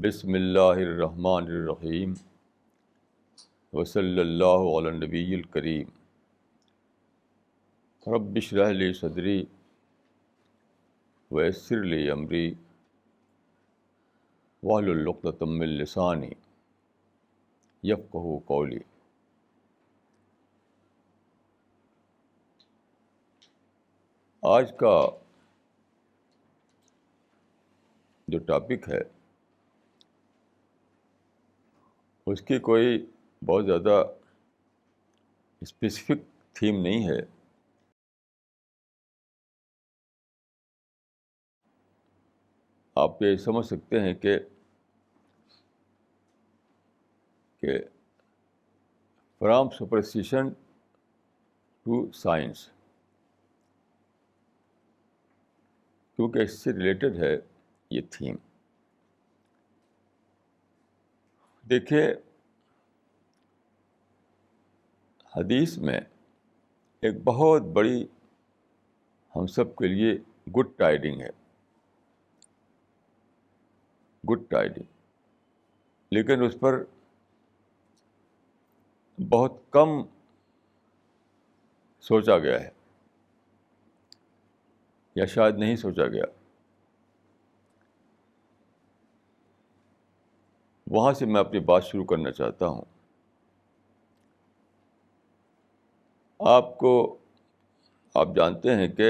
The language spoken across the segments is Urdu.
بسم اللہ الرحمن الرحیم وصلی اللہ علی النبی الکریم رب اشرح لی صدری ویسر لی امری واحلل عقدۃ من لسانی یفقہوا قولی۔ آج کا جو ٹاپک ہے اس کی کوئی بہت زیادہ اسپیسیفک تھیم نہیں ہے، آپ یہ سمجھ سکتے ہیں کہ فرام سپرسٹیشن ٹو سائنس، کیونکہ اس سے ریلیٹڈ ہے یہ تھیم۔ دیکھیے، حدیث میں ایک بہت بڑی ہم سب کے لیے گڈ ٹائیڈنگ ہے، گڈ ٹائیڈنگ، لیکن اس پر بہت کم سوچا گیا ہے یا شاید نہیں سوچا گیا۔ وہاں سے میں اپنی بات شروع کرنا چاہتا ہوں۔ آپ جانتے ہیں کہ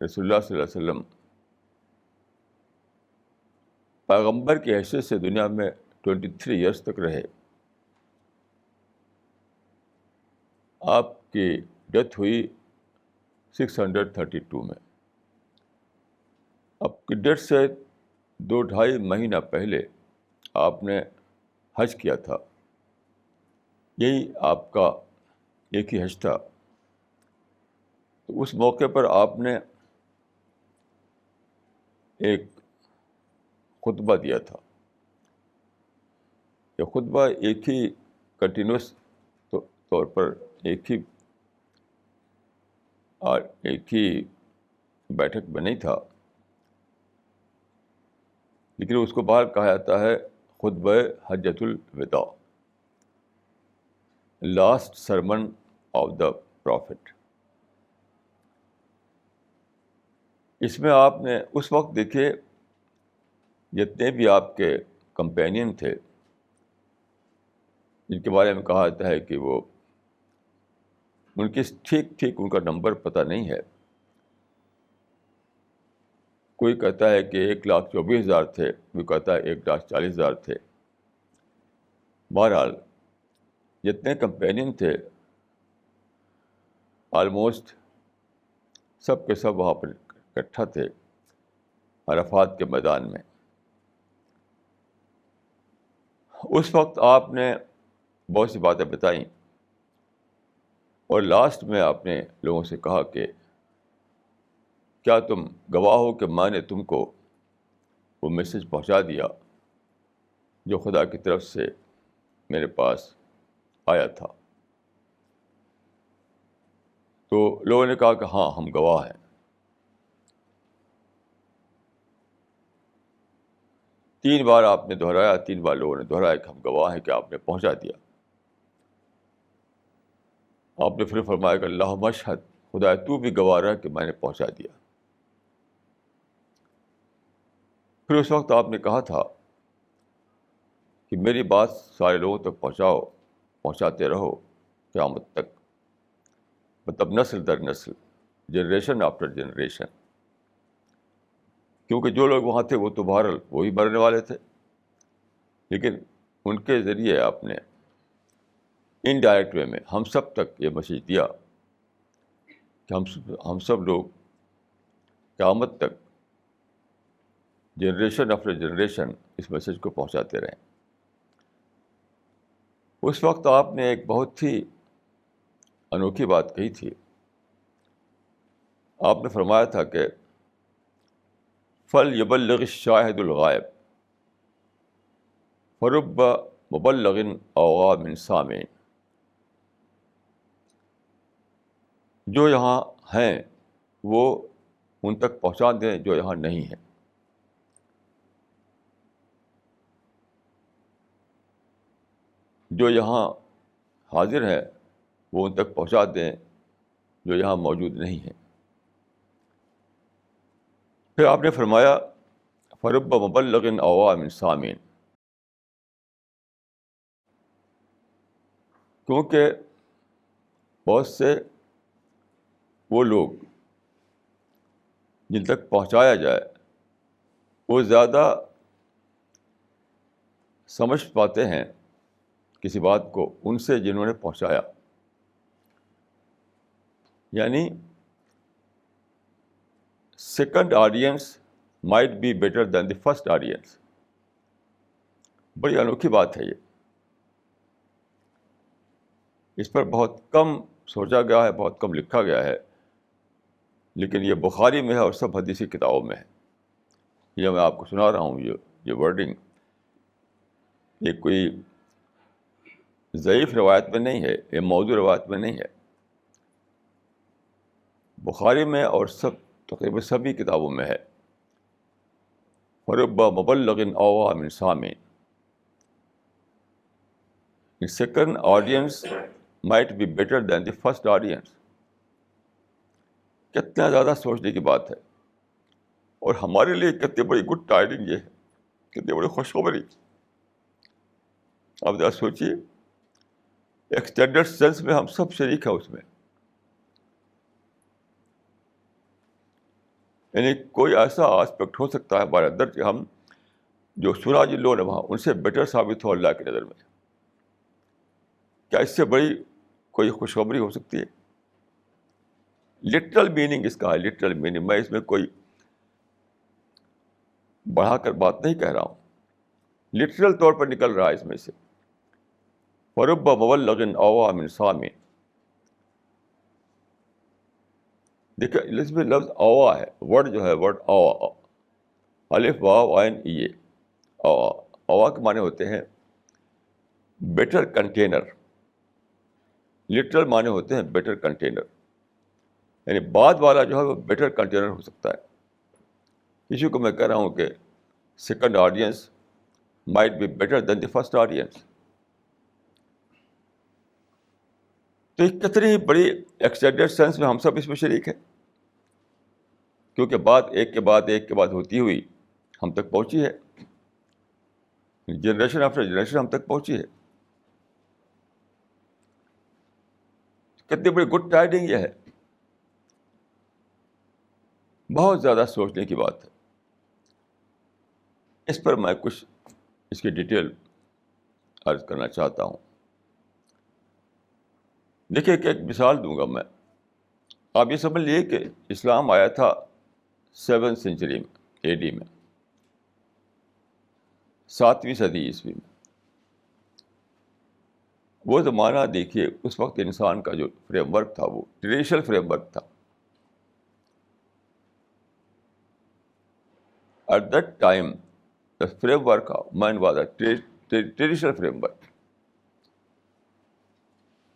رسول اللہ صلی اللہ علیہ وسلم پیغمبر کی حیثیت سے دنیا میں 23 ایئرس تک رہے۔ آپ کی ڈیتھ ہوئی 632 میں۔ آپ کی ڈیتھ سے 2-2.5 مہینہ پہلے آپ نے حج کیا تھا، یہی آپ کا ایک ہی حج تھا۔ تو اس موقع پر آپ نے ایک خطبہ دیا تھا۔ یہ خطبہ ایک ہی کنٹینیوس طور پر ایک ہی بیٹھک میں نہیں تھا، لیکن اس کو باہر کہا جاتا ہے خطبہ حجۃ الوداع، last sermon of the prophet. اس میں آپ نے اس وقت دیکھے جتنے بھی آپ کے کمپینین تھے، جن کے بارے میں کہا جاتا ہے کہ وہ ان کی ٹھیک ان کا نمبر پتہ نہیں ہے، کوئی کہتا ہے کہ 1,24,000 تھے، کوئی کہتا ہے 1,40,000 تھے۔ بہرحال جتنے کمپینین تھے آلموسٹ سب کے سب وہاں پر اکٹھا تھے عرفات کے میدان میں۔ اس وقت آپ نے بہت سی باتیں بتائیں اور لاسٹ میں آپ نے لوگوں سے کہا کہ کیا تم گواہ ہو کہ میں نے تم کو وہ میسج پہنچا دیا جو خدا کی طرف سے میرے پاس آیا تھا؟ تو لوگوں نے کہا کہ ہاں، ہم گواہ ہیں۔ 3 بار آپ نے دہرایا، 3 بار لوگوں نے دہرایا کہ ہم گواہ ہیں کہ آپ نے پہنچا دیا۔ آپ نے پھر فرمایا کہ اللہم اشہد، خدا تو بھی گواہ رہ کہ میں نے پہنچا دیا۔ پھر اس وقت آپ نے کہا تھا کہ میری بات سارے لوگوں تک پہنچاتے رہو قیامت تک، مطلب نسل در نسل، جنریشن آفٹر جنریشن، کیونکہ جو لوگ وہاں تھے وہ تو بہرحال وہی مرنے والے تھے، لیکن ان کے ذریعے آپ نے انڈائریکٹ وے میں ہم سب تک یہ میسج دیا کہ ہم سب لوگ قیامت تک جنریشن آفٹر جنریشن اس میسج کو پہنچاتے رہیں۔ اس وقت آپ نے ایک بہت ہی انوکھی بات کہی تھی۔ آپ نے فرمایا تھا کہ فَلْيُبَلِّغِ الشَّاهِدُ الْغَائِبَ فَرُبَّ مُبَلَّغٍ أَوْعَىٰ مِنْ سَامِعٍ۔ جو یہاں ہیں وہ ان تک پہنچا دیں جو یہاں نہیں ہیں۔ جو یہاں حاضر ہیں وہ ان تک پہنچا دیں جو یہاں موجود نہیں ہیں. پھر آپ نے فرمایا فرب مبلغ اوعى من سامع، کیونکہ بہت سے وہ لوگ جن تک پہنچایا جائے وہ زیادہ سمجھ پاتے ہیں کسی بات کو ان سے جنہوں نے پہنچایا. یعنی second audience might be better than the first audience. بڑی انوکھی بات ہے یہ. اس پر بہت کم سوچا گیا ہے، بہت کم لکھا گیا ہے، لیکن یہ بخاری میں ہے اور سب حدیثی کتابوں میں ہے. یہ میں آپ کو سنا رہا ہوں، یہ ورڈنگ یہ کوئی ضعیف روایت میں نہیں ہے، یہ موضوع روایت میں نہیں ہے. بخاری میں اور تقریباً سبھی کتابوں میں ہے. فرب مبلغ اوعى من سامع، second audience might be better than the first audience. کتنا زیادہ سوچنے کی بات ہے، اور ہمارے لیے کتنی بڑی گڈ ٹائڈنگ یہ ہے، کتنی بڑی خوشخبری. آپ ذرا سوچیے، ایکسٹینڈیڈ سینس میں ہم سب شریک ہیں اس میں. یعنی کوئی ایسا آسپیکٹ ہو سکتا ہے ہمارے اندر کہ ہم جو سنا جن لوگوں نے وہاں ان سے بیٹر ثابت ہو اللہ کی نظر میں. کیا اس سے بڑی کوئی خوشخبری ہو سکتی ہے؟ لٹرل میننگ اس کا ہے، لٹرل میننگ. میں اس میں کوئی بڑھا کر بات نہیں کہہ رہا ہوں، لٹرل طور پر نکل رہا ہے اس میں سے. فرب مبلغ اوعى من سامع. دیکھیں اس میں لفظ اوعى ہے، ورڈ جو ہے ورڈ اوعى، الف واو عین ای. اوعى کے معنی ہوتے ہیں بیٹر کنٹینر. لٹرل معنی ہوتے ہیں بیٹر کنٹینر، یعنی بعد والا جو ہے وہ بیٹر کنٹینر ہو سکتا ہے. اسی کو میں کہہ رہا ہوں کہ second audience might be better than the first audience. تو یہ کتنی ہی بڑی ایکسٹینڈیڈ سینس میں ہم سب اس میں شریک ہیں، کیونکہ بات ایک کے بعد ایک کے بعد ہوتی ہوئی ہم تک پہنچی ہے، جنریشن آفٹر جنریشن ہم تک پہنچی ہے. کتنی بڑی گڈ ٹائڈنگ یہ ہے. بہت زیادہ سوچنے کی بات ہے. اس پر میں کچھ اس کی ڈیٹیل عرض کرنا چاہتا ہوں. دیکھیے کہ ایک مثال دوں گا میں. آپ یہ سمجھ لیے کہ اسلام آیا تھا 7 سینچری میں، AD میں، 7ویں صدی عیسوی میں. وہ زمانہ دیکھیے، اس وقت انسان کا جو فریم ورک تھا وہ ٹریڈیشنل فریم ورک تھا. At that time the framework of man was a traditional framework.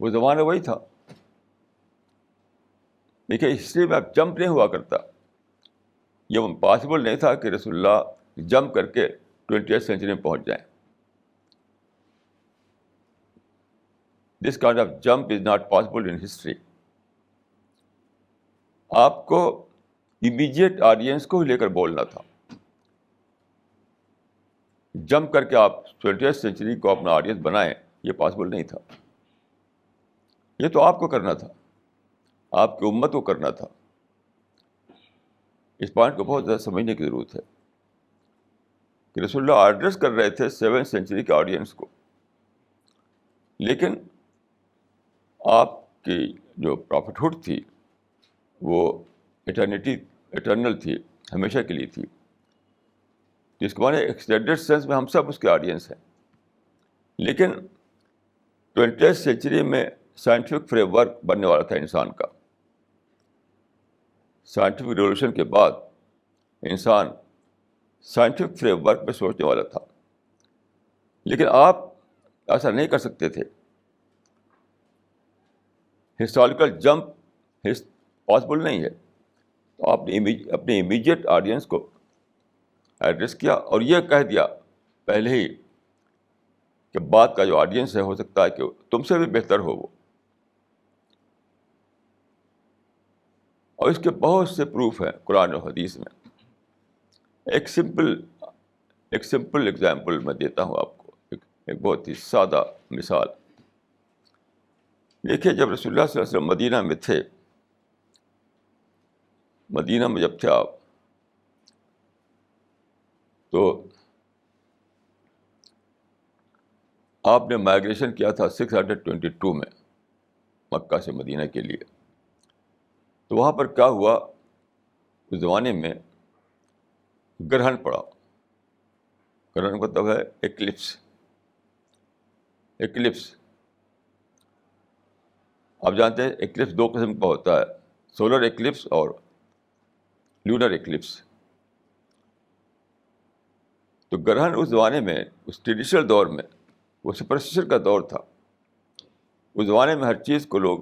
وہ زمانہ وہی تھا. دیکھیے ہسٹری میں اب جمپ نہیں ہوا کرتا. یہ پاسبل نہیں تھا کہ رسول اللہ جمپ کر کے 20th سینچری میں پہنچ جائیں. This kind of jump is not possible in history. آپ کو امیجیٹ آڈینس کو لے کر بولنا تھا. جمپ کر کے آپ 20th سینچری کو اپنا آڈینس بنائیں، یہ پاسبل نہیں تھا. یہ تو آپ کو کرنا تھا، آپ کی امت کو کرنا تھا. اس پوائنٹ کو بہت زیادہ سمجھنے کی ضرورت ہے کہ رسول اللہ ایڈریس کر رہے تھے 7 سینچری کے آڈینس کو، لیکن آپ کی جو پرافٹہڈ تھی وہ ایٹرنل تھی، ہمیشہ کے لیے تھی. جس کو مانے ایکسٹینڈیڈ سینس میں ہم سب اس کے آڈینس ہیں. لیکن 20th سینچری میں سائنٹیفک فریم ورک بننے والا تھا انسان کا. سائنٹیفک ریولیوشن کے بعد انسان سائنٹیفک فریم ورک پہ سوچنے والا تھا. لیکن آپ ایسا نہیں کر سکتے تھے. ہسٹوریکل جمپ پاسبل نہیں ہے. تو آپ نے اپنے امیجیٹ آڈینس کو ایڈریس کیا اور یہ کہہ دیا پہلے ہی کہ بات کا جو آڈینس ہے ہو سکتا ہے کہ تم سے بھی بہتر ہو وہ. اور اس کے بہت سے پروف ہیں قرآن و حدیث میں. ایک سمپل ایگزامپل میں دیتا ہوں آپ کو, ایک بہت ہی سادہ مثال. دیکھیے, جب رسول اللہ صلی اللہ علیہ وسلم مدینہ میں تھے, مدینہ میں جب تھے آپ, تو آپ نے مائیگریشن کیا تھا 622 میں مکہ سے مدینہ کے لیے. تو وہاں پر کیا ہوا, اس زمانے میں گرہن پڑا. گرہن کا مطلب ہے ایکلپس. آپ جانتے ہیں ایکلپس دو قسم کا ہوتا ہے, سولر ایکلپس اور لونر ایکلپس. تو گرہن اس زمانے میں, اس ٹریڈیشنل دور میں, وہ سپرسٹیشن کا دور تھا. اس زمانے میں ہر چیز کو لوگ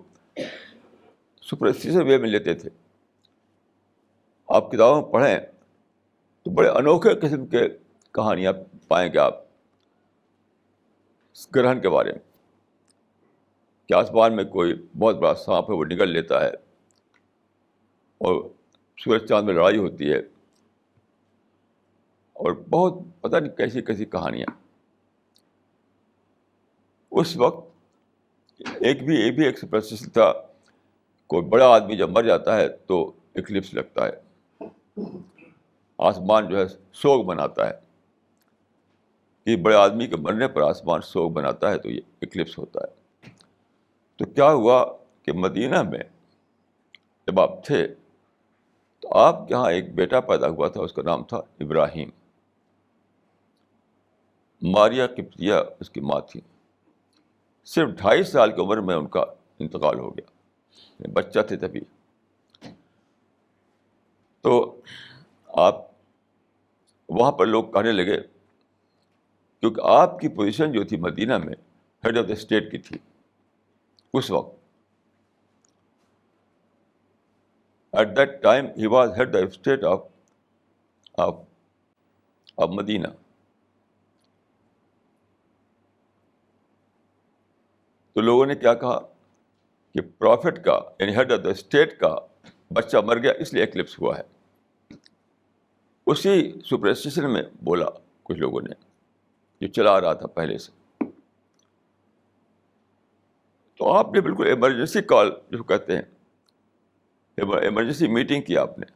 سپرسٹیشن وے میں لیتے تھے. آپ کتابوں میں پڑھیں تو بڑے انوکھے قسم کے کہانیاں پائیں گے آپ گرہن کے بارے میں, کہ آسمان میں کوئی بہت بڑا سانپ ہے, وہ نگل لیتا ہے, اور سورج چاند میں لڑائی ہوتی ہے, اور بہت پتہ نہیں کیسی کیسی کہانیاں. اس وقت ایک سپرسٹیشن تھا, کوئی بڑا آدمی جب مر جاتا ہے تو ایکلپس لگتا ہے, آسمان جو ہے سوگ مناتا ہے. کہ بڑے آدمی کے مرنے پر آسمان سوگ بناتا ہے, تو یہ ایکلپس ہوتا ہے. تو کیا ہوا کہ مدینہ میں جب آپ تھے تو آپ کے یہاں ایک بیٹا پیدا ہوا تھا, اس کا نام تھا ابراہیم. ماریا قبطیہ اس کی ماں تھی. صرف 2.5 سال کی عمر میں ان کا انتقال ہو گیا, بچہ تھے تبھی. تو آپ وہاں پر لوگ کہنے لگے, کیونکہ آپ کی پوزیشن جو تھی مدینہ میں ہیڈ آف دا اسٹیٹ کی تھی اس وقت. At that time he was head of state of Medina. تو لوگوں نے کیا کہا کہ پرافٹ کا, یعنی ہیڈ آف دا اسٹیٹ کا بچہ مر گیا, اس لیے ایکلپس ہوا ہے. اسی سپرسٹیشن میں بولا کچھ لوگوں نے, جو چلا آ رہا تھا پہلے سے. تو آپ نے بالکل ایمرجنسی کال جو کہتے ہیں, ایمرجنسی میٹنگ کی آپ نے,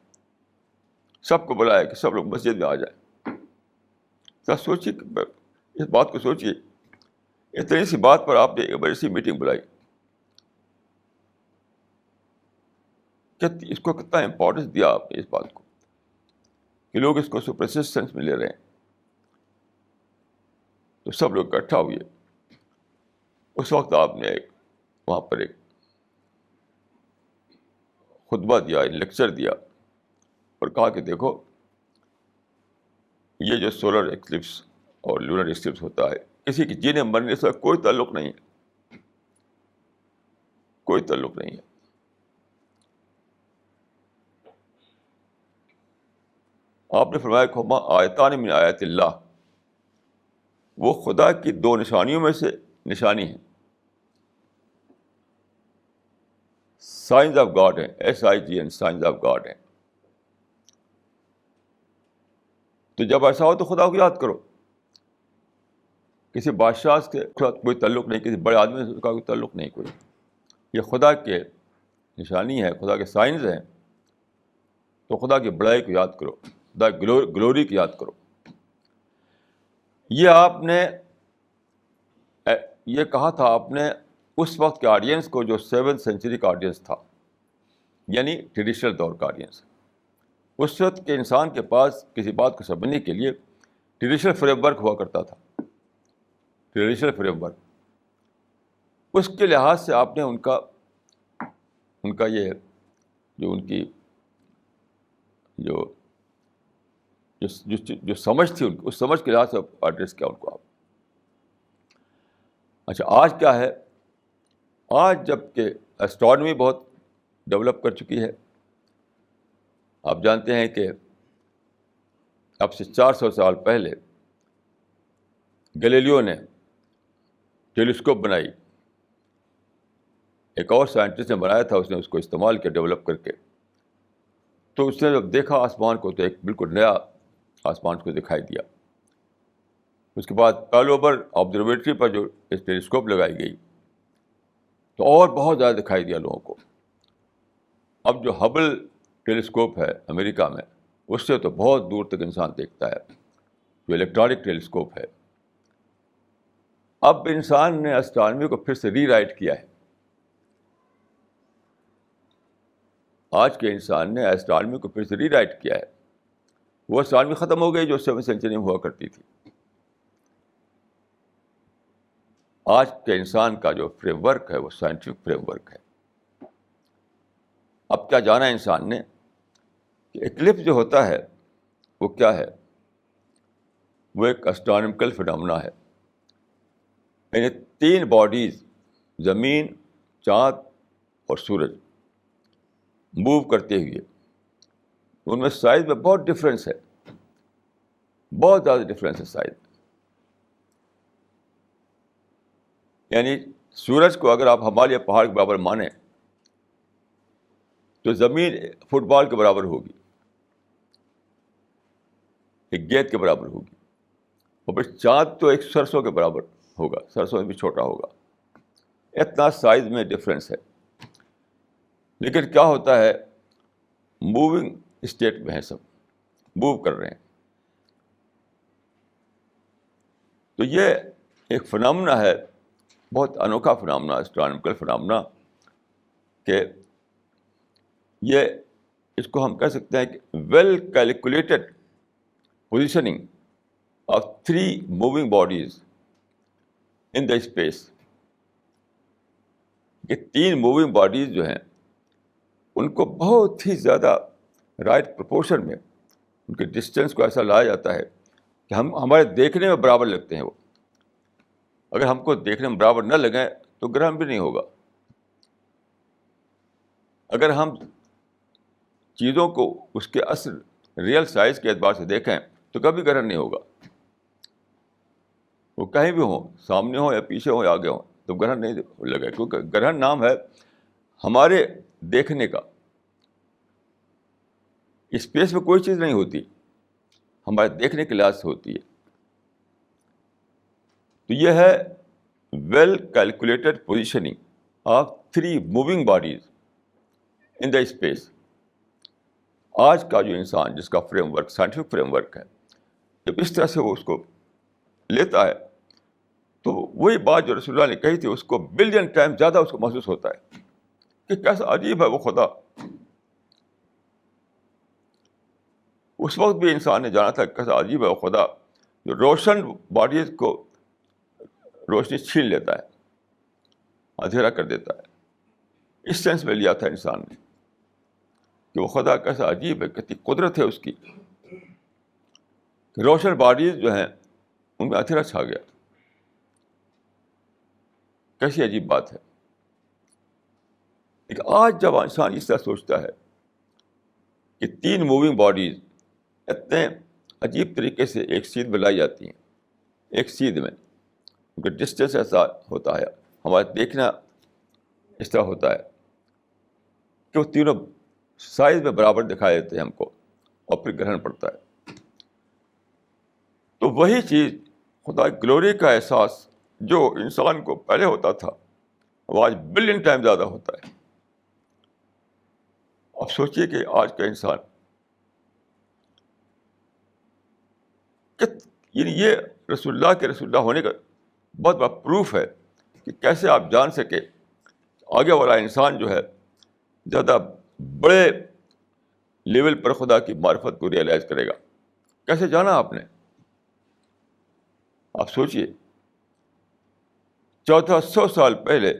سب کو بلایا کہ سب لوگ مسجد میں آ جائیں. ذرا سوچیے, اس بات کو سوچیے, اتنی سی بات پر آپ نے ایمرجنسی میٹنگ بلائی. اس کو کتنا امپورٹنس دیا آپ نے اس بات کو, کہ لوگ اس کو سپرسٹیشنس میں لے رہے ہیں. تو سب لوگ اکٹھا ہوئے. اس وقت آپ نے وہاں پر ایک خطبہ دیا, لیکچر دیا, اور کہا کہ دیکھو, یہ جو سولر ایکلپس اور لونر ایکلپس ہوتا ہے, کسی کی جینے مرنے سے کوئی تعلق نہیں ہے, کوئی تعلق نہیں ہے. آپ نے فرمایا کہ ہما آیتان من آیات اللہ, وہ خدا کی 2 نشانیوں میں سے نشانی ہے. سائنز آف گاڈ ہے, SIGN, سائنز آف گاڈ ہے. تو جب ایسا ہو تو خدا کو یاد کرو. کسی بادشاہ کے ساتھ کوئی تعلق نہیں, کسی بڑے آدمی سے کوئی تعلق نہیں کوئی. یہ خدا کے نشانی ہے, خدا کے سائنز ہیں. تو خدا کی بڑائی کو یاد کرو, خدا کی گلوری کو یاد کرو. یہ آپ نے یہ کہا تھا آپ نے اس وقت کے آڈینس کو, جو 7th سینچری کا آڈینس تھا, یعنی ٹریڈیشنل دور کا آڈینس. اس وقت کے انسان کے پاس کسی بات کو سمجھنے کے لیے ٹریڈیشنل فریم ورک ہوا کرتا تھا, ٹریڈیشنل فریم ورک. اس کے لحاظ سے آپ نے ان کا یہ جو ان کی جو سمجھ تھی, اس سمجھ کے لحاظ سے ایڈریس کیا ان کو آپ. اچھا, آج کیا ہے؟ آج جب کہ ایسٹرانومی بہت ڈیولپ کر چکی ہے. آپ جانتے ہیں کہ اب سے 400 سال پہلے گلیلیو نے ٹیلیسکوپ بنائی. ایک اور سائنٹسٹ نے بنایا تھا, اس نے اس کو استعمال کیا ڈیولپ کر کے. تو اس نے جب دیکھا آسمان کو تو ایک بالکل نیا آسمان کو دکھائی دیا. اس کے بعد آل اوور آبزرویٹری پر جو ٹیلیسکوپ لگائی گئی تو اور بہت زیادہ دکھائی دیا لوگوں کو. اب جو ہبل ٹیلیسکوپ ہے امریکہ میں, اس سے تو بہت دور تک انسان دیکھتا ہے, جو الیکٹرانک ٹیلیسکوپ ہے. اب انسان نے اسٹرانومی کو پھر سے ری رائٹ کیا ہے. آج کے انسان نے اسٹرانومی کو پھر سے ری رائٹ کیا ہے. وہ اسٹرانومی ختم ہو گئی جو 7ویں سینچری میں ہوا کرتی تھی. آج کے انسان کا جو فریم ورک ہے وہ سائنٹیفک فریم ورک ہے. اب کیا جانا انسان نے کہ ایکلپس جو ہوتا ہے وہ کیا ہے؟ وہ ایک اسٹرانومیکل فینامنا ہے. یعنی 3 باڈیز, زمین, چاند اور سورج, موو کرتے ہوئے, ان میں سائز میں بہت ڈفرینس ہے, بہت زیادہ ڈفرینس ہے سائز. یعنی سورج کو اگر آپ ہمالیہ پہاڑ کے برابر مانیں تو زمین فٹ بال کے برابر ہوگی, ایک گیند کے برابر ہوگی. اور پھر چاند تو ایک سرسوں کے برابر ہوگا, سرسوں میں بھی چھوٹا ہوگا. اتنا سائز میں ڈفرینس ہے. لیکن کیا ہوتا ہے, موونگ اسٹیٹ میں ہے, سب موو کر رہے ہیں. تو یہ ایک فنامنا ہے, بہت انوکھا فنامنا, اسٹرانومیکل فنامنا, کہ یہ اس کو ہم کہہ سکتے ہیں کہ well calculated positioning of 3 moving bodies in the space. یہ 3 موونگ باڈیز جو ہیں ان کو بہت ہی زیادہ رائٹ پروپورشن میں ان کے ڈسٹینس کو ایسا لایا جاتا ہے کہ ہمارے دیکھنے میں برابر لگتے ہیں وہ. اگر ہم کو دیکھنے میں برابر نہ لگیں تو گرہن بھی نہیں ہوگا. اگر ہم چیزوں کو اس کے اصل ریئل سائز کے اعتبار سے دیکھیں تو کبھی گرہن نہیں ہوگا. وہ کہیں بھی ہوں, سامنے ہوں یا پیچھے ہوں یا آگے ہوں, تو گرہن نہیں لگے, کیونکہ گرہن نام ہے ہمارے دیکھنے کا. اسپیس میں کوئی چیز نہیں ہوتی, ہمارے دیکھنے کے لحاظ سے ہوتی ہے. تو یہ ہے well calculated positioning of 3 moving bodies in the space. آج کا جو انسان جس کا framework scientific framework ہے, جب اس طرح سے وہ اس کو لیتا ہے تو وہی بات جو رسول اللہ نے کہی تھی اس کو بلین ٹائم زیادہ اس کو محسوس ہوتا ہے کہ کیسا عجیب ہے وہ خدا. اس وقت بھی انسان نے جانا تھا کیسا عجیب ہے وہ خدا جو روشن باڈیز کو روشنی چھین لیتا ہے, اندھیرا کر دیتا ہے. اس سینس میں لیا تھا انسان نے کہ وہ خدا کیسا عجیب ہے, کتنی قدرت ہے اس کی کہ روشن باڈیز جو ہیں ان میں اندھیرا چھا گیا. کیسی عجیب بات ہے. لیکن آج جب انسان اس طرح سوچتا ہے کہ 3 موونگ باڈیز اتنے عجیب طریقے سے ایک سیدھ میں لائی جاتی ہیں, ایک سیدھ میں ان کا ڈسٹینس ایسا ہوتا ہے, ہمارا دیکھنا اس طرح ہوتا ہے کہ وہ تینوں سائز میں برابر دکھائی دیتے ہیں ہم کو, اور پھر گرہن پڑتا ہے. تو وہی چیز خدا کی گلوری کا احساس جو انسان کو پہلے ہوتا تھا وہ آج بلین ٹائم زیادہ ہوتا ہے. اب سوچیے کہ آج کا انسان یعنی یہ رسول اللہ ہونے کا بہت بڑا پروف ہے کہ کیسے آپ جان سکے آگے والا انسان جو ہے زیادہ بڑے لیول پر خدا کی معرفت کو ریئلائز کرے گا. کیسے جانا آپ نے؟ آپ سوچئے 1400 سال پہلے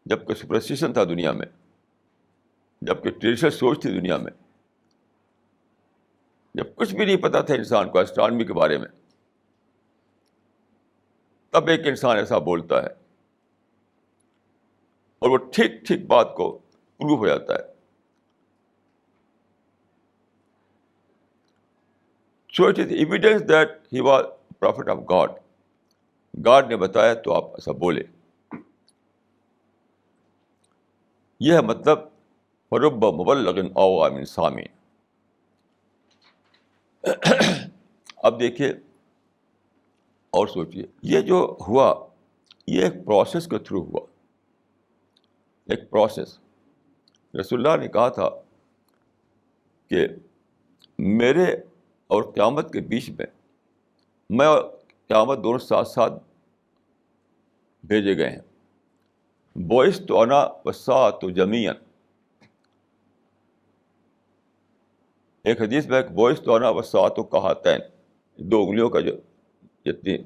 جب کہ سپرسٹیشن تھا دنیا میں, جب کہ ٹریڈیشنل سوچ تھی دنیا میں, جب کچھ بھی نہیں پتا تھا انسان کو اسٹرانومی کے بارے میں, تب ایک انسان ایسا بولتا ہے اور وہ ٹھیک ٹھیک بات کو پروف ہو جاتا ہے. So it is evidence that he was a prophet of God. God نے بتایا تو آپ ایسا بولے. یہ ہے مطلب فرب مبلغ او من سامع. اب دیکھیے اور سوچیے, یہ جو ہوا یہ ایک پروسیس کے تھرو ہوا, ایک پروسیس. رسول اللہ نے کہا تھا کہ میرے اور قیامت کے بیچ میں اور قیامت دونوں ساتھ ساتھ بھیجے گئے ہیں. بعثت انا والساعۃ جمیعا. ایک حدیث میں بعثت انا والساعۃ کہاتین, دو انگلیوں کا جو جتنی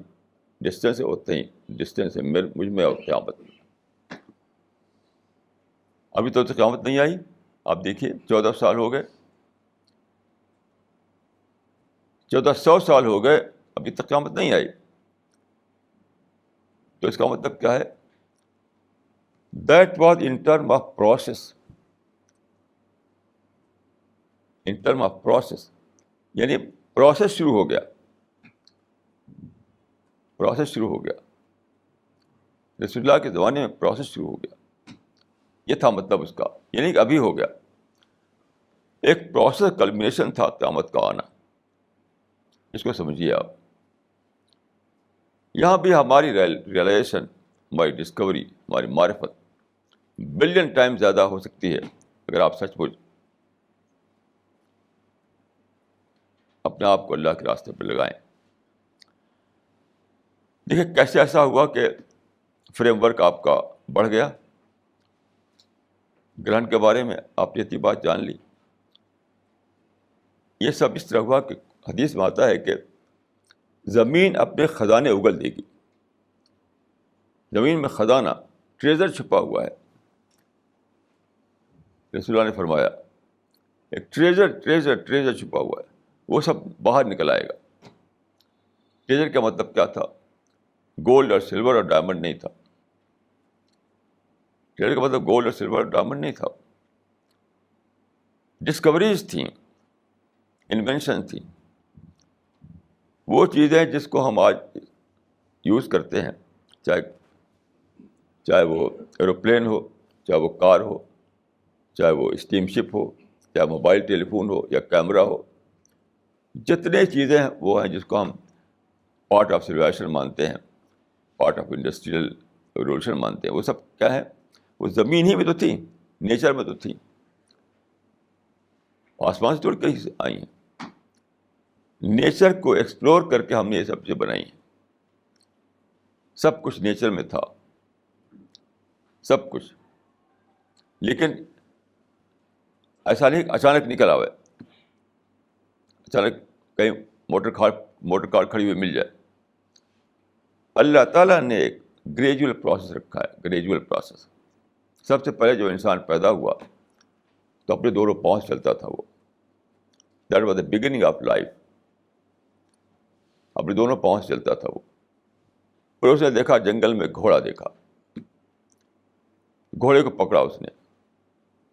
ڈسٹینس ہے اتنی ہی ڈسٹینس ہے مجھ میں اور قیامت میں. ابھی تو قیامت نہیں آئی. آپ دیکھیے 1400 سال ہو گئے, 1400 سال ہو گئے, ابھی تک قیامت نہیں آئی. تو اس کا مطلب کیا ہے؟ That was in term of process. In term of process یعنی پروسیس شروع ہو گیا, پروسیس شروع ہو گیا. رسول اللہ کے زمانے میں پروسیس شروع ہو گیا. یہ تھا مطلب اس کا, یعنی کہ ابھی ہو گیا. ایک پروسیس کلمنیشن تھا قیامت کا آنا. اس کو سمجھیے آپ. یہاں بھی ہماری ریئلائزیشن, ہماری ڈسکوری, ہماری معرفت بلین ٹائم زیادہ ہو سکتی ہے اگر آپ سچ مچ اپنے آپ کو اللہ کے راستے پہ لگائیں. دیکھیں کیسے ایسا ہوا کہ فریم ورک آپ کا بڑھ گیا. گرہن کے بارے میں آپ نے اتنی بات جان لی. یہ سب اس طرح ہوا کہ حدیث میں آتا ہے کہ زمین اپنے خزانے اگل دے گی. زمین میں خزانہ, ٹریزر چھپا ہوا ہے. رسول اللہ نے فرمایا ایک ٹریزر چھپا ہوا ہے, وہ سب باہر نکل آئے گا. ٹریزر کا مطلب کیا تھا؟ گولڈ اور سلور اور ڈائمنڈ نہیں تھا. ٹریزر کا مطلب گولڈ اور سلور اور ڈائمنڈ نہیں تھا. ڈسکوریز تھیں, انوینشن تھیں, وہ چیزیں جس کو ہم آج یوز کرتے ہیں, چاہے وہ ایروپلین ہو, چاہے وہ کار ہو, چاہے وہ اسٹیم شپ ہو, چاہے موبائل ٹیلی فون ہو یا کیمرہ ہو. جتنے چیزیں ہیں وہ ہیں جس کو ہم پارٹ آف سویلائزیشن مانتے ہیں, پارٹ آف انڈسٹریل ریولوشن مانتے ہیں. وہ سب کیا ہے؟ وہ زمین ہی میں تو تھی, نیچر میں تو تھی. آسمان سے توڑ کے آئی ہیں. نیچر کو ایکسپلور کر کے ہم نے یہ سب چیزیں بنائی ہیں. سب کچھ نیچر میں تھا, سب کچھ. لیکن ایسا نہیں اچانک نکل آئے, اچانک کہیں موٹر کار کھڑی ہوئی مل جائے. اللہ تعالیٰ نے ایک گریجول پروسیس رکھا ہے, گریجول پروسیس. سب سے پہلے جو انسان پیدا ہوا تو اپنے دونوں پاؤں سے چلتا تھا. وہ that was the beginning of life. اپنے دونوں پاؤں سے چلتا تھا وہ. پھر اس نے دیکھا جنگل میں گھوڑا دیکھا, گھوڑے کو پکڑا اس نے,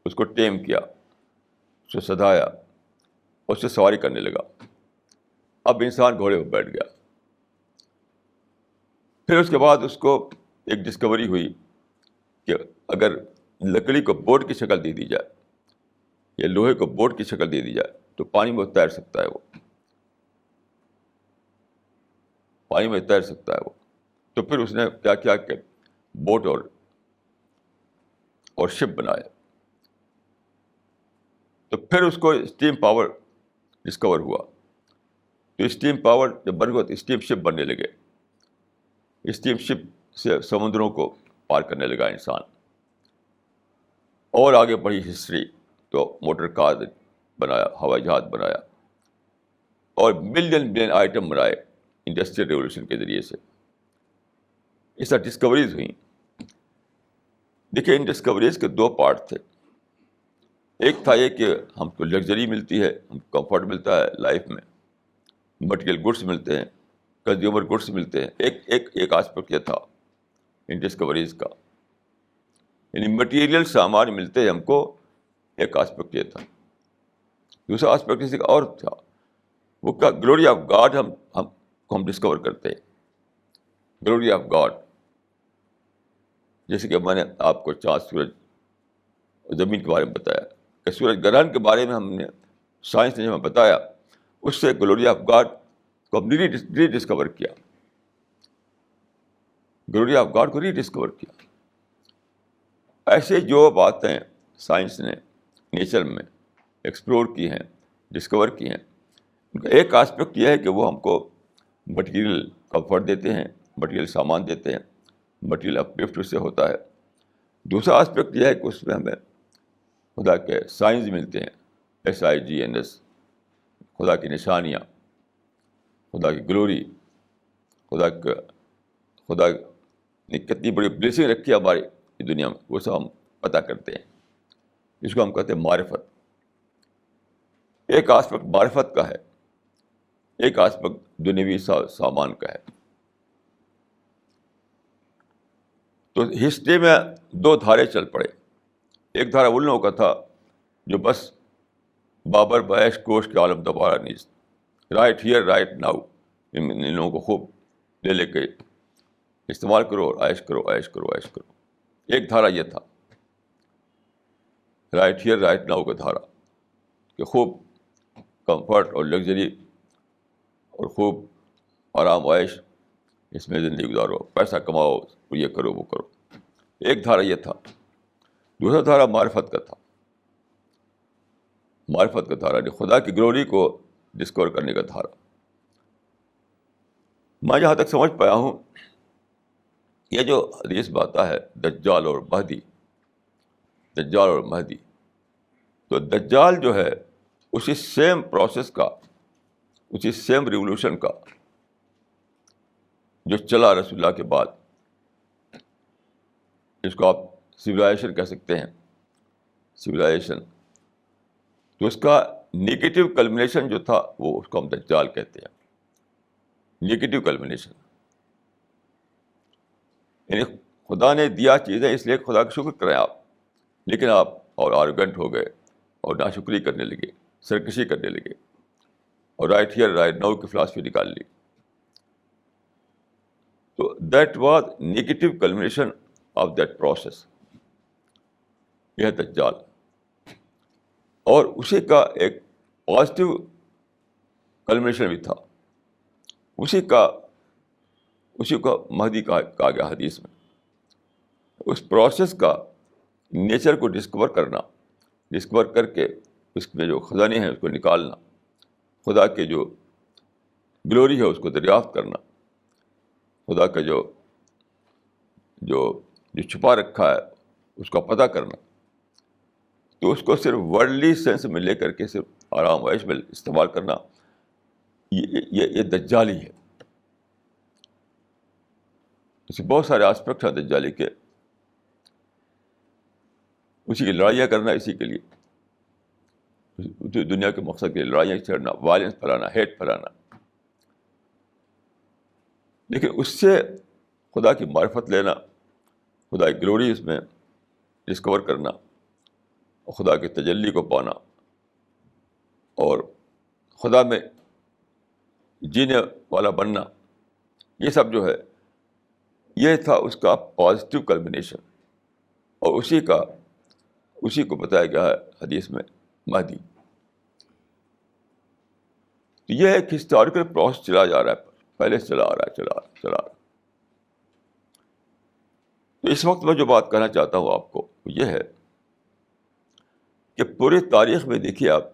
اس کو ٹیم کیا, اس کو سدھایا, اس سے سواری کرنے لگا. اب انسان گھوڑے پہ بیٹھ گیا. پھر اس کے بعد اس کو ایک ڈسکوری ہوئی کہ اگر لکڑی کو بوٹ کی شکل دے دی جائے یا لوہے کو بوٹ کی شکل دے دی جائے تو پانی میں تیر سکتا ہے. وہ پانی میں تیر سکتا ہے وہ. تو پھر اس نے کیا کیا کہ بوٹ اور شپ بنایا. تو پھر اس کو اسٹیم پاور ڈسکور ہوا. تو اسٹیم پاور جب بن گیا تو اسٹیم شپ بننے لگے. اسٹیم شپ سے سمندروں کو پار کرنے لگا انسان. اور آگے بڑھی ہسٹری تو موٹر کار بنایا, ہوائی جہاز بنایا, اور بلین آئٹم بنائے انڈسٹریل ریولوشن کے ذریعے سے. اس طرح ڈسکوریز ہوئیں. دیکھیے ان ڈسکوریز کے دو پارٹ تھے. ایک تھا یہ کہ ہم کو لگژری ملتی ہے, ہم کو کمفرٹ ملتا ہے لائف میں, مٹیریل گڈس ملتے ہیں, کنزیومر گڈس ملتے ہیں. ایک آسپیکٹ یہ تھا ان ڈسکوریز کا, یعنی مٹیریل سامان ملتے ہیں ہم کو. ایک آسپیکٹ یہ تھا. دوسرا آسپیکٹ اس کا اور تھا, وہ کا گلوری آف گاڈ ہم ڈسکور کرتے ہیں. Glory of God. جیسے کہ میں نے آپ کو چاند، سورج اور زمین کے بارے میں بتایا کہ سورج گرہن کے بارے میں ہم نے سائنس نے ہمیں بتایا، اس سے گلوری آف گاڈ کو ہم ری ڈسکور کیا. گلوری آف گاڈ کو ری ڈسکور کیا. ایسے جو باتیں سائنس نے نیچر میں ایکسپلور کی ہیں، ڈسکور کی ہیں، ان کا ایک آسپیکٹ یہ ہے کہ وہ ہم کو مٹیریل کمفرٹ دیتے ہیں، مٹیریل سامان دیتے ہیں، مٹیریل اپلفٹ اس سے ہوتا ہے. دوسرا آسپیکٹ یہ ہے کہ اس میں ہمیں خدا کے سائنز ملتے ہیں، SIGNS، خدا کی نشانیاں، خدا کی گلوری، خدا نے کتنی بڑی بلیسنگ رکھی ہے ہماری دنیا میں، وہ سب ہم پتہ کرتے ہیں. اس کو ہم کہتے ہیں معرفت. ایک آسپیکٹ معرفت کا ہے، ایک آسپیکٹ دنیوی سامان کا ہے. تو ہسٹری میں دو دھارے چل پڑے. ایک دھارا ان لوگوں کا تھا جو بس بابر بیش کوش کے عالم دوبارہ نیز، رائٹ ہیئر رائٹ ناؤ، ان لوگوں کو خوب لے کے استعمال کرو اور عائش کرو عائش کرو عائش کرو. ایک دھارا یہ تھا، رائٹ ہیئر رائٹ ناؤ کا دھارا، کہ خوب کمفرٹ اور لگژری اور خوب آرام عائش اس میں زندگی گزارو، پیسہ کماؤ، یہ کرو وہ کرو. ایک دھارا یہ تھا. دوسرا دھارا معرفت کا تھا. معرفت کا دھارا یعنی خدا کی گلوری کو ڈسکور کرنے کا دھارا. میں جہاں تک سمجھ پایا ہوں، یہ جو حدیث میں آتا ہے دجال اور مہدی، دجال اور مہدی، تو دجال جو ہے اسی سیم پروسیس کا، اسی سیم ریولوشن کا جو چلا رسول اللہ کے بعد، اس کو آپ سویلائزیشن کہہ سکتے ہیں، سویلائزیشن. تو اس کا نیگیٹو کلمنیشن جو تھا وہ اس کو ہم دجال کہتے ہیں. نیگیٹو کلمنیشن یعنی خدا نے دیا چیزیں اس لیے خدا کا شکر کریں آپ، لیکن آپ اور آرگنٹ ہو گئے اور ناشکری کرنے لگے، سرکشی کرنے لگے اور رائٹ ہیئر رائٹ ناؤ کی فلاسفی نکال لی. تو that was negative culmination of that process. یہ دجال. اور اسی کا ایک پازیٹیو کلمنیشن بھی تھا، اسی کا مہدی کہا گیا حدیث میں. اس پروسیس کا نیچر کو ڈسکور کرنا، ڈسکور کر کے اس میں جو خزانے ہیں اس کو نکالنا، خدا کے جو گلوری ہے اس کو دریافت کرنا، خدا کا جو چھپا رکھا ہے اس کا پتہ کرنا. تو اس کو صرف ورلڈلی سینس میں لے کر کے صرف آرام عیش میں استعمال کرنا، یہ دجالی ہے. اس کے بہت سارے آسپیکٹ ہیں دجالی کے. اسی کی لڑائیاں کرنا، اسی کے لیے دنیا کے مقصد کے لیے لڑائیاں چھڑنا، وائلنس پھیلانا، ہیٹ پھیلانا. لیکن اس سے خدا کی معرفت لینا، خدا کی گلوری اس میں ڈسکور کرنا، خدا کی تجلی کو پانا اور خدا میں جینے والا بننا، یہ سب جو ہے یہ تھا اس کا پازیٹیو کلمنیشن. اور اسی کو بتایا گیا ہے حدیث میں مہدی. تو یہ ایک ہسٹوریکل پروسیس چلا جا رہا ہے، پہلے سے چلا آ رہا ہے. تو اس وقت میں جو بات کہنا چاہتا ہوں آپ کو یہ ہے کہ پوری تاریخ میں دیکھیے آپ،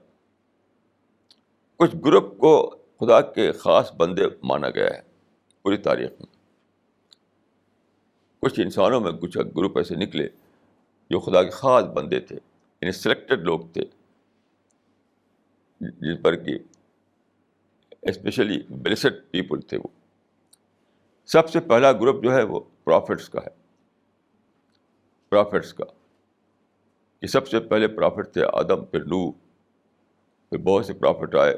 کچھ گروپ کو خدا کے خاص بندے مانا گیا ہے. پوری تاریخ میں کچھ انسانوں میں کچھ گروپ ایسے نکلے جو خدا کے خاص بندے تھے، یعنی سلیکٹڈ لوگ تھے، جن پر کہ اسپیشلی بلیسڈ پیپل تھے. وہ سب سے پہلا گروپ جو ہے وہ پرافٹس کا ہے. پرافٹس کا کہ سب سے پہلے پرافٹ تھے آدم، پھر نوح، پھر بہت سے پرافٹ آئے،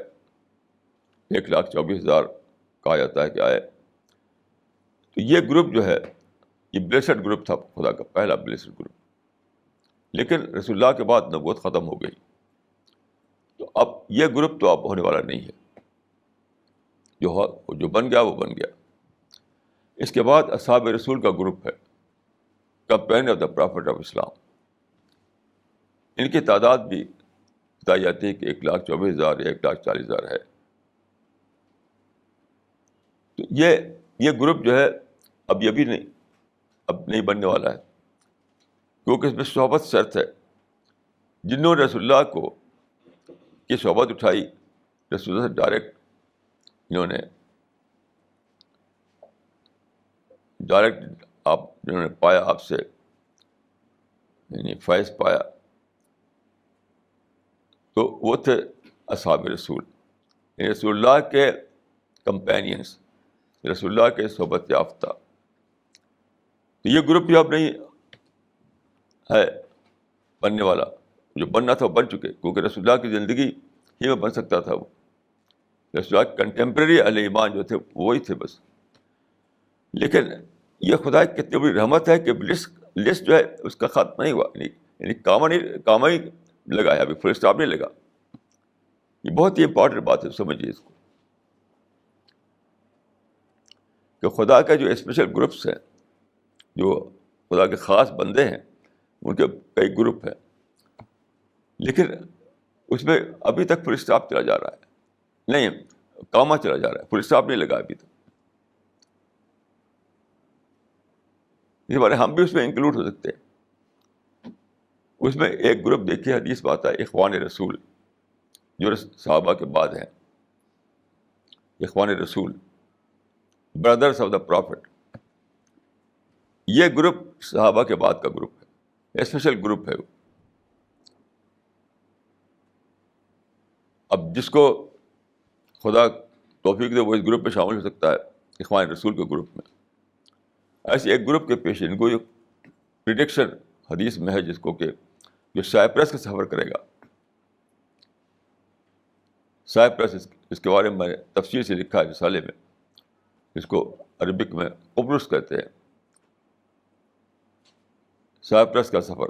1,24,000 کہا جاتا ہے کہ آئے. تو یہ گروپ جو ہے یہ بلیسڈ گروپ تھا، خدا کا پہلا بلیسڈ گروپ. لیکن رسول اللہ کے بعد نبوت ختم ہو گئی، تو اب یہ گروپ تو اب ہونے والا نہیں ہے. جو بن گیا وہ بن گیا. اس کے بعد اصحاب رسول کا گروپ ہے، campaign of the prophet of Islam. ان کی تعداد بھی بتائی جاتی ہے کہ 1,24,000 یا 1,40,000 ہے. تو یہ گروپ جو ہے ابھی نہیں، اب نہیں بننے والا ہے، کیونکہ اس میں صحبت شرط ہے. جنہوں نے رسول اللہ کی صحبت اٹھائی، رسول اللہ سے ڈائریکٹ آپ جنہوں نے پایا آپ سے، یعنی فیض پایا، تو وہ تھے اصحاب رسول، یعنی رسول اللہ کے کمپینینس، رسول اللہ کے صحبت یافتہ. تو یہ گروپ بھی اب نہیں ہے بننے والا، جو بننا تھا وہ بن چکے، کیونکہ رسول اللہ کی زندگی ہی میں بن سکتا تھا. وہ رسول اللہ کنٹمپریری اہل ایمان جو تھے وہی تھے بس. لیکن یہ خدا کی کتنی بڑی رحمت ہے کہ لسٹ جو ہے اس کا ختم نہیں ہوا، یعنی کام ہی لگا ہے، ابھی فل اسٹاپ نہیں لگا. یہ بہت ہی امپورٹنٹ بات ہے، سمجھیے اس کو، کہ خدا کے جو اسپیشل گروپس ہیں، جو خدا کے خاص بندے ہیں، ان کے کئی گروپ ہیں، لیکن اس میں ابھی تک فل اسٹاپ چلا جا رہا ہے، نہیں کاما چلا جا رہا ہے، فل اسٹاپ نہیں لگا ابھی تک. اس بارے ہم بھی اس میں انکلوڈ ہو سکتے ہیں. اس میں ایک گروپ دیکھیے، حدیث بات ہے اخوان رسول، جو صحابہ کے بعد ہیں. اخوان رسول، بردرس آف دا پرافٹ، یہ گروپ صحابہ کے بعد کا گروپ ہے، اسپیشل گروپ ہے. اب جس کو خدا توفیق دے وہ اس گروپ میں شامل ہو سکتا ہے، اخوان رسول کے گروپ میں. ایسے ایک گروپ کے پیش ان کو ایک پریڈکشن حدیث میں ہے، جس کو کہ جو سائپرس کا سفر کرے گا. سائپرس، اس کے بارے میں میں نے تفصیل سے لکھا ہے رسالے میں، اس کو عربک میں قبرص کہتے ہیں. سائپرس کا سفر،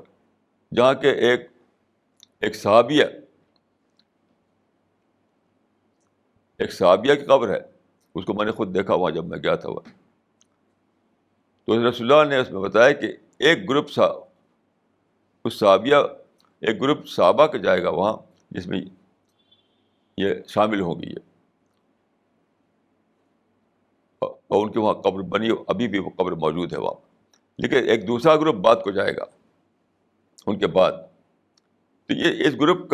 جہاں کے ایک صحابیہ کی قبر ہے. اس کو میں نے خود دیکھا وہاں جب میں گیا تھا. وہ تو رسول اللہ نے اس میں بتایا کہ ایک گروپ صحابہ کا جائے گا وہاں، جس میں یہ شامل ہوں گی، اور ان کی وہاں قبر بنی، ابھی بھی وہ قبر موجود ہے وہاں. لیکن ایک دوسرا گروپ بعد کو جائے گا ان کے بعد. تو یہ اس گروپ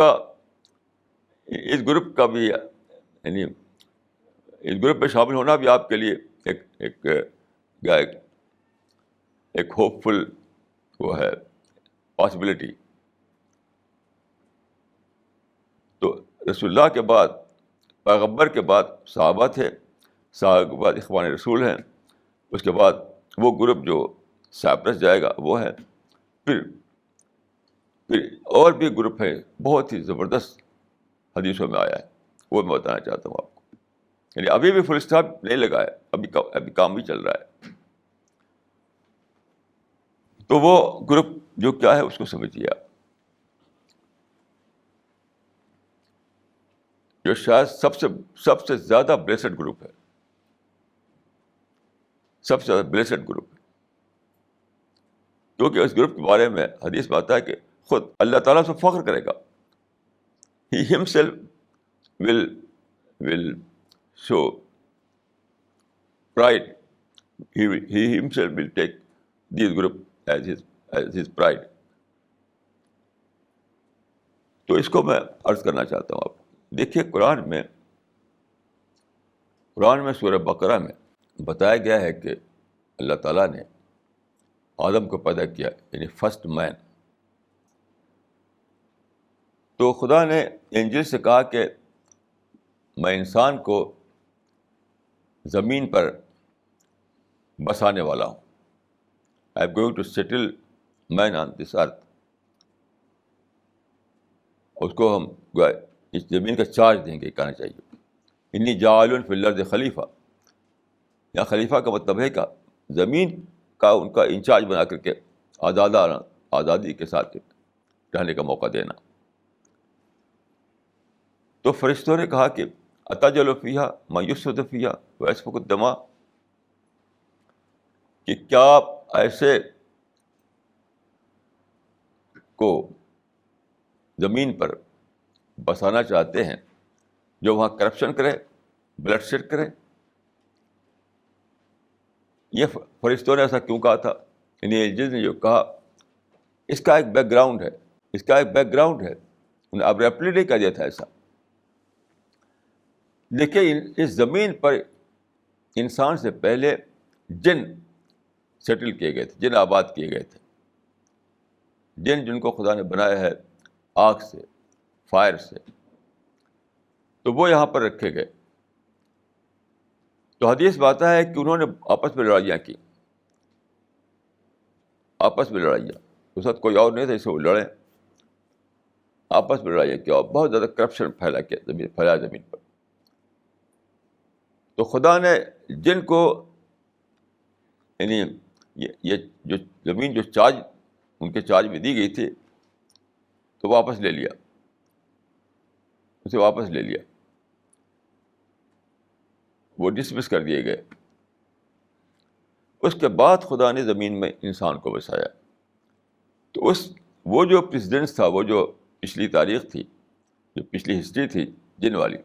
کا بھی، یعنی اس گروپ میں شامل ہونا بھی آپ کے لیے ایک ہوپ فل وہ ہے پاسبلٹی. تو رسول اللہ کے بعد، پیغمبر کے بعد صحابہ تھے، صحابہ کے بعد اخوان رسول ہیں، اس کے بعد وہ گروپ جو سائپرس جائے گا وہ ہے. پھر اور بھی گروپ ہے، بہت ہی زبردست حدیثوں میں آیا ہے، وہ میں بتانا چاہتا ہوں آپ کو. یعنی ابھی بھی فل اسٹاپ نہیں لگا ہے، ابھی کام بھی چل رہا ہے. تو وہ گروپ جو کیا ہے اس کو سمجھیے آپ، جو شاید سب سے زیادہ بلیسڈ گروپ ہے، سب سے زیادہ بلیسڈ گروپ ہے. کیونکہ اس گروپ کے بارے میں حدیث میں آتا ہے کہ خود اللہ تعالیٰ سے فخر کرے گا. He himself will show pride. He himself will take this group as his pride. تو اس کو میں عرض کرنا چاہتا ہوں آپ. دیکھیے قرآن میں سورہ بقرہ میں بتایا گیا ہے کہ اللہ تعالیٰ نے آدم کو پیدا کیا، یعنی فرسٹ مین. تو خدا نے انجیل سے کہا کہ میں انسان کو زمین پر بسانے والا ہوں. I am going to settle man on this earth. اس کو ہم اس زمین کا چارج دیں گے، کہنا چاہیے انی جاعل فی الارض خلیفہ. یا خلیفہ کا مطلب ہے کہ زمین کا ان کا انچارج بنا کر کے آزادی کے ساتھ رہنے کا موقع دینا. تو فرشتوں نے کہا کہ اتجعل فیہا من یفسد فیہا ویسفک الدماء. کہ کیا آپ ایسے کو زمین پر بسانا چاہتے ہیں جو وہاں کرپشن کرے, بلڈ شیڈ کرے؟ یہ فرشتوں نے ایسا کیوں کہا تھا؟ یعنی اینجلز نے جو کہا اس کا ایک بیک گراؤنڈ ہے, اس کا ایک بیک گراؤنڈ ہے. انہیں ابریپٹلی نہیں کہہ دیا تھا ایسا. دیکھیے, اس زمین پر انسان سے پہلے جن سیٹل کیے گئے تھے, جن آباد کیے گئے تھے, جن کو خدا نے بنایا ہے آگ سے, فائر سے, تو وہ یہاں پر رکھے گئے. تو حدیث میں آتا ہے کہ انہوں نے آپس میں لڑائیاں کی, آپس میں لڑائیاں. اس وقت کوئی اور نہیں تھا جسے وہ لڑیں, آپس میں لڑائیاں کیا, اور بہت زیادہ کرپشن پھیلایا زمین پر. تو خدا نے جن کو, یعنی یہ جو زمین جو چارج ان کے چارج میں دی گئی تھی, تو واپس لے لیا, اسے واپس لے لیا, وہ ڈسمس کر دیے گئے. اس کے بعد خدا نے زمین میں انسان کو بسایا. تو وہ جو پریسیڈنس تھا, وہ جو پچھلی تاریخ تھی, جو پچھلی ہسٹری تھی جن والی,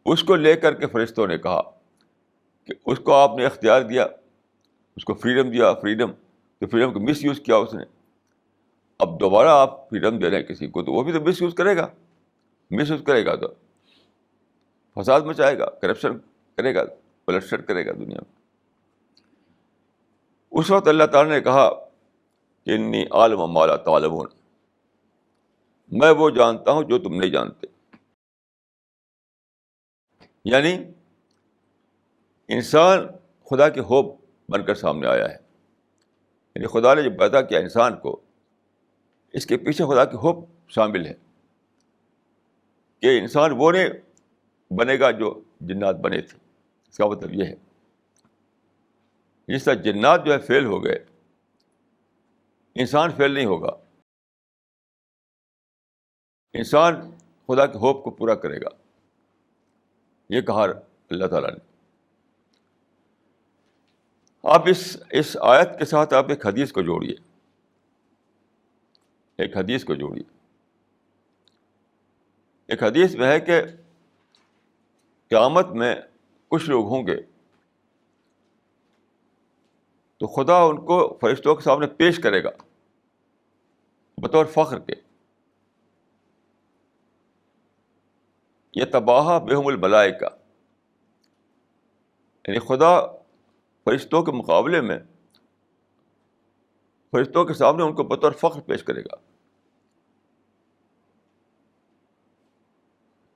اس کو لے کر کے فرشتوں نے کہا کہ اس کو آپ نے اختیار دیا, اس کو فریڈم دیا, تو فریڈم کو مس یوز کیا اس نے. اب دوبارہ آپ فریڈم دے رہے ہیں کسی کو, تو وہ بھی تو مس یوز کرے گا. مس یوز کرے گا تو فساد مچائے گا, کرپشن کرے گا, بلڈ شیڈ کرے گا دنیا میں. اس وقت اللہ تعالیٰ نے کہا کہ انی عالم ما لا تعلمون, میں وہ جانتا ہوں جو تم نہیں جانتے. یعنی انسان خدا کے ہوپ بن کر سامنے آیا ہے. یعنی خدا نے جب پیدا کیا انسان کو, اس کے پیچھے خدا کے ہوپ شامل ہے کہ انسان وہ نہیں بنے گا جو جنات بنے تھے. اس کا مطلب یہ ہے جس طرح جنات جو ہے فیل ہو گئے, انسان فیل نہیں ہوگا. انسان خدا کے ہوپ کو پورا کرے گا, یہ کہا اللہ تعالیٰ نے. آپ اس آیت کے ساتھ آپ ایک حدیث کو جوڑیے, ایک حدیث کو جوڑیے. ایک حدیث میں ہے کہ قیامت میں کچھ لوگ ہوں گے تو خدا ان کو فرشتوں کے سامنے پیش کرے گا بطور فخر کے. یہ تباہ بہم الملائکہ, یعنی خدا فرشتوں کے مقابلے میں فرشتوں کے سامنے ان کو بطور فخر پیش کرے گا.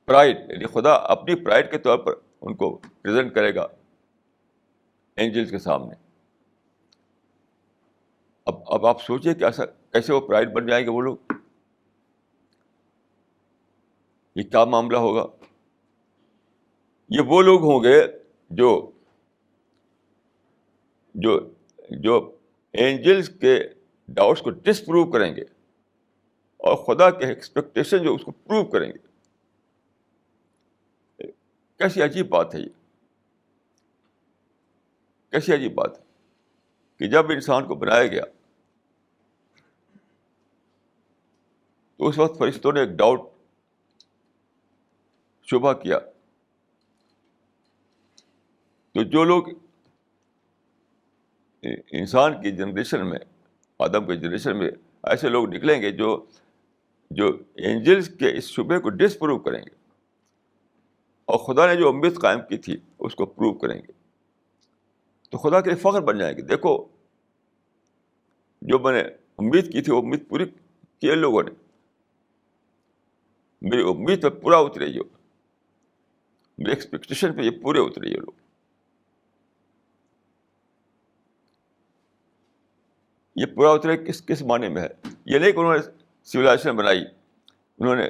پرائڈ, یعنی خدا اپنی پرائڈ کے طور پر ان کو پریزنٹ کرے گا اینجلز کے سامنے. اب آپ سوچئے کہ ایسا کیسے وہ پرائڈ بن جائیں گے وہ لوگ, یہ کیا معاملہ ہوگا. یہ وہ لوگ ہوں گے جو اینجلز کے ڈاؤٹس کو ڈس پروو کریں گے اور خدا کے ایکسپیکٹیشن جو اس کو پروو کریں گے. کیسی عجیب بات ہے یہ, کیسی عجیب بات ہے کہ جب انسان کو بنایا گیا تو اس وقت فرشتوں نے ایک ڈاؤٹ شبہ کیا. تو جو لوگ انسان کی جنریشن میں, آدم کی جنریشن میں ایسے لوگ نکلیں گے جو اینجلز کے اس شبہ کو ڈس پروو کریں گے اور خدا نے جو امید قائم کی تھی اس کو پروو کریں گے, تو خدا کے لیے فخر بن جائیں گے. دیکھو جو میں نے امید کی تھی وہ امید پوری کی لوگوں نے, میری امید پہ پورا اترے, جو میری ایکسپیکٹیشن پہ یہ پورے اترے یہ لوگ. یہ پورا اترے کس معنی میں ہے؟ یہ نہیں کہ انہوں نے سویلائزیشن بنائی, انہوں نے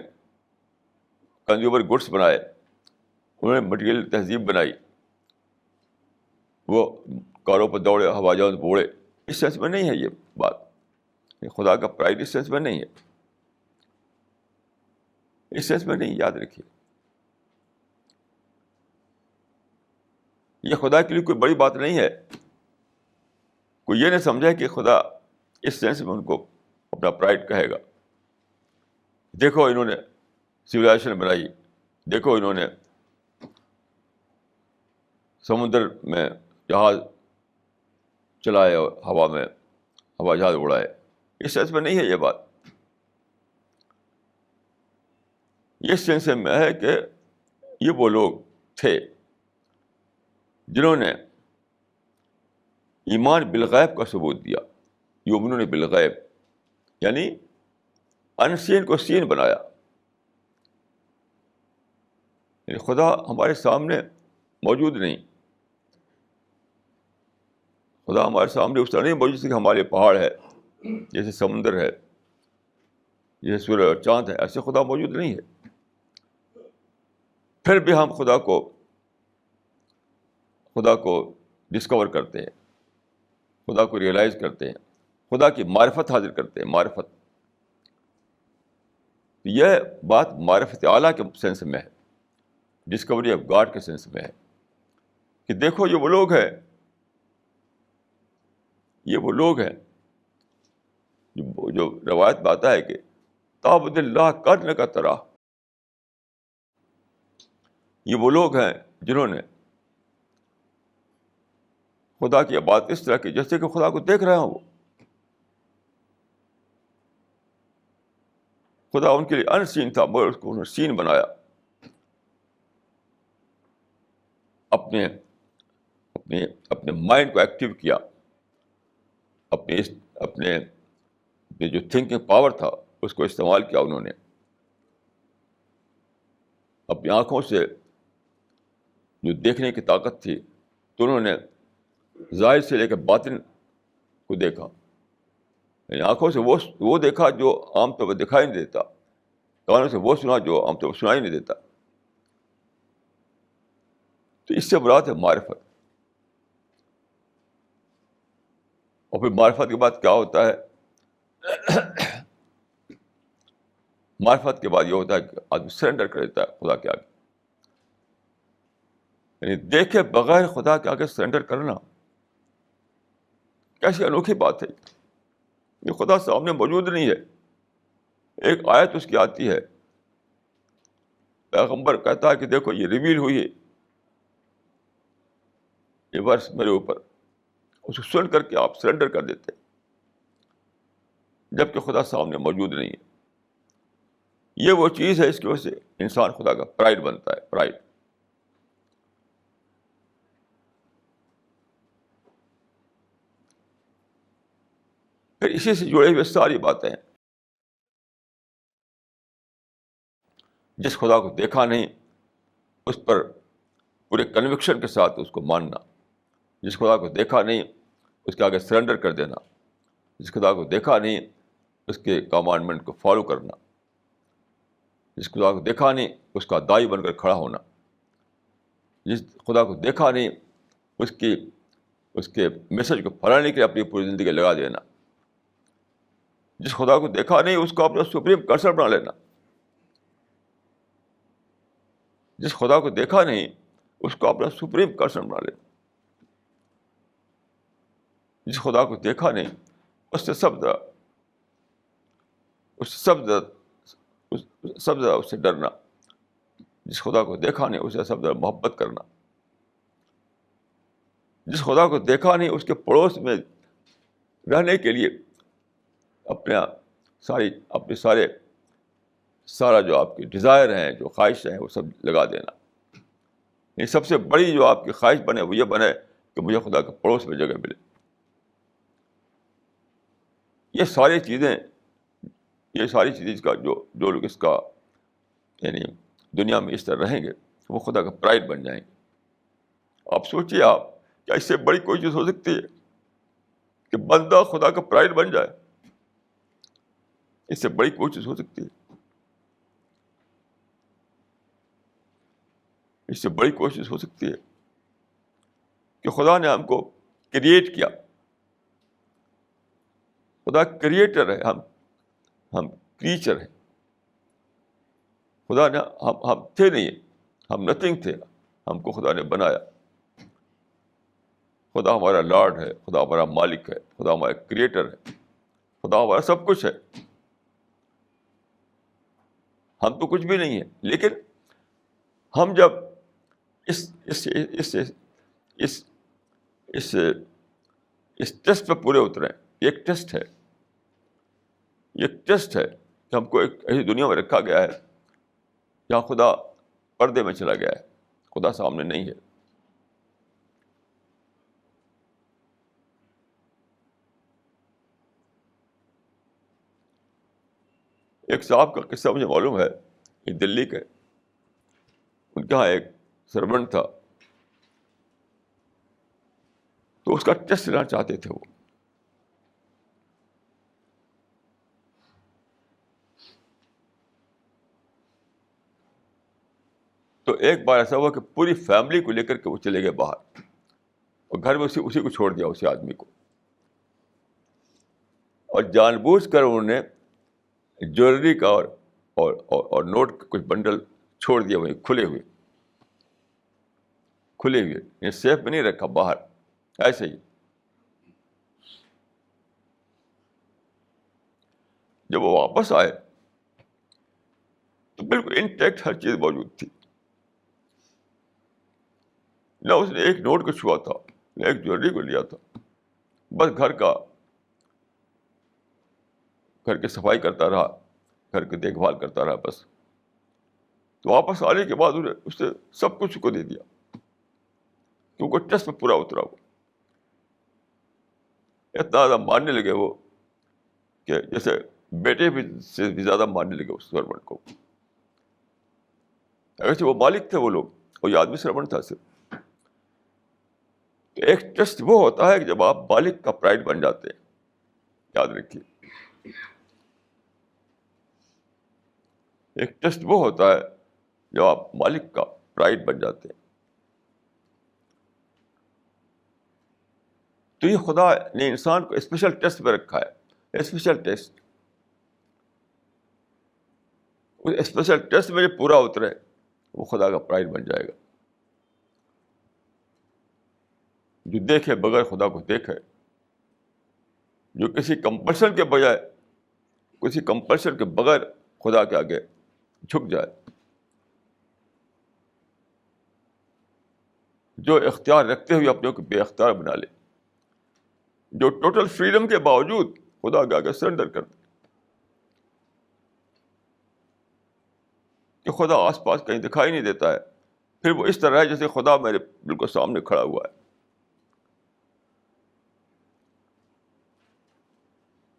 کنزیومر گڈس بنائے, انہوں نے مٹیریل تہذیب بنائی, وہ کاروں پر دوڑے, ہوا جہاز بوڑے. اس سینس میں نہیں ہے یہ بات. خدا کا پرائڈ اس سینس میں نہیں ہے, اس سینس میں نہیں, یاد رکھیے. یہ خدا کے لیے کوئی بڑی بات نہیں ہے کوئی یہ نہ سمجھے کہ خدا اس سینس میں ان کو اپنا پرائڈ کہے گا. دیکھو انہوں نے سویلائزیشن بنائی، دیکھو انہوں نے سمندر میں جہاز چلائے اور ہوا میں ہوائی جہاز اڑائے. اس سینس میں نہیں ہے یہ بات. اس سینس میں ہے کہ یہ وہ لوگ تھے جنہوں نے ایمان بالغیب کا ثبوت دیا. یؤمنون بالغیب یعنی ان سین کو سین بنایا. یعنی خدا ہمارے سامنے موجود نہیں. خدا ہمارے سامنے اس طرح نہیں موجود کہ ہمارے پہاڑ ہے، جیسے سمندر ہے، جیسے سورج اور چاند ہے. ایسے خدا موجود نہیں ہے. پھر بھی ہم خدا کو ڈسکور کرتے ہیں، خدا کو ریئلائز کرتے ہیں، خدا کی معرفت حاصل کرتے ہیں. معرفت، یہ بات معرفت اعلیٰ کے سینس میں ہے، ڈسکوری آف گاڈ کے سینس میں ہے کہ دیکھو یہ وہ لوگ ہیں، یہ وہ لوگ ہیں جو روایت میں آتا ہے کہ تعبد اللہ کرنے کا طرح. یہ وہ لوگ ہیں جنہوں نے خدا کی بات اس طرح کی جیسے کہ خدا کو دیکھ رہے ہوں. وہ خدا ان کے لیے ان سین تھا مگر اس کو انہوں نے سین بنایا. اپنے اپنے اپنے مائنڈ کو ایکٹیو کیا، اپنے جو تھنکنگ پاور تھا اس کو استعمال کیا. انہوں نے اپنی آنکھوں سے جو دیکھنے کی طاقت تھی تو انہوں نے ظاہر سے لے کر باطن کو دیکھا. یعنی آنکھوں سے وہ دیکھا جو عام طور پر دکھائی نہیں دیتا، کانوں سے وہ سنا جو عام طور پر سنائی نہیں دیتا. تو اس سے مراد ہے معرفت. اور پھر معرفت کے بعد کیا ہوتا ہے؟ معرفت کے بعد یہ ہوتا ہے کہ آدمی سرنڈر کر دیتا ہے خدا کے آگے. یعنی دیکھے بغیر خدا کے آگے سرنڈر کرنا کیسی انوکھی بات ہے. یہ خدا سامنے موجود نہیں ہے. ایک آیت اس کی آتی ہے، پیغمبر کہتا ہے کہ دیکھو یہ ریویل ہوئی ہے، یہ ورس میرے اوپر. اس کو سن کر کے آپ سرنڈر کر دیتے جبکہ خدا سامنے موجود نہیں ہے. یہ وہ چیز ہے اس کی وجہ سے انسان خدا کا پرائڈ بنتا ہے. پرائڈ. پھر اسی سے جڑے ہوئے ساری باتیں ہیں. جس خدا کو دیکھا نہیں اس پر پورے کنوکشن کے ساتھ اس کو ماننا. جس خدا کو دیکھا نہیں اس کے آگے سرنڈر کر دینا. جس خدا کو دیکھا نہیں اس کے کمانڈمنٹ کو فالو کرنا. جس خدا کو دیکھا نہیں اس کا دائی بن کر کھڑا ہونا. جس خدا کو دیکھا نہیں اس کے میسج کو پھیلانے کے لیے اپنی پوری زندگی لگا دینا. جس خدا کو دیکھا نہیں اس کو اپنا سپریم کنسرن بنا لینا. جس خدا کو دیکھا نہیں اس کو اپنا سپریم کنسرن بنا لینا. جس خدا کو دیکھا نہیں اس سے سب زیادہ اس سے ڈرنا. جس خدا کو دیکھا نہیں اس سے سب زیادہ محبت کرنا. جس خدا کو دیکھا نہیں اس کے پڑوس میں رہنے کے لیے سارا جو آپ کی ڈیزائر ہیں، جو خواہش ہیں، وہ سب لگا دینا. یہ سب سے بڑی جو آپ کی خواہش بنے وہ یہ بنے کہ مجھے خدا کے پڑوس میں جگہ ملے. یہ ساری چیزیں کا جو لوگ اس کا یعنی دنیا میں اس طرح رہیں گے وہ خدا کا پرائڈ بن جائیں گے. آپ سوچیے کیا اس سے بڑی کوئی چیز ہو سکتی ہے کہ بندہ خدا کا پرائڈ بن جائے؟ اس سے بڑی کوئی چیز ہو سکتی ہے؟ اس سے بڑی کوشش ہو سکتی ہے کہ خدا نے ہم کو کریٹ کیا. خدا کریٹر ہے، ہم کریچر ہیں. خدا نے ہم تھے نہیں، ہم نتھنگ تھے، ہم کو خدا نے بنایا. خدا ہمارا لارڈ ہے، خدا ہمارا مالک ہے، خدا ہمارا کریٹر ہے، خدا ہمارا سب کچھ ہے. ہم تو کچھ بھی نہیں ہیں. لیکن ہم جب اس اس اس اس اس اس ٹیسٹ پہ پورے اتریں. ایک ٹیسٹ ہے، ایک ٹیسٹ ہے کہ ہم کو ایک ایسی دنیا میں رکھا گیا ہے جہاں خدا پردے میں چلا گیا ہے، خدا سامنے نہیں ہے. ایک صاحب کا قصہ مجھے معلوم ہے، یہ دلی کے، ان کے یہاں ایک سرونٹ تھا، تو اس کا ٹیسٹ لینا چاہتے تھے وہ. تو ایک بار ایسا ہوا کہ پوری فیملی کو لے کر کے وہ چلے گئے باہر، اور گھر میں اسی کو چھوڑ دیا، اسی آدمی کو. اور جان بوجھ کر انہوں نے جویلری کا اور نوٹ کا کچھ بنڈل چھوڑ دیا وہیں کھلے ہوئے، یہ سیف میں نہیں رکھا، باہر ایسے ہی. جب وہ واپس آئے تو بالکل انٹیکٹ ہر چیز موجود تھی. نہ اس نے ایک نوٹ کو چھوا تھا، نہ ایک جویلری کو لیا تھا. بس گھر کی صفائی کرتا رہا، گھر کی دیکھ بھال کرتا رہا بس. تو واپس آنے کے بعد انہیں اس نے سب کچھ کو دے دیا، کیونکہ ٹیسٹ پہ پورا اترا. وہ اتنا زیادہ ماننے لگے وہ کہ جیسے بیٹے سے بھی زیادہ ماننے لگے اس سرونٹ کو. اگرچہ وہ مالک تھے وہ لوگ، وہ آدمی سرونٹ تھا صرف. تو ایک ٹیسٹ وہ ہوتا ہے کہ جب آپ مالک کا پرائڈ بن جاتے ہیں. یاد رکھیے، ایک ٹیسٹ وہ ہوتا ہے جب آپ مالک کا پرائڈ بن جاتے ہیں. تو یہ خدا نے انسان کو اسپیشل ٹیسٹ پہ رکھا ہے، اسپیشل ٹیسٹ. اس اسپیشل ٹیسٹ میں جو پورا اترے وہ خدا کا پرائڈ بن جائے گا. جو دیکھے بغیر خدا کو دیکھے، جو کسی کمپلشن کے بجائے، کسی کمپلشن کے بغیر خدا کے آگے جھک جائے، جو اختیار رکھتے ہوئے اپنے کو بے اختیار بنا لے، جو ٹوٹل فریڈم کے باوجود خدا کے آگے سرنڈر کر دے کہ خدا آس پاس کہیں دکھائی نہیں دیتا ہے. پھر وہ اس طرح ہے جیسے خدا میرے بالکل سامنے کھڑا ہوا ہے.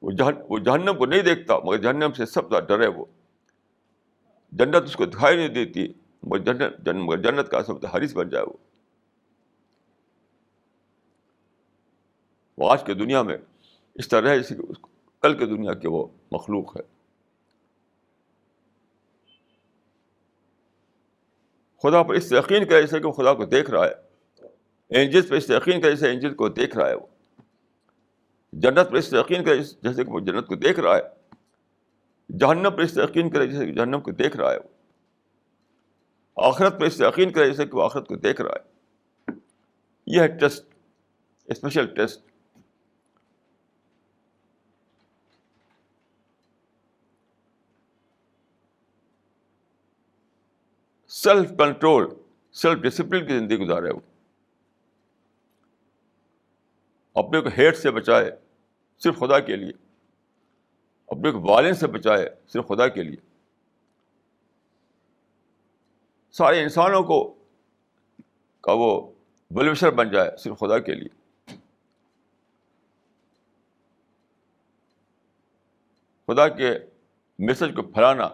وہ جہنم کو نہیں دیکھتا، مگر جہنم سے سب زیادہ ڈرے. وہ جنت اس کو دکھائی نہیں دیتی، مگر جنت کا سب حریث بن جائے. وہ آج کی دنیا میں اس طرح ہے جیسے کہ کل کی دنیا کے وہ مخلوق ہے. خدا پر اس سے یقین کرے جیسے کہ وہ خدا کو دیکھ رہا ہے. اینجلس پہ اس سے یقین کرے جیسے اینجل کو دیکھ رہا ہے. وہ جنت پر اس سے یقین کرے جیسے کہ وہ جنت کو دیکھ رہا ہے. جہنم پر اس سے یقین کرے جیسے کہ جہنم کو دیکھ رہا ہے. وہ آخرت پر اس سے یقین کرے جیسے کہ وہ آخرت کو دیکھ رہا ہے. یہ ہے test, special test. Self control, self discipline کی زندگی گزارے. وہ اپنے کو ہیٹ سے بچائے صرف خدا کے لیے، اپنے کو وائلنس سے بچائے صرف خدا کے لیے. سارے انسانوں کو کا وہ ویلوشر بن جائے صرف خدا کے لیے. خدا کے میسج کو پھیلانا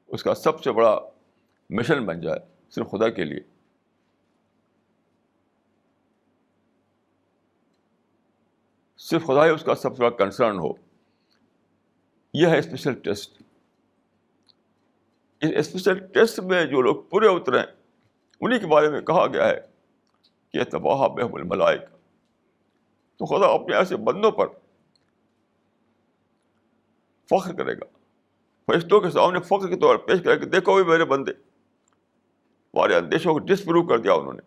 اس کا سب سے بڑا مشن بن جائے صرف خدا کے لیے. صرف خدا ہی اس کا سب سے بڑا کنسرن ہو. یہ ہے اسپیشل ٹیسٹ. اس اسپیشل ٹیسٹ میں جو لوگ پورے اترے انہیں کے بارے میں کہا گیا ہے کہ تباہ بہم الملائکہ. تو خدا اپنے ایسے بندوں پر فخر کرے گا، فرشتوں کے سامنے فخر کے طور پر پیش کرے گا کہ دیکھو بھی میرے بندے، ہمارے اندیشوں کو ڈسپروو کر دیا انہوں نے،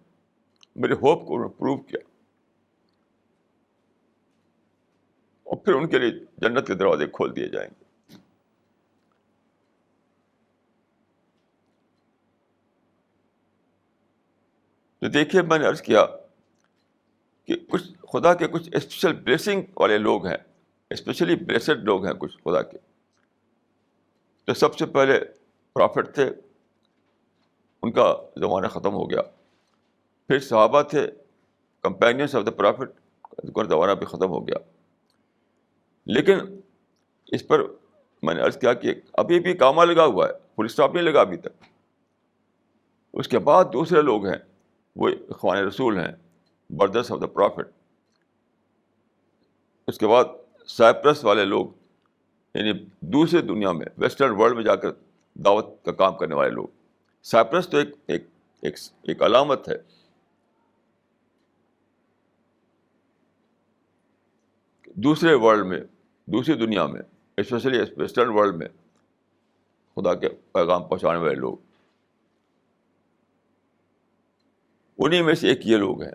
میرے ہوپ کو انہوں نے پروو کیا. اور پھر ان کے لیے جنت کے دروازے کھول دیے جائیں گے. تو دیکھیے میں نے عرض کیا کہ کچھ خدا کے کچھ اسپیشل بلیسنگ والے لوگ ہیں, اسپیشلی بلیسڈ لوگ ہیں کچھ خدا کے. تو سب سے پہلے پرافٹ تھے, ان کا زمانہ ختم ہو گیا. پھر صحابہ تھے, کمپینینس آف دا پرافٹ, ان کا زمانہ بھی ختم ہو گیا. لیکن اس پر میں نے عرض کیا کہ ابھی بھی کامہ لگا ہوا ہے, فل اسٹاپ نہیں لگا ابھی تک. اس کے بعد دوسرے لوگ ہیں, وہ اخوان رسول ہیں, بردرس آف دا پرافٹ. اس کے بعد سائپرس والے لوگ, یعنی دوسرے دنیا میں ویسٹرن ورلڈ میں جا کر دعوت کا کام کرنے والے لوگ. سائپرس تو ایک علامت ہے. دوسرے ورلڈ میں, دوسری دنیا میں, اسپیشلی ویسٹرن ورلڈ میں خدا کے پیغام پہنچانے والے لوگ, انہی میں سے ایک یہ لوگ ہیں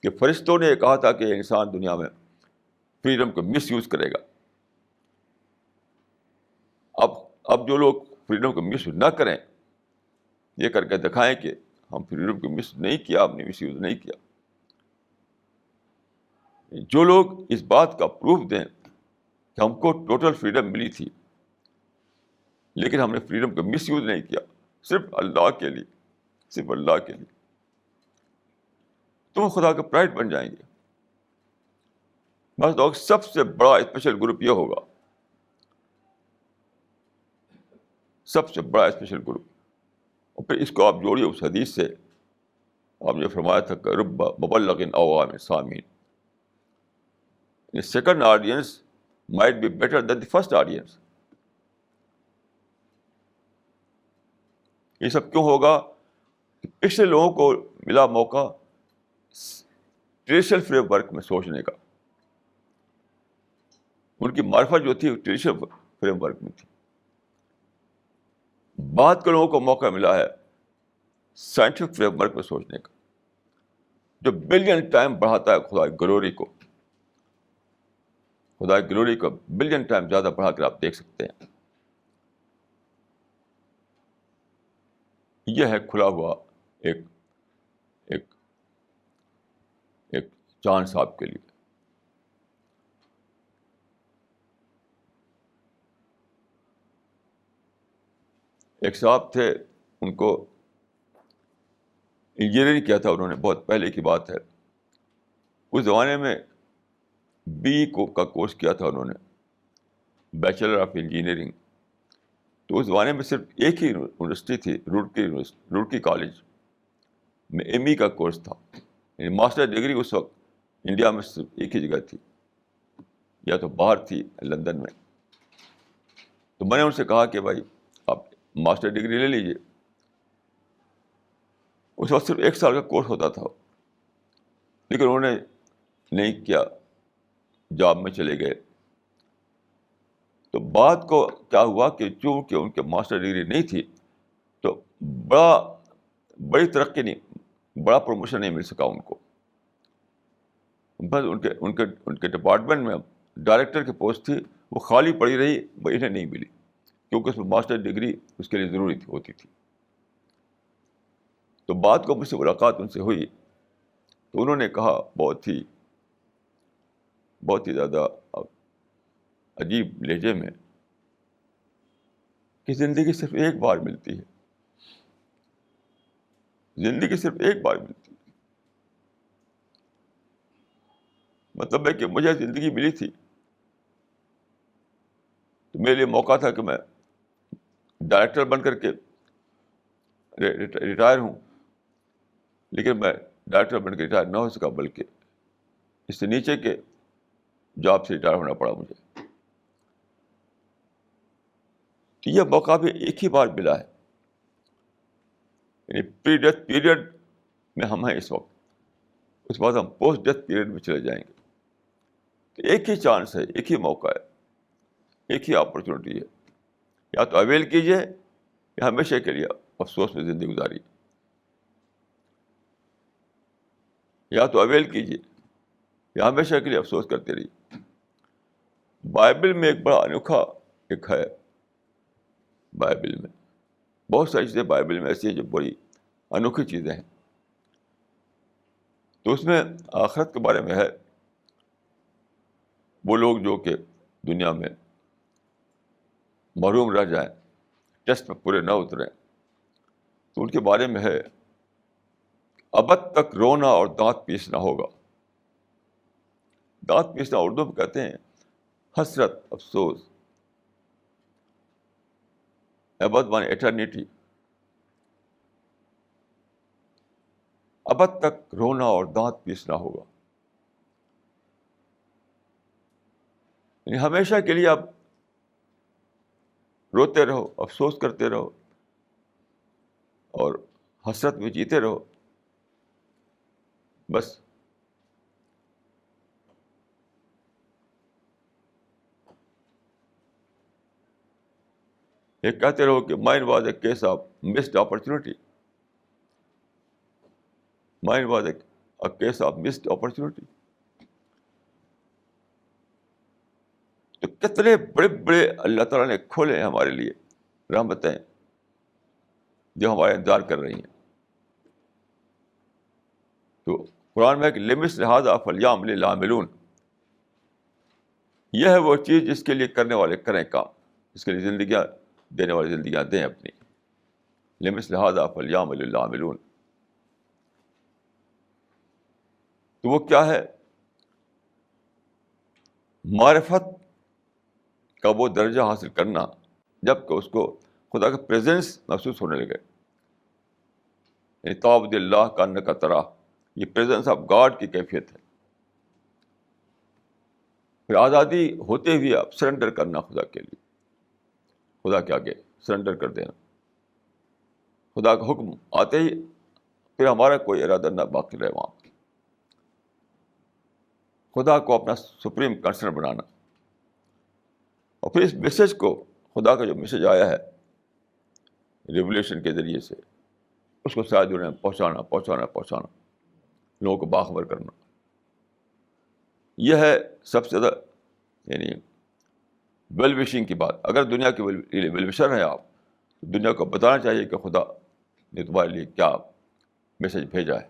کہ فرشتوں نے یہ کہا تھا کہ انسان دنیا میں فریڈم کو مس یوز کرے گا. اب جو لوگ فریڈم کو مس یوز نہ کریں, یہ کر کے دکھائیں کہ ہم فریڈم کو مس نہیں کیا, ہم نے مس یوز نہیں کیا. جو لوگ اس بات کا پروف دیں کہ ہم کو ٹوٹل فریڈم ملی تھی لیکن ہم نے فریڈم کو مس یوز نہیں کیا, صرف اللہ کے لیے, صرف اللہ کے لیے, تو خدا کا پرائڈ بن جائیں گے. بس لوگ سب سے بڑا اسپیشل گروپ یہ ہوگا, سب سے بڑا اسپیشل گروپ. اور پھر اس کو آپ جوڑیے اس حدیث سے, آپ نے فرمایا تھا کہ رب مبلغ عوام سامعین, second audience might be better than the first audience. یہ سب کیوں ہوگا؟ پچھلے لوگوں کو ملا موقع ٹریڈیشنل فریم ورک میں سوچنے کا, ان کی معرفت جو تھی ٹریڈیشنل فریم ورک میں تھی. بعد کے لوگوں کو موقع ملا ہے سائنٹیفک فریم ورک میں سوچنے کا, جو بلین ٹائم بڑھاتا ہے خدا کی گلوری کو. خدا کی گلوری کو بلین ٹائم زیادہ بڑھا کر آپ دیکھ سکتے ہیں. یہ ہے کھلا ہوا ایک ایک ایک چانس آپ کے لیے. ایک صاحب تھے, ان کو انجینئرنگ کیا تھا انہوں نے, بہت پہلے کی بات ہے. اس زمانے میں کا کورس کیا تھا انہوں نے, بیچلر آف انجینئرنگ. تو اس زمانے میں صرف ایک ہی یونیورسٹی تھی, روڑکی کالج میں ایم ای کا کورس تھا. یعنی ماسٹر ڈگری اس وقت انڈیا میں صرف ایک ہی جگہ تھی, یا تو باہر تھی لندن میں. تو میں نے ان سے کہا کہ بھائی آپ ماسٹر ڈگری لے لیجیے. اس وقت صرف 1 سال کا کورس ہوتا تھا, لیکن انہوں نے نہیں کیا, جاب میں چلے گئے. تو بات کو کیا ہوا کہ چونکہ ان کے ماسٹر ڈگری نہیں تھی تو بڑی ترقی نہیں, بڑا پروموشن نہیں مل سکا ان کو. بس ان کے ڈپارٹمنٹ میں ڈائریکٹر کی پوسٹ تھی, وہ خالی پڑی رہی, انہیں نہیں ملی کیونکہ اس میں ماسٹر ڈگری اس کے لیے ضروری ہوتی تھی. تو بات کو مجھ سے ملاقات ان سے ہوئی تو انہوں نے کہا بہت ہی زیادہ عجیب لہجے میں کہ زندگی صرف ایک بار ملتی ہے, زندگی صرف ایک بار ملتی ہے. مطلب ہے کہ مجھے زندگی ملی تھی تو میرے لیے موقع تھا کہ میں ڈائریکٹر بن کر کے ریٹائر ہوں, لیکن میں ڈائریکٹر بن کے ریٹائر نہ ہو سکا, بلکہ اس سے نیچے کے جاب سے ریٹائر ہونا پڑا مجھے. تو یہ موقع بھی ایک ہی بار ملا ہے, یعنی پری ڈیتھ پیریڈ میں ہم ہیں اس وقت, اس کے بعد ہم پوسٹ ڈیتھ پیریڈ میں چلے جائیں گے. تو ایک ہی چانس ہے, ایک ہی موقع ہے, ایک ہی اپرچونیٹی ہے. یا تو اویل کیجیے یا ہمیشہ کے لیے افسوس میں زندگی گزاری. یا تو اویل کیجیے یا ہمیشہ کے لیے افسوس کرتے رہیے. بائبل میں ایک بڑا انوکھا ایک ہے. بائبل میں بہت ساری چیزیں بائبل میں ایسی ہیں جو بڑی انوکھی چیزیں ہیں. تو اس میں آخرت کے بارے میں ہے. وہ لوگ جو کہ دنیا میں محروم رہ جائیں, ٹیسٹ میں پورے نہ اتریں, تو ان کے بارے میں ہے ابد تک رونا اور دانت پیسنا ہوگا. دانت پیسنا اردو میں کہتے ہیں حسرت, افسوس. ابد مانے ایٹرنیٹی. ابد تک رونا اور دانت پیسنا ہوگا, یعنی ہمیشہ کے لیے آپ روتے رہو, افسوس کرتے رہو اور حسرت میں جیتے رہو. بس یہ کہتے رہو کہ mine was a case of missed opportunity. Mine was a case of missed opportunity. تو کتنے بڑے بڑے اللہ تعالیٰ نے کھولے ہیں ہمارے لیے رحمتیں جو ہمارے انتظار کر رہی ہیں. تو قرآن میں کہ لمس لہٰذا فلیعمل العاملون, یہ ہے وہ چیز جس کے لیے کرنے والے کریں کام, جس کے لیے زندگیاں دینے والے زندگیاں دیں اپنی. لمس لہٰذا فلیعمل العاملون. تو وہ کیا ہے؟ معرفت کا وہ درجہ حاصل کرنا جب کہ اس کو خدا کا پریزنس محسوس ہونے لگے. یعنی تعبد اللہ کانک تراہ, یہ پریزنس آف گاڈ کی کیفیت ہے. پھر آزادی ہوتے ہوئے آپ سرنڈر کرنا خدا کے لیے, خدا کے آگے سرنڈر کر دینا. خدا کا حکم آتے ہی پھر ہمارا کوئی ارادہ نہ باقی رہے وہاں. خدا کو اپنا سپریم کنسرن بنانا, اور پھر اس میسج کو, خدا کا جو میسج آیا ہے ریولیشن کے ذریعے سے, اس کو ساری دنیا میں پہنچانا, لوگوں کو باخبر کرنا. یہ ہے سب سے زیادہ یعنی ویل وشنگ کی بات. اگر دنیا کے ویل وشر ہیں آپ, تو دنیا کو بتانا چاہیے کہ خدا نے تمہارے لیے کیا میسج بھیجا ہے.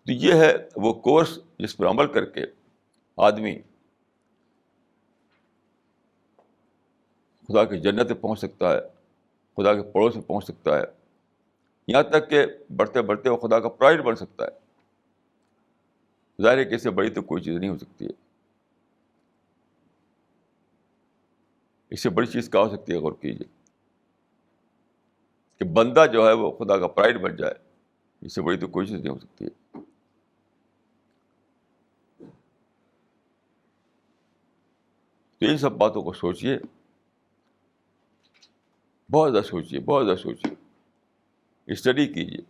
تو یہ ہے وہ کورس جس پر عمل کر کے آدمی خدا کی جنت میں پہنچ سکتا ہے, خدا کے پڑوس میں پہنچ سکتا ہے, یہاں تک کہ بڑھتے بڑھتے وہ خدا کا پرائڈ بن سکتا ہے. ظاہر ہے کہ اس سے بڑی تو کوئی چیز نہیں ہو سکتی ہے. اس سے بڑی چیز کیا ہو سکتی ہے؟ غور کیجیے کہ بندہ جو ہے وہ خدا کا پرائڈ بن جائے. اس سے بڑی تو کوئی چیز نہیں ہو سکتی ہے. تو ان سب باتوں کو سوچیے, بہت زیادہ سوچیے, بہت زیادہ سوچیے, اسٹڈی کیجیے.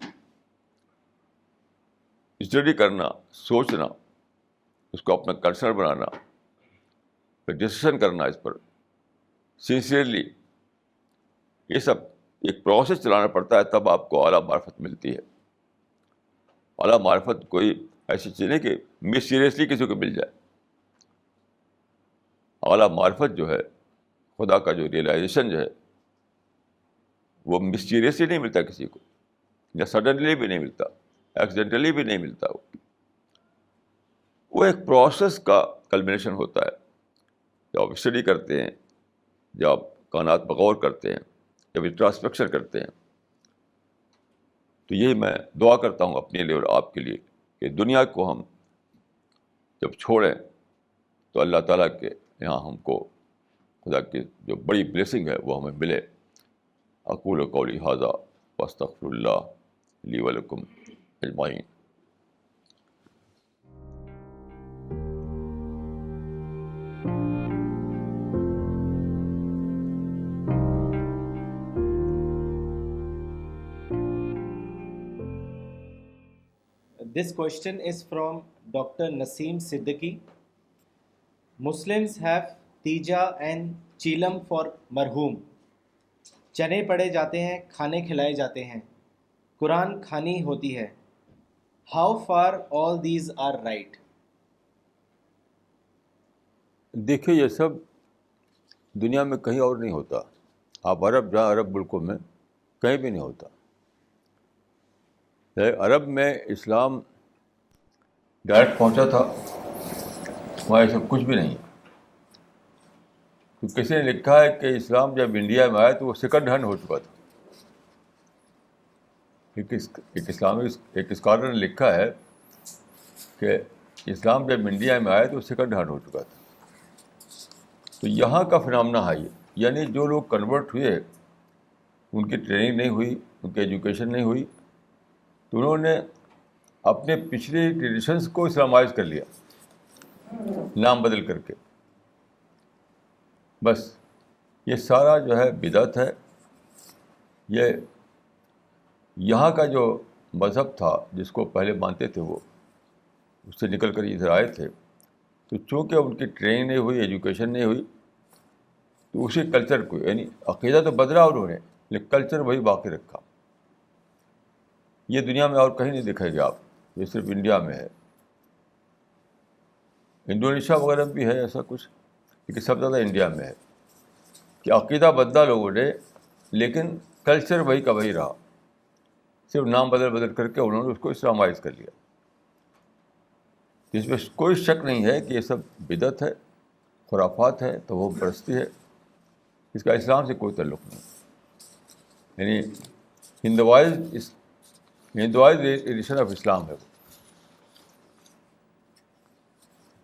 اسٹڈی کرنا, سوچنا, اس کو اپنا کنسرن بنانا, پھر ڈسکشن کرنا اس پر سنسیئرلی, یہ سب ایک پروسیس چلانا پڑتا ہے, تب آپ کو اعلیٰ معرفت ملتی ہے. اعلیٰ معرفت کوئی ایسی چیز نہیں کہ مس سیریسلی کسی کو مل جائے. اعلیٰ معرفت جو ہے, خدا کا جو ریئلائزیشن جو ہے, وہ مسٹیریسلی نہیں ملتا کسی کو, یا سڈنلی بھی نہیں ملتا, ایکسیڈنٹلی بھی نہیں ملتا. وہ ایک پروسیس کا کلمنیشن ہوتا ہے. جب آپ اسٹڈی کرتے ہیں, جب آپ کائنات پر غور کرتے ہیں, جب انٹراسپیکشن کرتے ہیں, تو یہی میں دعا کرتا ہوں اپنے لیے اور آپ کے لیے کہ دنیا کو ہم جب چھوڑیں تو اللہ تعالیٰ کے یہاں ہم کو خدا کی جو بڑی بلیسنگ ہے وہ ہمیں ملے. اقول قولی ھذا واستغفر اللہ لی ولکم اجمعین. This question is from Dr. Naseem Siddiqui. Muslims have tija and chilam for marhum. چنے پڑے جاتے ہیں, کھانے کھلائے جاتے ہیں, قرآن کھانی ہوتی ہے. How far all these are right? دیکھیے یہ سب دنیا میں کہیں اور نہیں ہوتا. آپ جہاں عرب ملکوں میں کہیں بھی نہیں ہوتا. عرب میں اسلام ڈائریکٹ پہنچا تھا, وہاں یہ سب کچھ بھی نہیں. تو کسی نے لکھا ہے کہ اسلام جب انڈیا میں آیا تو وہ سیکنڈ ہینڈ ہو چکا تھا. ایک اسکالر نے لکھا ہے کہ اسلام جب انڈیا میں آیا تو وہ سیکنڈ ہینڈ ہو چکا تھا. تو یہاں کا فنامنا ہے یہ, یعنی جو لوگ کنورٹ ہوئے ان کی ٹریننگ نہیں ہوئی, ان کی ایجوکیشن نہیں ہوئی, تو انہوں نے اپنے پچھلے ٹریڈیشنس کو اسلامائز کر لیا, نام بدل کر کے. بس یہ سارا جو ہے بدعت ہے. یہ یہاں کا جو مذہب تھا جس کو پہلے مانتے تھے وہ اس سے نکل کر ادھر آئے تھے, تو چونکہ ان کی ٹریننگ نہیں ہوئی, ایجوکیشن نہیں ہوئی, تو اسی کلچر کو, یعنی عقیدہ تو بدلا انہوں نے لیکن کلچر وہی باقی رکھا. یہ دنیا میں اور کہیں نہیں دکھائے گا آپ, یہ صرف انڈیا میں ہے. انڈونیشیا وغیرہ بھی ہے ایسا کچھ, لیکن سب زیادہ انڈیا میں ہے کہ عقیدہ بدلا لوگوں نے لیکن کلچر وہی کا وہی رہا, صرف نام بدل کر کے انہوں نے اس کو اسلامائز کر لیا. اس میں کوئی شک نہیں ہے کہ یہ سب بدعت ہے, خرافات ہے, توہم پرستی ہے. اس کا اسلام سے کوئی تعلق نہیں. یعنی ہندوائز ایڈیشن آف اسلام ہے وہ,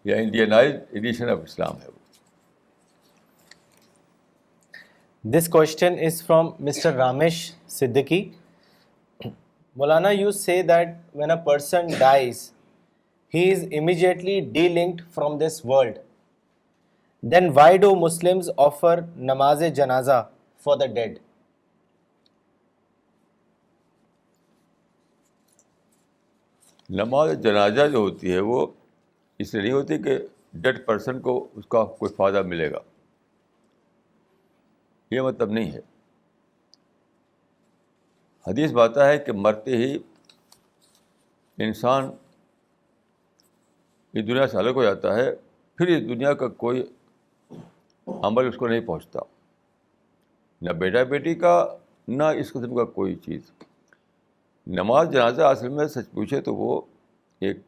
یا انڈینائز ایڈیشن آف اسلام ہے وہ. This question is from Mr. Ramesh Siddiqui. Maulana, you say that when a person dies, he is immediately delinked from this world. Then why do Muslims offer namaz-e-janaza for the dead? نماز جنازہ جو ہوتی ہے وہ اس لیے نہیں ہوتی کہ ڈیڈ پرسن کو اس کا کوئی فائدہ ملے گا, یہ مطلب نہیں ہے. حدیث بتاتا ہے کہ مرتے ہی انسان اس دنیا سے الگ ہو جاتا ہے, پھر اس دنیا کا کوئی عمل اس کو نہیں پہنچتا, نہ بیٹا بیٹی کا, نہ اس قسم کا کوئی چیز. نماز جنازہ اصل میں سچ پوچھے تو وہ ایک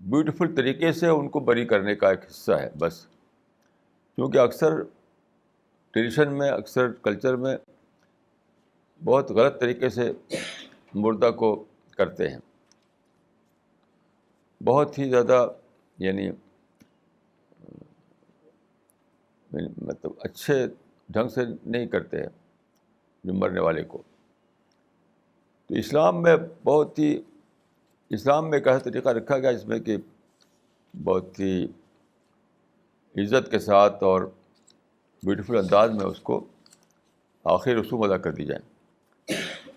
بیوٹیفل طریقے سے ان کو بری کرنے کا ایک حصہ ہے بس. کیونکہ اکثر ٹریڈیشن میں, اکثر کلچر میں بہت غلط طریقے سے مردہ کو کرتے ہیں, بہت ہی زیادہ, یعنی مطلب اچھے ڈھنگ سے نہیں کرتے ہیں جو مرنے والے کو. تو اسلام میں ایک ایسا طریقہ رکھا گیا جس میں کہ بہت ہی عزت کے ساتھ اور بیوٹیفل انداز میں اس کو آخری رسوم ادا کر دی جائیں.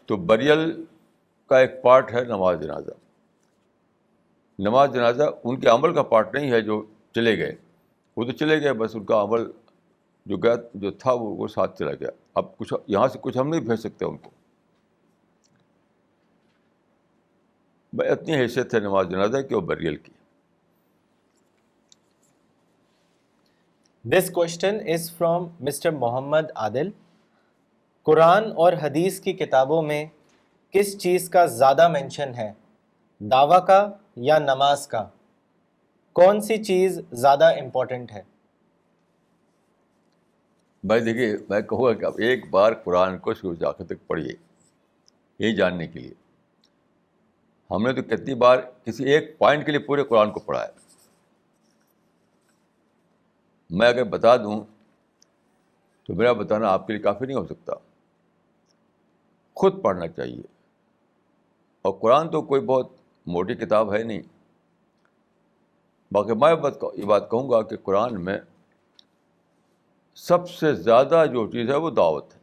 تو بریل کا ایک پارٹ ہے نماز جنازہ. نماز جنازہ ان کے عمل کا پارٹ نہیں ہے جو چلے گئے, وہ تو چلے گئے, بس ان کا عمل جو تھا وہ ساتھ چلا گیا. اب کچھ یہاں سے کچھ ہم نہیں بھیج سکتے ان کو. اتنی حیثیت ہے نماز جنازہ کی اور بریل کی. This question is from Mr. محمد عادل. قرآن اور حدیث کی کتابوں میں کس چیز کا زیادہ مینشن ہے, دعویٰ کا یا نماز کا؟ کون سی چیز زیادہ امپورٹنٹ ہے؟ بھائی دیکھیے, میں کہوں گا کہ آپ ایک بار قرآن کو شروع سے آخر تک پڑھیے, یہی جاننے کے لیے. ہم نے تو کتنی بار کسی ایک پوائنٹ کے لیے پورے قرآن کو پڑھا ہے. میں اگر بتا دوں تو میرا بتانا آپ کے لیے کافی نہیں ہو سکتا. خود پڑھنا چاہیے. اور قرآن تو کوئی بہت موٹی کتاب ہے نہیں. باقی میں یہ بات کہوں گا کہ قرآن میں سب سے زیادہ جو چیز ہے وہ دعوت ہے.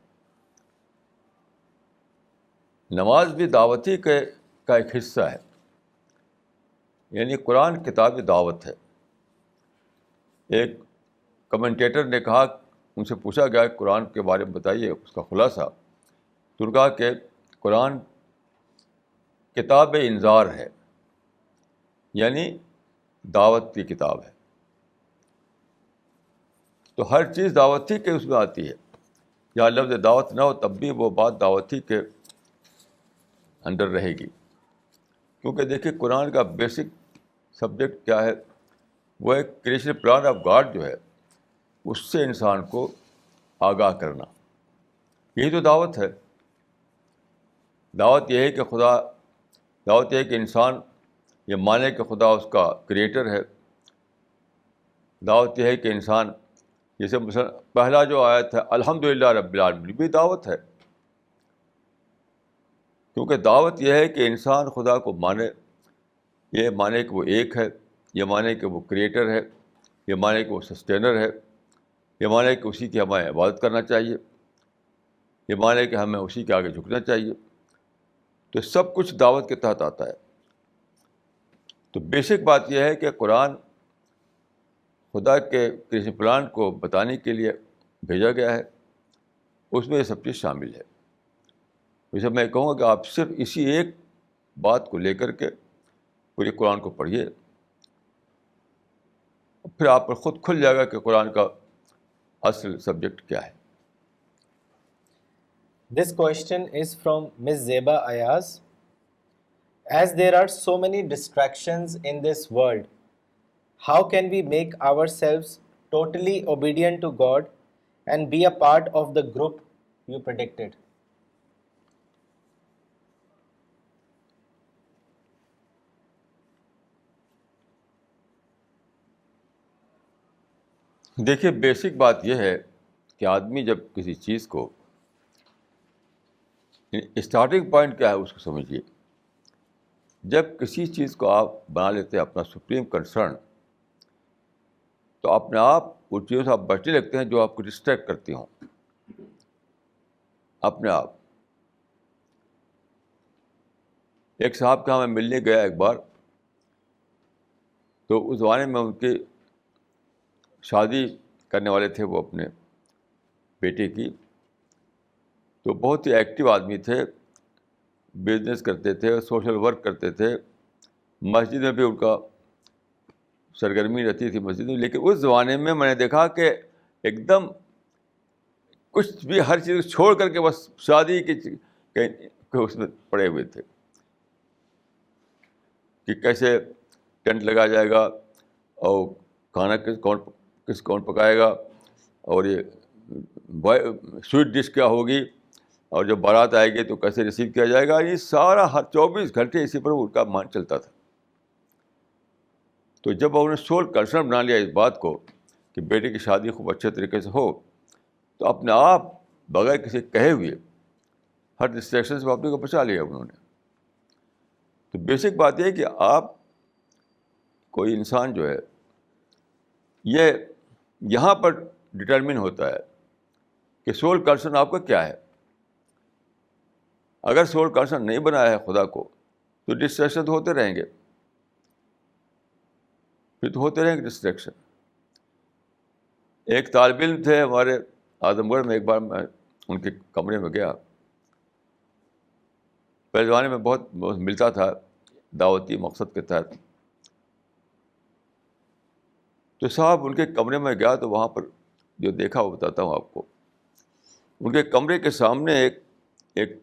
نماز بھی دعوت ہی کا ایک حصہ ہے. یعنی قرآن کتاب دعوت ہے. ایک کمنٹیٹر نے کہا, ان سے پوچھا گیا قرآن کے بارے میں بتائیے اس کا خلاصہ, تو انہوں نے کہا کہ قرآن کتاب انذار ہے, یعنی دعوت کی کتاب ہے. تو ہر چیز دعوت ہی کے اس میں آتی ہے. جہاں لفظ دعوت نہ ہو تب بھی وہ بات دعوت ہی کے اندر رہے گی. کیونکہ دیکھیے قرآن کا بیسک سبجیکٹ کیا ہے؟ وہ ایک کریشن پلان آف گاڈ جو ہے اس سے انسان کو آگاہ کرنا. یہی تو دعوت ہے. دعوت یہ ہے کہ دعوت یہ ہے کہ انسان یہ مانے کہ خدا اس کا کریٹر ہے. دعوت یہ ہے کہ انسان جیسے مثلا پہلا جو آیت ہے الحمدللہ رب العالمین بھی دعوت ہے. کیونکہ دعوت یہ ہے کہ انسان خدا کو مانے، یہ مانے کہ وہ ایک ہے، یہ مانے کہ وہ کریٹر ہے، یہ مانے کہ وہ سسٹینر ہے، یہ مانے کہ اسی کی ہمیں عبادت کرنا چاہیے، یہ مانے کہ ہمیں اسی کے آگے جھکنا چاہیے. تو سب کچھ دعوت کے تحت آتا ہے. تو بیسک بات یہ ہے کہ قرآن خدا کے کسی پلان کو بتانے کے لیے بھیجا گیا ہے. اس میں یہ سب چیز شامل ہے. ویسے میں کہوں گا کہ آپ صرف اسی ایک بات کو لے کر کے پورے قرآن کو پڑھیے، پھر آپ پر خود کھل جائے گا کہ قرآن کا اصل سبجیکٹ کیا ہے. This question is from Ms. Zeba Ayaz. As there are so many distractions in this world, how can we make ourselves totally obedient to God and be a part of the group you predicted? دیکھیے بیسک بات یہ ہے کہ آدمی جب کسی چیز کو اسٹارٹنگ پوائنٹ کیا ہے اس کو سمجھیے. جب کسی چیز کو آپ بنا لیتے ہیں اپنا سپریم کنسرن تو اپنے آپ ان چیزوں سے آپ بچنے لگتے ہیں جو آپ کو ڈسٹریکٹ کرتی ہوں. اپنے آپ. ایک صاحب کے ہاں میں ملنے گیا ایک بار، تو اس زمانے میں ان کی شادی کرنے والے تھے وہ اپنے بیٹے کی. تو بہت ہی ایکٹیو آدمی تھے، بزنس کرتے تھے، سوشل ورک کرتے تھے، مسجد میں بھی ان کا سرگرمی رہتی تھی مسجد میں. لیکن اس زمانے میں نے دیکھا کہ ایک دم کچھ بھی ہر چیز چھوڑ کر کے بس شادی کے اس میں پڑے ہوئے تھے کہ کیسے ٹینٹ لگایا جائے گا اور کھانا کون پکائے گا اور یہ سویٹ ڈش کیا ہوگی اور جب بارات آئے گی تو کیسے ریسیو کیا جائے گا. یہ سارا ہر 24 گھنٹے اسی پر ان کا مان چلتا تھا. تو جب انہوں نے سول کنسرن بنا لیا اس بات کو کہ بیٹے کی شادی خوب اچھے طریقے سے ہو، تو اپنے آپ بغیر کسی کہے ہوئے ہر ڈسٹریکشن سے اپنے کو بچا لیا انہوں نے. تو بیسک بات یہ ہے کہ آپ کوئی انسان جو ہے یہ یہاں پر ڈٹرمن ہوتا ہے کہ سول کنسرن آپ کا کیا ہے. اگر سول کنسرن نہیں بنایا ہے خدا کو تو ڈسٹریکشن تو ہوتے رہیں گے، پھر تو ہوتے رہیں گے ڈسٹریکشن. ایک طالب علم تھے ہمارے اعظم گڑھ میں. ایک بار میں ان کے کمرے میں گیا. پہلے زمانے میں بہت ملتا تھا دعوتی مقصد کے تحت. تو صاحب ان کے کمرے میں گیا تو وہاں پر جو دیکھا وہ بتاتا ہوں آپ کو. ان کے کمرے کے سامنے ایک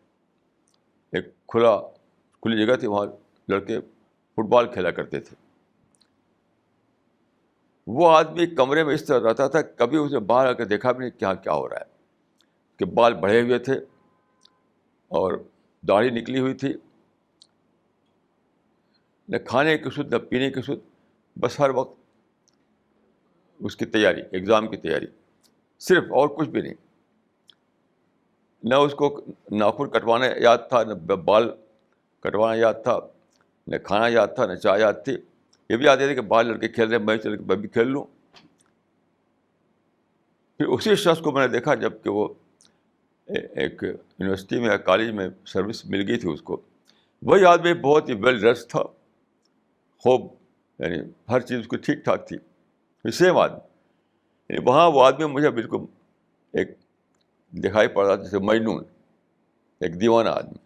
کھلی جگہ تھی، وہاں لڑکے فٹ بال کھیلا کرتے تھے. وہ آدمی کمرے میں اس طرح رہتا تھا، کبھی اسے باہر آ کے دیکھا بھی نہیں کیا ہو رہا ہے. کہ بال بڑھے ہوئے تھے اور داڑھی نکلی ہوئی تھی، نہ کھانے کی سود نہ پینے کی سود، بس ہر وقت اس کی تیاری، ایگزام کی تیاری صرف، اور کچھ بھی نہیں. نہ اس کو ناخن کٹوانا یاد تھا، نہ بال کٹوانا یاد تھا، نہ کھانا یاد تھا، نہ چائے یاد تھی. یہ بھی یاد ہے کہ بال لڑکے کھیل رہے ہیں، میں چل کے میں بھی کھیل لوں. پھر اسی شخص کو میں نے دیکھا جب کہ وہ ایک یونیورسٹی میں یا کالج میں سروس مل گئی تھی اس کو. وہی آدمی بہت ہی ویل ڈریس تھا، خوب یعنی ہر چیز اس کی ٹھیک ٹھاک تھی. سیم آدمی، یعنی وہاں وہ آدمی مجھے بالکل ایک دکھائی پڑ رہا جیسے مجنون، ایک دیوانہ آدمی.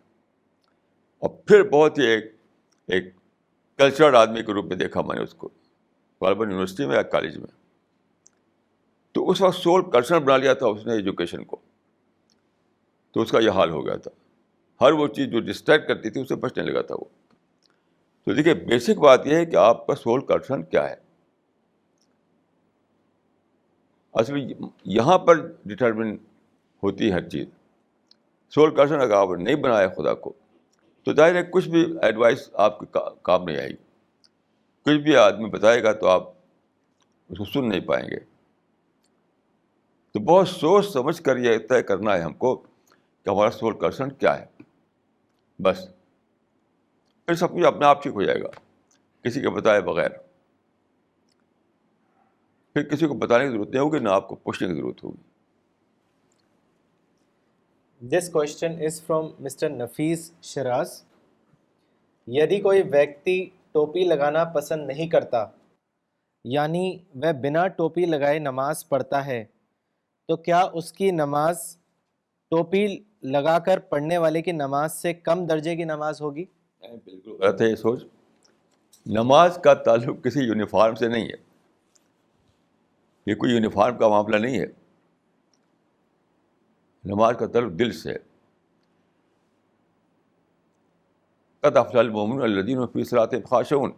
اور پھر بہت ہی ایک کلچرڈ آدمی کے روپ میں دیکھا میں نے اس کو غالباً یونیورسٹی میں یا کالج میں. تو تو اس وقت سول کنسرن بنا لیا تھا اس نے ایجوکیشن کو, تو اس کا یہ حال ہو گیا تھا. ہر وہ چیز جو ڈسٹریکٹ کرتی تھی اسے بچنے لگا تھا وہ. تو دیکھیے بیسک بات یہ ہے کہ آپ کا سول کنسرن کیا ہے. اصل میں یہاں پر ڈٹرمن ہوتی ہے ہر چیز. سول کنسرن اگر آپ نے نہیں بنایا خدا کو تو ظاہر ہے کچھ بھی ایڈوائس آپ کے کام نہیں آئے گی. کچھ بھی آدمی بتائے گا تو آپ اس کو سن نہیں پائیں گے. تو بہت سوچ سمجھ کر یہ طے کرنا ہے ہم کو کہ ہمارا سول کنسرن کیا ہے. بس پھر سب کچھ اپنے آپ ٹھیک ہو جائے گا کسی کے بتائے بغیر. پھر کسی کو بتانے کی ضرورت نہیں ہوگی, نہ آپ کو پوچھنے کی ضرورت ہوگی. This question is from Mr. Nafis Shiraz. یدی کوئی ویکتی ٹوپی لگانا پسند نہیں کرتا یعنی وہ بنا ٹوپی لگائے نماز پڑھتا ہے تو کیا اس کی نماز ٹوپی لگا کر پڑھنے والے کی نماز سے کم درجے کی نماز ہوگی؟ بالکل غلط ہے یہ سوچ. نماز کا تعلق کسی یونیفارم سے نہیں ہے. یہ کوئی یونیفارم کا معاملہ نہیں ہے. نماز کا تعلق دل سے ہے. قد افلح المؤمنون الذین فی صلاتہم خاشعون,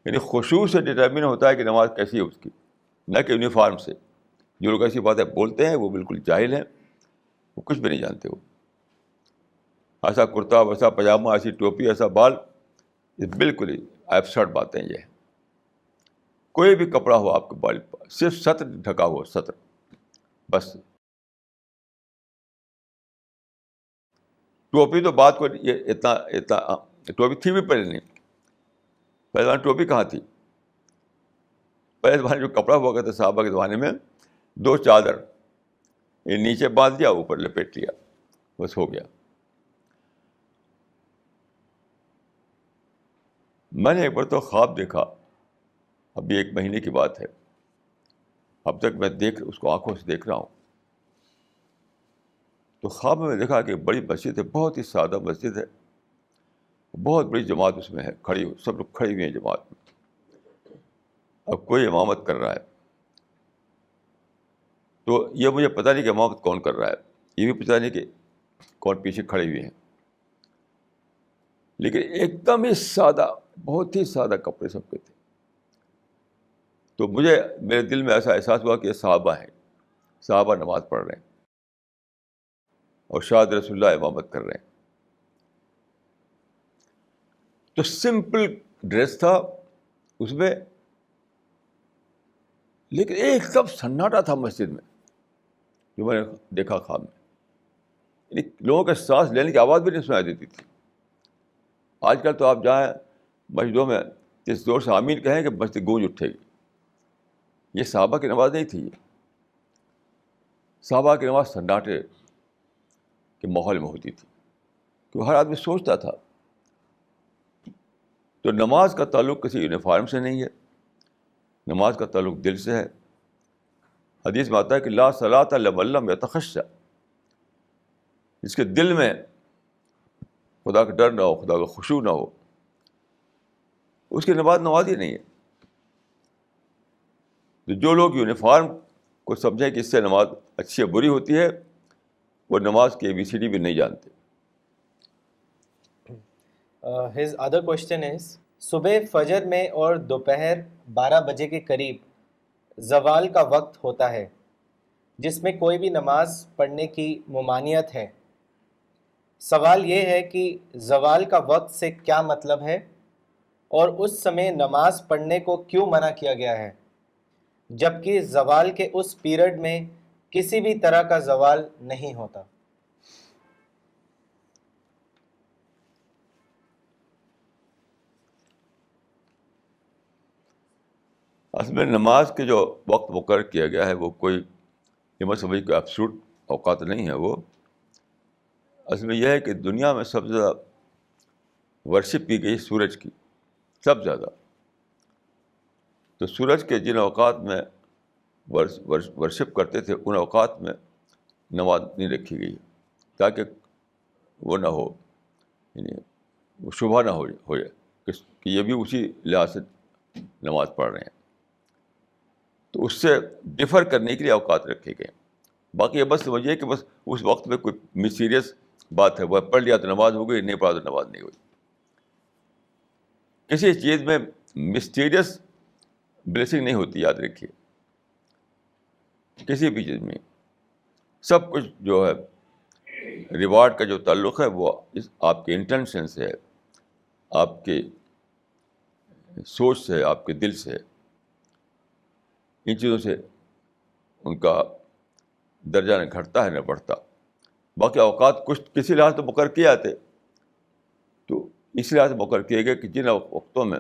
یعنی خشوع سے ڈٹرمن ہوتا ہے کہ نماز کیسی ہے اس کی, نہ کہ یونیفارم سے. جو لوگ ایسی باتیں بولتے ہیں وہ بالکل جاہل ہیں, وہ کچھ بھی نہیں جانتے. وہ ایسا کرتا, ویسا پاجامہ, ایسی ٹوپی, ایسا بال, یہ بالکل ہی ایبسرڈ باتیں یہ ہیں. کوئی بھی کپڑا ہو آپ کے بال پر, صرف سطر ڈھکا ہوا, سطر بس. ٹوپی تو بات کو یہ اتنا ٹوپی تھی بھی پہلے نہیں. پہلے زمانے ٹوپی کہاں تھی؟ پہلے زمانے جو کپڑا ہوا کرتا صحابہ کے زمانے میں, 2 چادر, یہ نیچے باندھ دیا, اوپر لپیٹ لیا, بس ہو گیا. میں نے ایک بار تو خواب دیکھا, ابھی 1 مہینے کی بات ہے, اب تک میں اس کو آنکھوں سے دیکھ رہا ہوں. تو خواب میں دیکھا کہ بڑی مسجد ہے, بہت ہی سادہ مسجد ہے, بہت بڑی جماعت اس میں ہے, سب لوگ کھڑے ہوئے ہیں جماعت میں. اب کوئی امامت کر رہا ہے, تو یہ مجھے پتہ نہیں کہ امامت کون کر رہا ہے, یہ بھی پتہ نہیں کہ کون پیچھے کھڑے ہوئے ہیں. لیکن ایک دم ہی سادہ, بہت ہی سادہ کپڑے سب کے تھے. تو میرے دل میں ایسا احساس ہوا کہ یہ صحابہ ہیں, صحابہ نماز پڑھ رہے ہیں اور شاید رسول اللہ امامت کر رہے ہیں. تو سمپل ڈریس تھا اس میں, لیکن ایک دم سناٹا تھا مسجد میں جو میں نے دیکھا خواب میں. یعنی لوگوں کے سانس لینے کی آواز بھی نہیں سنائی دیتی تھی. آج کل تو آپ جائیں مسجدوں میں, اس زور سے آمین کہیں کہ مسجد گونج اٹھے گی. یہ صحابہ کی نماز نہیں تھی. صحابہ کی نماز سناٹے کے ماحول میں ہوتی تھی, کہ ہر آدمی سوچتا تھا. تو نماز کا تعلق کسی یونیفارم سے نہیں ہے, نماز کا تعلق دل سے ہے. حدیث میں آتا ہے کہ لا صلاۃ لمن لم یتخشع, جس کے دل میں خدا کا ڈر نہ ہو, خدا کا خشوع نہ ہو, اس کی نماز ہی نہیں ہے. تو جو لوگ یونیفارم کو سمجھیں کہ اس سے نماز اچھی یا بری ہوتی ہے, وہ نماز کی ABCD بھی نہیں جانتے. His other question is, صبح فجر میں اور دوپہر 12 بجے کے قریب زوال کا وقت ہوتا ہے جس میں کوئی بھی نماز پڑھنے کی ممانعت ہے. سوال یہ ہے کہ زوال کا وقت سے کیا مطلب ہے اور اس سمے نماز پڑھنے کو کیوں منع کیا گیا ہے, جبکہ زوال کے اس پیریڈ میں کسی بھی طرح کا زوال نہیں ہوتا. اصل میں نماز کے جو وقت مقرر کیا گیا ہے وہ کوئی یہ مت سمجھ کہ ایبسولوٹ اوقات نہیں ہے. وہ اصل میں یہ ہے کہ دنیا میں سب سے زیادہ ورشپ کی گئی سورج کی, سب زیادہ. تو سورج کے جن اوقات میں ورشپ کرتے تھے ان اوقات میں نماز نہیں رکھی گئی تاکہ وہ نہ ہو, یعنی وہ شبہ نہ ہو جائے کہ یہ بھی اسی لحاظ سے نماز پڑھ رہے ہیں. تو اس سے ڈفر کرنے کے لیے اوقات رکھے گئے. باقی یہ بس سمجھیے کہ بس اس وقت میں کوئی مسٹیریس بات ہے, وہ پڑھ لیا تو نماز ہو گئی, نہیں پڑھا تو نماز نہیں ہوئی. کسی چیز میں مسٹیریس بلیسنگ نہیں ہوتی, یاد رکھیے. کسی بھی چیز میں سب کچھ جو ہے ریوارڈ کا جو تعلق ہے وہ آپ کے انٹینشن سے ہے, آپ کے سوچ سے, آپ کے دل سے. ان چیزوں سے ان کا درجہ نہ گھٹتا ہے نہ بڑھتا. باقی اوقات کچھ کسی لحاظ سے مقرر کیے جاتے, تو اس لحاظ سے مقرر کیے گئے کہ جن وقتوں میں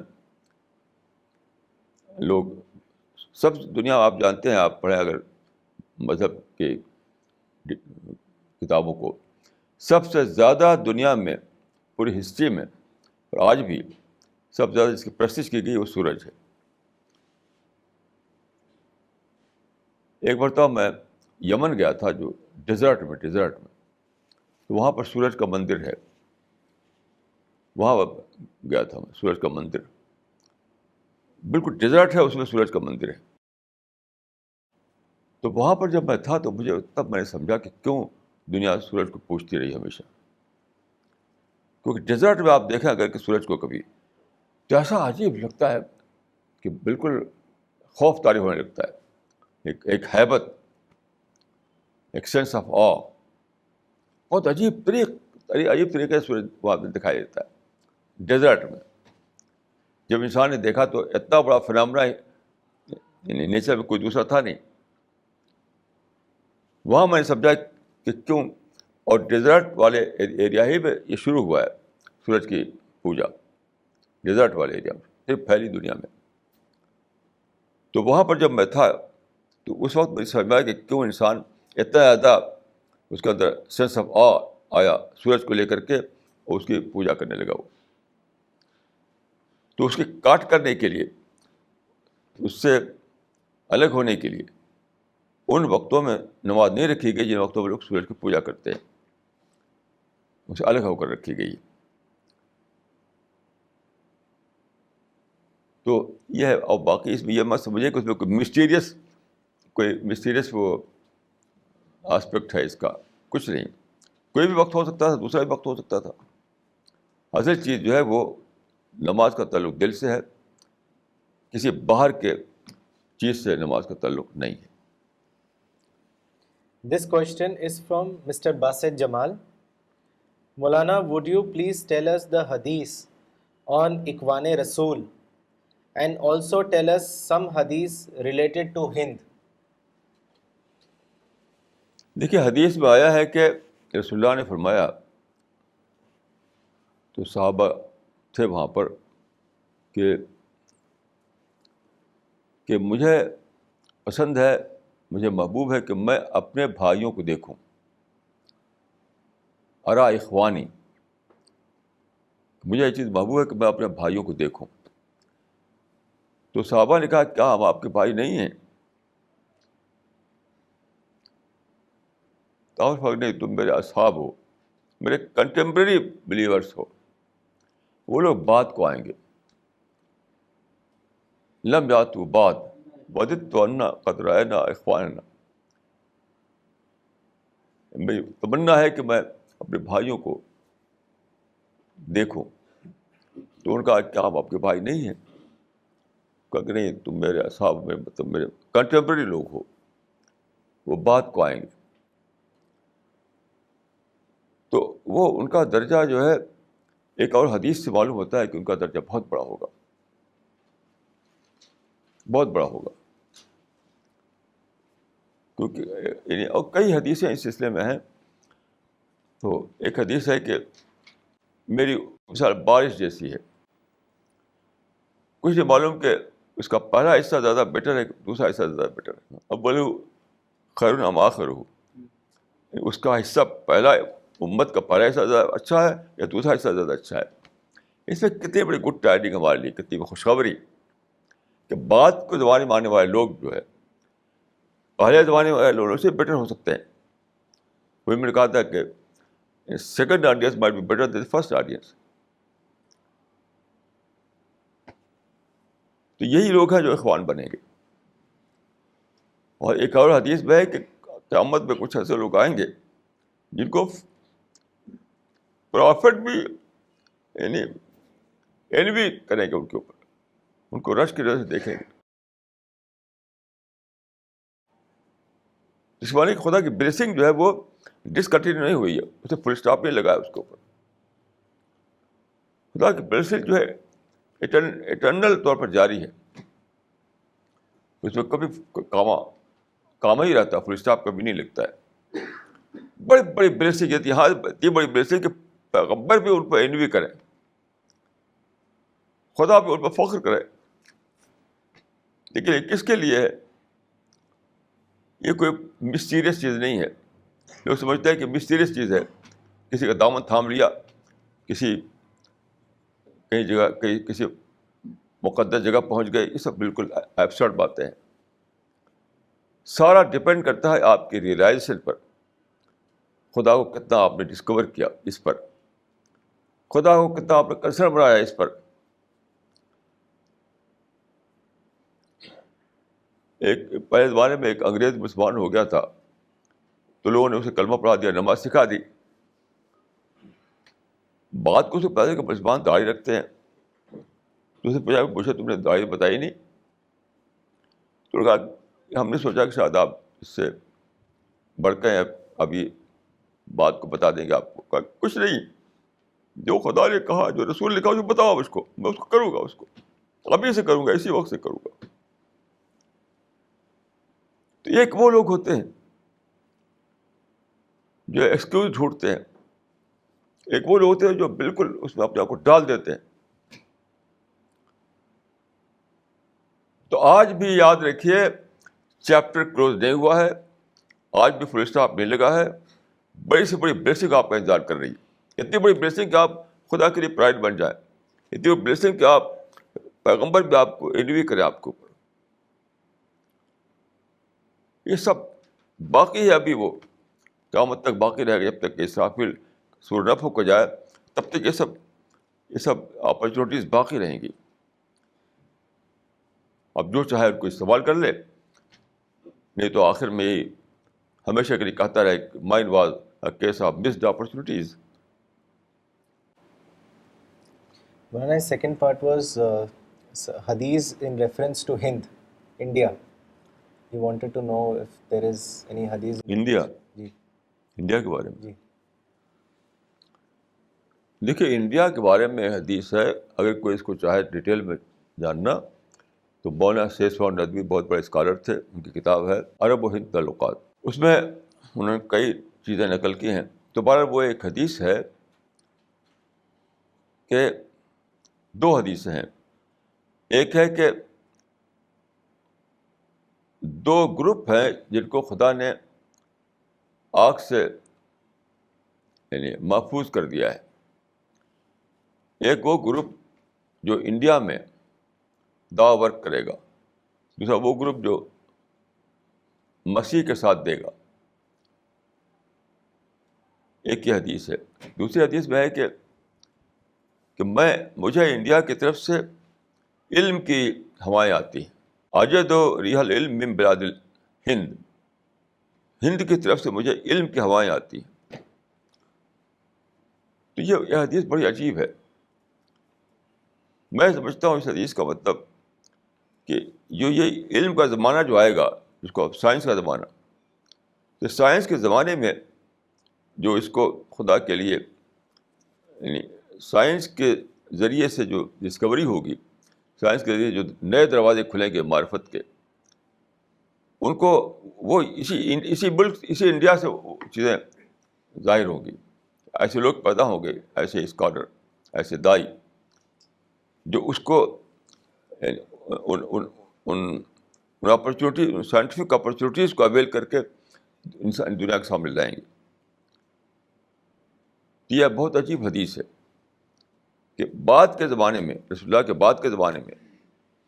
لوگ سب دنیا آپ جانتے ہیں, آپ پڑھیں اگر مذہب کے کتابوں کو, سب سے زیادہ دنیا میں پوری ہسٹری میں اور آج بھی سب سے زیادہ جس کی پرستش کی گئی وہ سورج ہے. ایک مرتبہ میں یمن گیا تھا, جو ڈیزرٹ میں تو وہاں پر سورج کا مندر ہے, وہاں گیا تھا میں. سورج کا مندر بالکل ڈیزرٹ ہے, اس میں سورج کا مندر ہے. تو وہاں پر جب میں تھا تو مجھے تب میں نے سمجھا کہ کیوں دنیا سورج کو پوچھتی رہی ہمیشہ. کیونکہ ڈیزرٹ میں آپ دیکھیں اگر کہ سورج کو کبھی, تو ایسا عجیب لگتا ہے کہ بالکل خوف طاری ہونے لگتا ہے, ایک ہیبت, ایک سینس آف آ, بہت عجیب طریقے سے سورج وہاں پہ دکھائی دیتا ہے ڈیزرٹ میں. جب انسان نے دیکھا تو اتنا بڑا فنامنا یعنی نیچر میں کوئی دوسرا تھا نہیں. وہاں میں نے سمجھا کہ کیوں, اور ڈیزرٹ والے ایریا ہی میں یہ شروع ہوا ہے سورج کی پوجا, ڈیزرٹ والے ایریا میں, صرف پھیلی دنیا میں. تو وہاں پر جب میں تھا تو اس وقت مجھے سمجھا کہ کیوں انسان اتنا زیادہ اس کے اندر سینس آف آ آیا سورج کو لے کر کے, اور اس کی پوجا کرنے لگا وہ. تو اس کی کاٹ کرنے کے لیے, اس سے الگ ہونے کے لیے ان وقتوں میں نماز نہیں رکھی گئی جن وقتوں میں لوگ سورج کی پوجا کرتے ہیں, اسے الگ ہو کر رکھی گئی. تو یہ ہے. اور باقی اس میں یہ مت سمجھے کہ اس میں کوئی مسٹیریس وہ آسپیکٹ ہے اس کا, کچھ نہیں. کوئی بھی وقت ہو سکتا تھا, دوسرا بھی وقت ہو سکتا تھا. اصل چیز جو ہے وہ نماز کا تعلق دل سے ہے, کسی باہر کے چیز سے نماز کا تعلق نہیں ہے. This question is from Mr. Basit Jamal. Maulana, would you please tell us the hadith on Ikhwan Rasool and also tell us some hadith related to Hind? دیکھیے حدیث میں آیا ہے کہ رسول اللہ نے فرمایا, تو صحابہ تھے وہاں پر کہ مجھے پسند ہے, مجھے محبوب ہے کہ میں اپنے بھائیوں کو دیکھوں. ارا اخوانی, مجھے یہ چیز محبوب ہے کہ میں اپنے بھائیوں کو دیکھوں. تو صحابہ نے کہا کیا ہم آپ کے بھائی نہیں ہیں؟ تو فرق نہیں, تم میرے اصحاب ہو, میرے کنٹمپریری بلیورس ہو. وہ لوگ بعد کو آئیں گے. لم یاتوا بعد وددت انا قد رأینا اخواننا. میری تمنا ہے کہ میں اپنے بھائیوں کو دیکھوں. تو ان کا کیا ہم آپ کے بھائی نہیں ہیں؟ کہ نہیں, تم میرے اصحاب میں مطلب میرے کنٹمپریری لوگ ہو, وہ بعد کو آئیں گے. تو وہ ان کا درجہ جو ہے ایک اور حدیث سے معلوم ہوتا ہے کہ ان کا درجہ بہت بڑا ہوگا, بہت بڑا ہوگا. کیونکہ اور کئی حدیثیں اس سلسلے میں ہیں. تو ایک حدیث ہے کہ میری مثال بارش جیسی ہے. کچھ نہیں معلوم کہ اس کا پہلا حصہ زیادہ بیٹر ہے, دوسرا حصہ زیادہ بیٹر ہے. اب بولو خیر ام آخر ہو, اس کا حصہ پہلا, امت کا پہلا حصہ زیادہ اچھا ہے یا دوسرا حصہ زیادہ اچھا ہے. اس میں کتنی بڑی گڈ ٹائڈنگ ہمارے لیے, کتنی خوشخبری کہ بعد کو زمانے میں آنے والے لوگ جو ہے پہلے زمانے والے لوگوں سے بیٹر ہو سکتے ہیں. وہی میں نے کہا تھا کہ second audience might be better than first audience. تو یہی لوگ ہیں جو اخوان بنیں گے. اور ایک اور حدیث میں ہے کہ قیامت میں کچھ ایسے لوگ آئیں گے جن کو پرافٹ بھی یعنی انوی کریں گے ان کے اوپر، ان کو رش کی نظر سے دیکھیں گے. جسمانی خدا کی بلیسنگ جو ہے وہ ڈسکنٹینیو نہیں ہوئی ہے، اسے فل اسٹاپ نہیں لگا ہے اس کے اوپر. خدا کی بلیسنگ جو ہے اٹرنل طور پر جاری ہے، اس میں کبھی کاما ہی رہتا ہے، فل اسٹاپ کبھی نہیں لگتا ہے. بڑی بڑی بلیسنگ ہے، یہاں اتنی بڑی بلیسنگ کہ پیغمبر بھی ان پہ انوی کرے، خدا بھی ان پہ فخر کرے. لیکن یہ کس کے لیے ہے؟ یہ کوئی مسٹیریس چیز نہیں ہے. لوگ سمجھتے ہیں کہ مسٹیریس چیز ہے، کسی کا دامن تھام لیا، کہیں جگہ کسی مقدس جگہ پہنچ گئے. یہ سب بالکل ایبسرڈ باتیں ہیں. سارا ڈپینڈ کرتا ہے آپ کی ریئلائزیشن پر، خدا کو کتنا آپ نے ڈسکور کیا اس پر، خدا کو کتنا آپ نے کنسرن بنایا اس پر. ایک پہلے زمانے میں ایک انگریز مسلمان ہو گیا تھا، تو لوگوں نے اسے کلمہ پڑھا دیا، نماز سکھا دی. بات کو اسے پتا کہ مسلمان داڑھی رکھتے ہیں، تو اسے پوچھا تم نے داڑھی بتائی نہیں؟ تو کہا ہم نے سوچا کہ شاید آپ اس سے بڑھ کے ابھی بات کو بتا دیں گے آپ کو. کہا کچھ نہیں، جو خدا نے کہا، جو رسول نے کہا، جو بتاؤ اس کو، میں اس کو کروں گا، اس کو ابھی سے کروں گا، اسی وقت سے کروں گا. تو ایک وہ لوگ ہوتے ہیں جو ایکسکیوز ڈھونڈتے ہیں، ایک وہ لوگ ہوتے ہیں جو بالکل اس میں اپنے آپ کو ڈال دیتے ہیں. تو آج بھی یاد رکھیے، چیپٹر کلوز نہیں ہوا ہے، آج بھی فل اسٹاپ نہیں لگا ہے. بڑی سے بڑی بلیسنگ آپ کا انتظار کر رہی ہے. اتنی بڑی بلیسنگ کہ آپ خدا کے لیے پرائڈ بن جائیں، اتنی بڑی بلیسنگ کہ آپ پیغمبر بھی آپ کو انوی کرے آپ کے اوپر. یہ سب باقی ہے، ابھی وہ قیامت تک باقی رہے گا. جب تک اسرافیل سور نفخ ہو جائے تب تک یہ سب اپرچونیٹیز باقی رہیں گی. اب جو چاہے ان کو استعمال کر لے، نہیں تو آخر میں یہ ہمیشہ کے لیے کہتا رہے کہ mine was a case of missed opportunities. My second part was hadith in reference to India. You wanted to know if there is any hadith. India جی انڈیا کے بارے میں جی دیکھیے، انڈیا کے بارے میں حدیث ہے. اگر کوئی اس کو چاہے ڈیٹیل میں جاننا تو مولانا سیسوان ندوی بہت بڑے اسکالر تھے، ان کی کتاب ہے عرب و ہند تعلقات. اس میں انہوں نے کئی چیزیں نقل کی ہیں. تو بہرحال وہ ایک حدیث ہے کہ دو حدیثیں ہیں. ایک ہے کہ دو گروپ ہیں جن کو خدا نے آگ سے یعنی محفوظ کر دیا ہے. ایک وہ گروپ جو انڈیا میں دعوی ورک کرے گا، دوسرا وہ گروپ جو مسیح کے ساتھ دے گا. ایک ہی حدیث ہے. دوسری حدیث میں ہے کہ مجھے انڈیا کی طرف سے علم کی ہوائیں آتی ہیں. اجد ریحل علم من بلاد الہند، ہند کی طرف سے مجھے علم کی ہوائیں آتی ہیں. تو یہ حدیث بڑی عجیب ہے. میں سمجھتا ہوں اس حدیث کا مطلب کہ یہ علم کا زمانہ جو آئے گا، جس کو اب سائنس کا زمانہ، تو سائنس کے زمانے میں جو اس کو خدا کے لیے یعنی سائنس کے ذریعے سے جو ڈسکوری ہوگی، سائنس کے ذریعے جو نئے دروازے کھلیں گے معرفت کے، ان کو وہ اسی ملک، اسی انڈیا سے چیزیں ظاہر ہوں گی. ایسے لوگ پیدا ہوں گے، ایسے اسکالر، ایسے دائی، جو اس کو ان اپرچونیٹی، سائنٹیفک اپرچونیٹیز کو اویل کر کے انسان دنیا کے سامنے لائیں گے. یہ بہت عجیب حدیث ہے کہ بعد کے زمانے میں، رسول اللہ کے بعد کے زمانے میں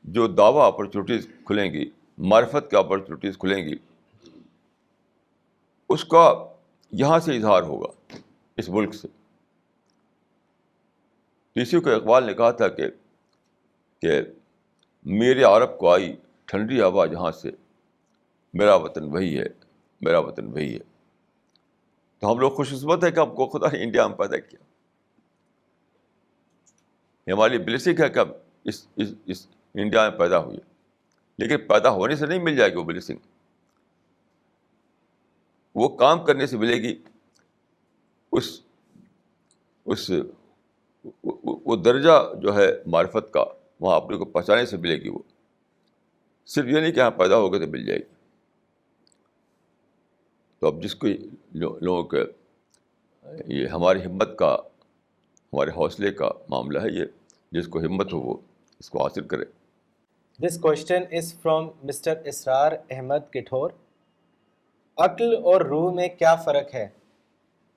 جو دعویٰ اپرچونیٹیز کھلیں گی، معرفت کی اپرچونیٹیز کھلیں گی، اس کا یہاں سے اظہار ہوگا، اس ملک سے. اسی کو اقبال نے کہا تھا کہ میرے عرب کو آئی ٹھنڈی ہوا جہاں سے، میرا وطن وہی ہے، میرا وطن وہی ہے. تو ہم لوگ خوش قسمت ہے کہ ہم کو خدا نے انڈیا میں پیدا کیا. ہماری بلیسنگ ہے کہ ہم اس انڈیا میں پیدا ہوئے. لیکن پیدا ہونے سے نہیں مل جائے گی وہ بلیسنگ، وہ کام کرنے سے ملے گی. اس وہ درجہ جو ہے معرفت کا وہاں اپنے کو پہنچانے سے ملے گی. وہ صرف یہ نہیں کہ ہاں پیدا ہو گئے تو مل جائے گی. تو اب جس کو لوگوں کے یہ ہماری ہمت کا، ہمارے حوصلے کا معاملہ ہے، یہ جس کو ہمت ہو وہ اس کو حاصل کرے. This question is from Mr. اسرار احمد کٹھور. عقل اور روح میں کیا فرق ہے؟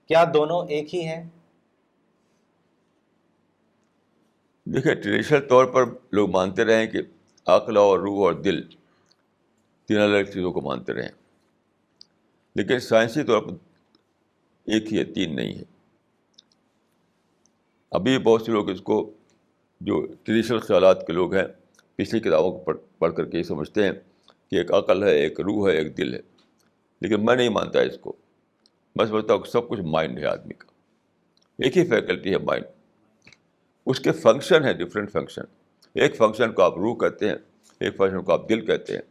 کیا دونوں ایک ہی ہیں؟ دیکھیں، ٹریڈیشنل طور پر لوگ مانتے رہے ہیں کہ عقل اور روح اور دل تین الگ چیزوں کو مانتے رہے ہیں، لیکن سائنسی طور پر ایک ہی ہے، تین نہیں ہے. ابھی بہت سے لوگ اس کو، جو ٹریڈیشنل خیالات کے لوگ ہیں، پچھلی کتابوں کو پڑھ کر کے یہ سمجھتے ہیں کہ ایک عقل ہے، ایک روح ہے، ایک دل ہے. لیکن میں نہیں مانتا اس کو. میں سمجھتا ہوں کہ سب کچھ مائنڈ ہے آدمی کا، ایک ہی فیکلٹی ہے مائنڈ. اس کے فنکشن ہے ڈفرینٹ فنکشن. ایک فنکشن کو آپ روح کہتے ہیں، ایک فنکشن کو آپ دل کہتے ہیں،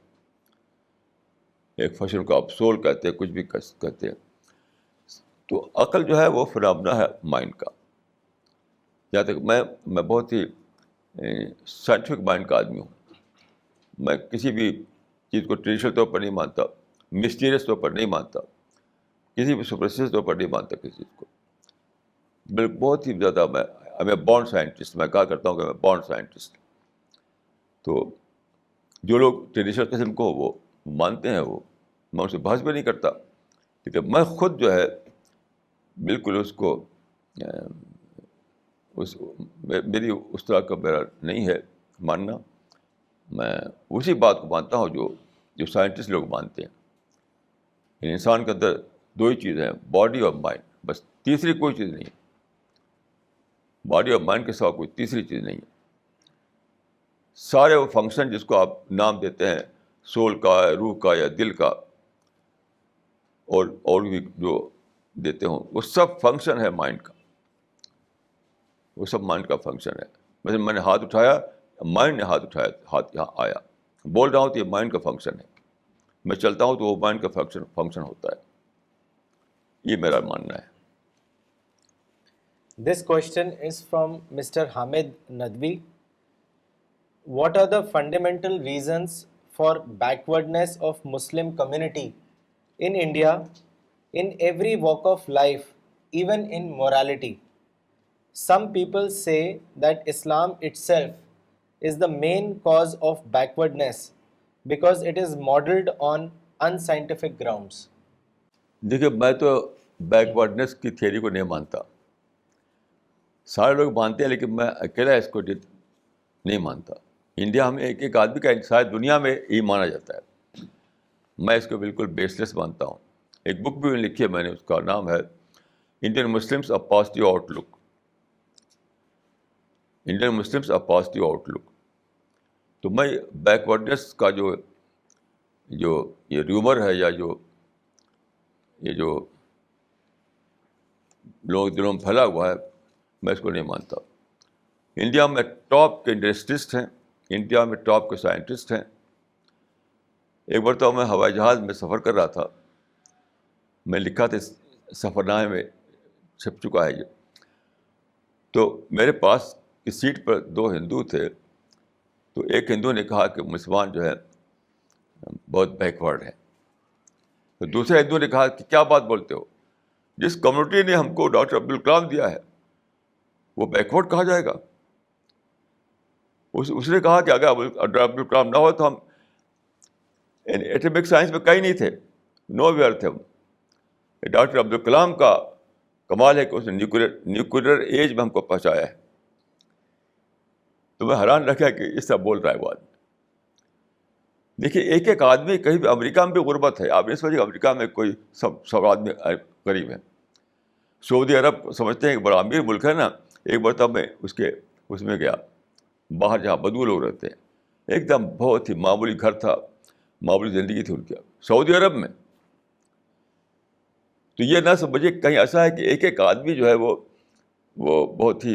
ایک فنکشن کو آپ سول کہتے ہیں، کچھ بھی کہتے ہیں. تو عقل جو ہے وہ فنامنا ہے مائنڈ کا. جہاں تک میں بہت ہی سائنٹیفک مائنڈ کا آدمی ہوں. میں کسی بھی چیز کو ٹریڈیشنل طور پر نہیں مانتا، مسٹیریس طور پر نہیں مانتا، کسی بھی سپرسٹیشس طور پر نہیں مانتا کسی چیز کو. بالکل بہت ہی زیادہ میں بورن سائنٹسٹ، میں کہا کرتا ہوں کہ میں بورن سائنٹسٹ. تو جو لوگ ٹریڈیشنل قسم کو وہ مانتے ہیں، وہ میں ان سے بحث بھی نہیں کرتا. لیکن میں خود جو ہے بالکل اس کو میری اس طرح کا میرا نہیں ہے ماننا. میں اسی بات کو مانتا ہوں جو سائنٹسٹ لوگ مانتے ہیں. انسان کے اندر دو ہی چیزیں ہیں، باڈی اور مائنڈ، بس تیسری کوئی چیز نہیں ہے. باڈی اور مائنڈ کے سوا کوئی تیسری چیز نہیں ہے. سارے وہ فنکشن جس کو آپ نام دیتے ہیں، سول کا، روح کا یا دل کا، اور بھی جو دیتے ہوں، وہ سب فنکشن ہے مائنڈ کا. وہ سب مائنڈ کا فنکشن ہے. مثلا میں نے ہاتھ اٹھایا، مائنڈ نے ہاتھ اٹھایا، ہاتھ یہاں آیا. بول رہا ہوں تو یہ مائنڈ کا فنکشن ہے. میں چلتا ہوں تو وہ مائنڈ کا فنکشن ہوتا ہے. یہ میرا ماننا ہے. This question is from Mr. Hamid Nadwi. What are the fundamental reasons for backwardness of Muslim community in India in every walk of life, even in morality? Some people say that Islam itself is the main cause of backwardness because it is modeled on unscientific grounds. دیکھیے، میں تو بیکورڈنیس کی تھیوری کو نہیں مانتا. سارے لوگ مانتے ہیں لیکن میں اکیلا اس کو نہیں مانتا. انڈیا میں ایک آدمی کا شاید دنیا میں ہی مانا جاتا ہے. میں اس کو بالکل بیس لیس مانتا ہوں. ایک بک بھی لکھی ہے میں نے، اس کا نام ہے Indian Muslims a positive outlook. Indian Muslims a positive outlook. تو میں بیکورڈنیس کا جو یہ ریومر ہے، یا یہ جو لوگ دلوں میں پھیلا ہوا ہے، میں اس کو نہیں مانتا. انڈیا میں ٹاپ کے انڈسٹریسٹ ہیں، انڈیا میں ٹاپ کے سائنٹسٹ ہیں. ایک بار تو میں ہوائی جہاز میں سفر کر رہا تھا. میں لکھا تھا، سفر نامے میں چھپ چکا ہے یہ. تو میرے پاس کی سیٹ پر دو ہندو تھے. تو ایک ہندو نے کہا کہ مسلمان جو ہے بہت بیکورڈ ہیں. تو دوسرے ہندو نے کہا کہ کیا بات بولتے ہو، جس کمیونٹی نے ہم کو ڈاکٹر عبدالکلام دیا ہے وہ بیکورڈ کہا جائے گا. اس نے کہا کہ اگر ڈاکٹر عبدالکلام نہ ہو تو ہم ایٹمک سائنس میں کہیں نہیں تھے، نو ویئر تھے ہم. ڈاکٹر عبدالکلام کا کمال ہے کہ اس نے نیوکلیئر ایج میں ہم کو پہنچایا ہے. تو میں حیران رکھا کہ اس طرح بول رہا ہے وہ آدمی. دیکھیے، ایک آدمی کہیں بھی، امریکہ میں بھی غربت ہے. آپ اس وجہ امریکہ میں کوئی سب آدمی غریب ہیں. سعودی عرب سمجھتے ہیں کہ بڑا امیر ملک ہے نا. ایک مرتبہ میں اس میں گیا، باہر جہاں بدو لوگ رہتے ہیں، ایک دم بہت ہی معمولی گھر تھا، معمولی زندگی تھی ان کی. سعودی عرب میں. تو یہ نہ سمجھے کہیں ایسا ہے کہ ایک ایک آدمی جو ہے وہ بہت ہی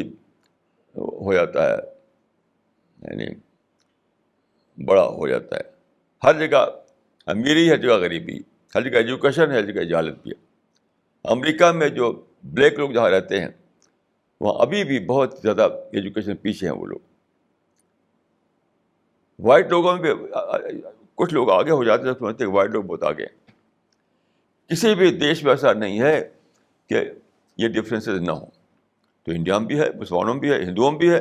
ہو جاتا ہے, یعنی بڑا ہو جاتا ہے. ہر جگہ امیری, ہر جگہ غریبی, ہر جگہ ایجوکیشن ہے, ہر جگہ جہالت بھی ہے. امریکہ میں جو بلیک لوگ جہاں رہتے ہیں وہاں ابھی بھی بہت زیادہ ایجوکیشن پیچھے ہیں وہ لوگ. وائٹ لوگوں میں بھی کچھ لوگ آگے ہو جاتے ہیں, سمجھتے ہیں وائٹ لوگ بہت آگے ہیں. کسی بھی دیش میں ایسا نہیں ہے کہ یہ ڈفرینسز نہ ہوں. تو انڈیا میں بھی ہے, مسلمانوں میں بھی ہے, ہندوؤں میں بھی ہے.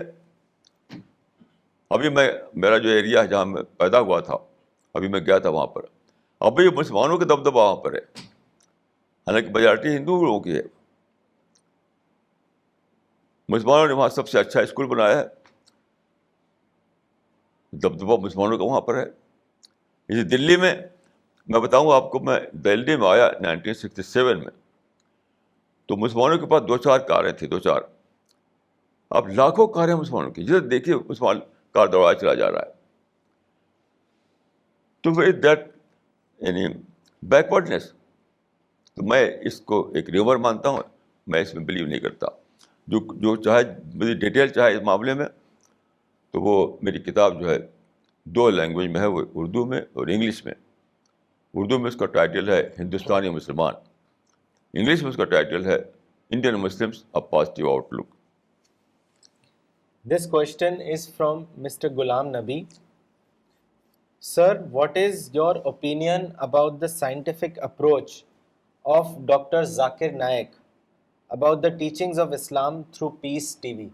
ابھی میرا جو ایریا ہے جہاں میں پیدا ہوا تھا, ابھی میں گیا تھا وہاں پر, ابھی مسلمانوں کا دبدبہ وہاں پر ہے, حالانکہ میجارٹی ہندو لوگوں کی ہے. مسلمانوں نے وہاں سب سے اچھا اسکول بنایا ہے, دبدبہ مسلمانوں کا وہاں پر ہے. اسی دلی میں بتاؤں آپ کو, میں دلی میں آیا 1967 میں, تو مسلمانوں کے پاس 2-4 کاریں تھیں, 2-4. اب لاکھوں کاریں مسلمانوں کی, جسے دیکھیے مسلمان کار دوڑا چلا جا رہا ہے. تو دیٹ یعنی بیکورڈنیس. تو میں اس کو ایک ریومر مانتا ہوں, میں اس میں بلیو نہیں کرتا. جو چاہے مجھے ڈیٹیل چاہے اس معاملے میں, تو وہ میری کتاب جو ہے 2 لینگویج میں ہے, وہ اردو میں اور انگلش میں. اردو میں اس کا ٹائٹل ہے ہندوستانی مسلمان, انگلش میں اس کا ٹائٹل ہے Indian Muslims a positive outlook. This question is from Mr. Ghulam Nabi. Sir, what is your opinion about the scientific approach of Dr. Zakir Naik about the teachings of Islam through Peace TV?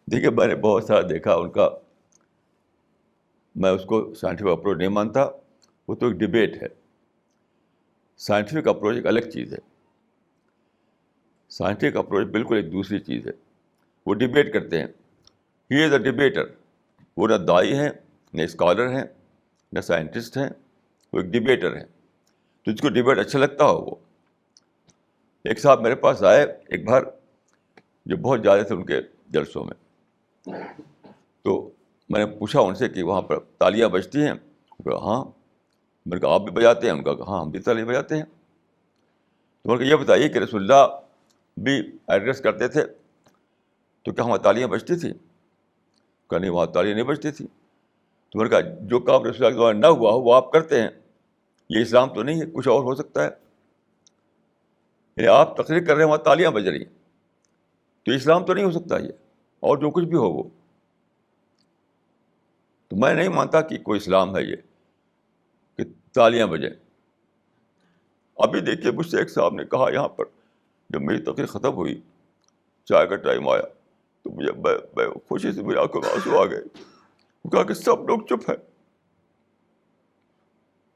دیکھیے, میں نے بہت سارا دیکھا ان کا, میں اس کو سائنٹیفک اپروچ نہیں مانتا. وہ تو ایک ڈبیٹ ہے. سائنٹیفک اپروچ ایک الگ چیز ہے, سائنٹیفک اپروچ بالکل ایک دوسری چیز ہے. وہ ڈبیٹ کرتے ہیں. ہی از اے ڈبیٹر. وہ نہ دائی ہیں, نہ اسکالر ہیں, نہ سائنٹسٹ ہیں, وہ ایک ڈبیٹر ہیں. تو جس کو ڈبیٹ اچھا لگتا ہو وہ. ایک صاحب میرے پاس آئے ایک بار, جو بہت زیادہ تھے ان کے جلسوں میں. تو میں نے پوچھا ان سے کہ وہاں پر تالیاں بجتی ہیں؟ انہوں نے کہا ہاں. میں نے کہا آپ بھی بجاتے ہیں؟ ان کا ہاں ہم بھی تالیاں بجاتے ہیں. تو میں نے کہا یہ بتائیے کہ رسول اللہ بھی ایڈریس کرتے تھے تو کیا وہاں تالیاں بجتی تھیں؟ کہا نہیں, وہاں تالیاں نہیں بجتی تھیں. تو میں نے کہا جو کام رسول اللہ کے دوارا نہ ہوا ہو وہ آپ کرتے ہیں, یہ اسلام تو نہیں ہے, کچھ اور ہو سکتا ہے. یعنی آپ تقریر کر رہے ہیں وہاں تالیاں بج رہی ہیں, تو اسلام تو نہیں ہو سکتا یہ, اور جو کچھ بھی ہو وہ. تو میں نہیں مانتا کہ کوئی اسلام ہے یہ کہ تالیاں بجیں. ابھی دیکھیے مجھ سے ایک صاحب نے کہا یہاں پر, جب میری تقریر ختم ہوئی, چائے کا ٹائم آیا, تو میں خوشی سے میری آنکھوں میں آنسو آ گئے. وہ کہا کہ سب لوگ چپ ہیں.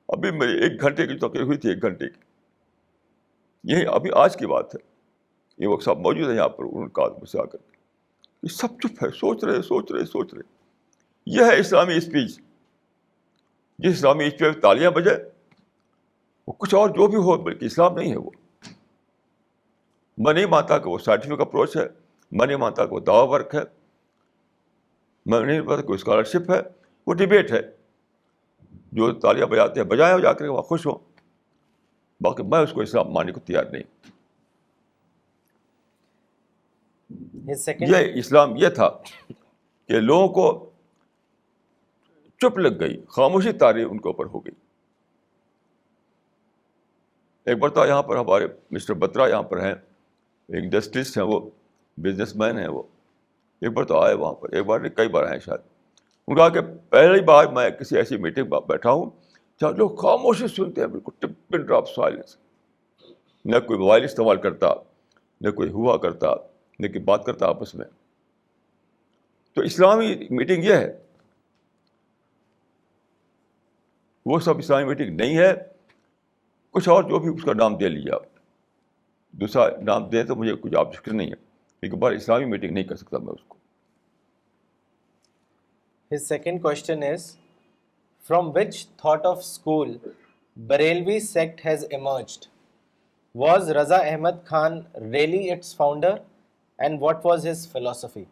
ابھی میری 1 گھنٹے کی تقریر ہوئی تھی, 1 گھنٹے کی. یہی ابھی آج کی بات ہے. یہ وہ صاحب موجود ہیں یہاں پر, انہوں نے کہا مجھ سے آ کر کہ سب چپ ہے, سوچ رہے. یہ ہے اسلامی اسپیچ. جس اسلامی اسپیچ میں تالیاں بجے, وہ کچھ اور جو بھی ہو, بلکہ اسلام نہیں ہے وہ. میں نہیں مانتا کہ وہ سائنٹیفک اپروچ ہے, میں نہیں مانتا کہ وہ دعوی ورک ہے, میں نہیں مانتا کہ وہ اسکالرشپ ہے. وہ ڈبیٹ ہے. جو تالیاں بجاتے ہیں بجائیں, جا کر وہاں خوش ہوں. باقی میں اس کو اسلام ماننے کو تیار نہیں. یہ اسلام یہ تھا کہ لوگوں کو چپ لگ گئی, خاموشی طاری ان کے اوپر ہو گئی. ایک بار تو یہاں پر ہمارے مسٹر بترا یہاں پر ہیں, انڈسٹریسٹ ہیں, وہ بزنس مین ہیں. وہ ایک بار تو آئے وہاں پر, ایک بار نہیں کئی بار آئے شاید. انہوں نے کہا کہ پہلی بار میں کسی ایسی میٹنگ میں بیٹھا ہوں جہاں لوگ خاموشی سنتے ہیں, بالکل پن ڈراپ سائلنس. نہ کوئی موبائل استعمال کرتا, نہ کوئی ہوا کرتا, نہ کوئی بات کرتا آپس میں. تو اسلامی میٹنگ یہ ہے. وہ سب اسلامی میٹنگ نہیں ہے. کچھ اور جو بھی اس کا نام دے لیجیے آپ, دوسرا نام دیں تو مجھے کچھ آبجیکشن نہیں ہے, لیکن بار اسلامی میٹنگ نہیں کر سکتا میں اس کو. His second question is, from which thought of school Barelvi sect has emerged? Was Raza Ahmad Khan really its founder? And what was his philosophy?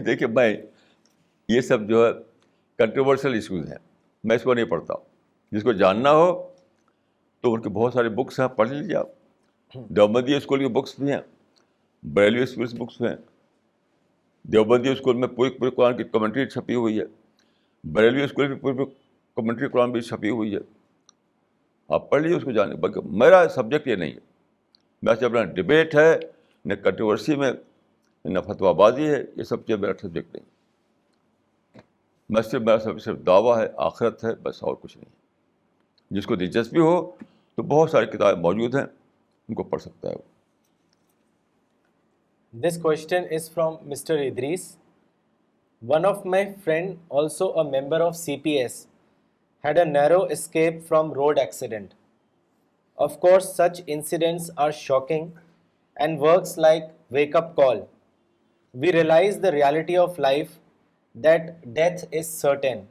دیکھیے, میں یہ سب جو ہے کنٹروورشل ایشوز ہیں, میں اس کو نہیں پڑھتا. جس کو جاننا ہو تو ان کے بہت سارے بکس ہیں, پڑھ لیجیے آپ. دیوبندی اسکول کی بکس بھی ہیں, بریلوی اسکول کی بکس بھی ہیں. دیوبندی اسکول میں پوری قرآن کی کمنٹری چھپی ہوئی ہے, بریلوی اسکول میں پوری کمنٹری قرآن بھی چھپی ہوئی ہے. آپ پڑھ لیجیے اس کو جانے. بلکہ میرا سبجیکٹ یہ نہیں ہے. میں سے اپنا ڈبیٹ ہے, نہ کنٹروورسی میں, نہ فتویٰ بازی ہے, یہ سب چیز میرا سبجیکٹ نہیں. میرا صرف دعویٰ ہے, آخرت ہے, بس اور کچھ نہیں. جس کو دلچسپی ہو تو بہت ساری کتابیں موجود ہیں, ان کو پڑھ سکتا ہے وہ. This question is from Mr. Idris. One of my friend, also a member of CPS, had a narrow escape from road accident. Of course, such incidents are shocking and works like wake-up call. We realize the reality of life, that death is certain.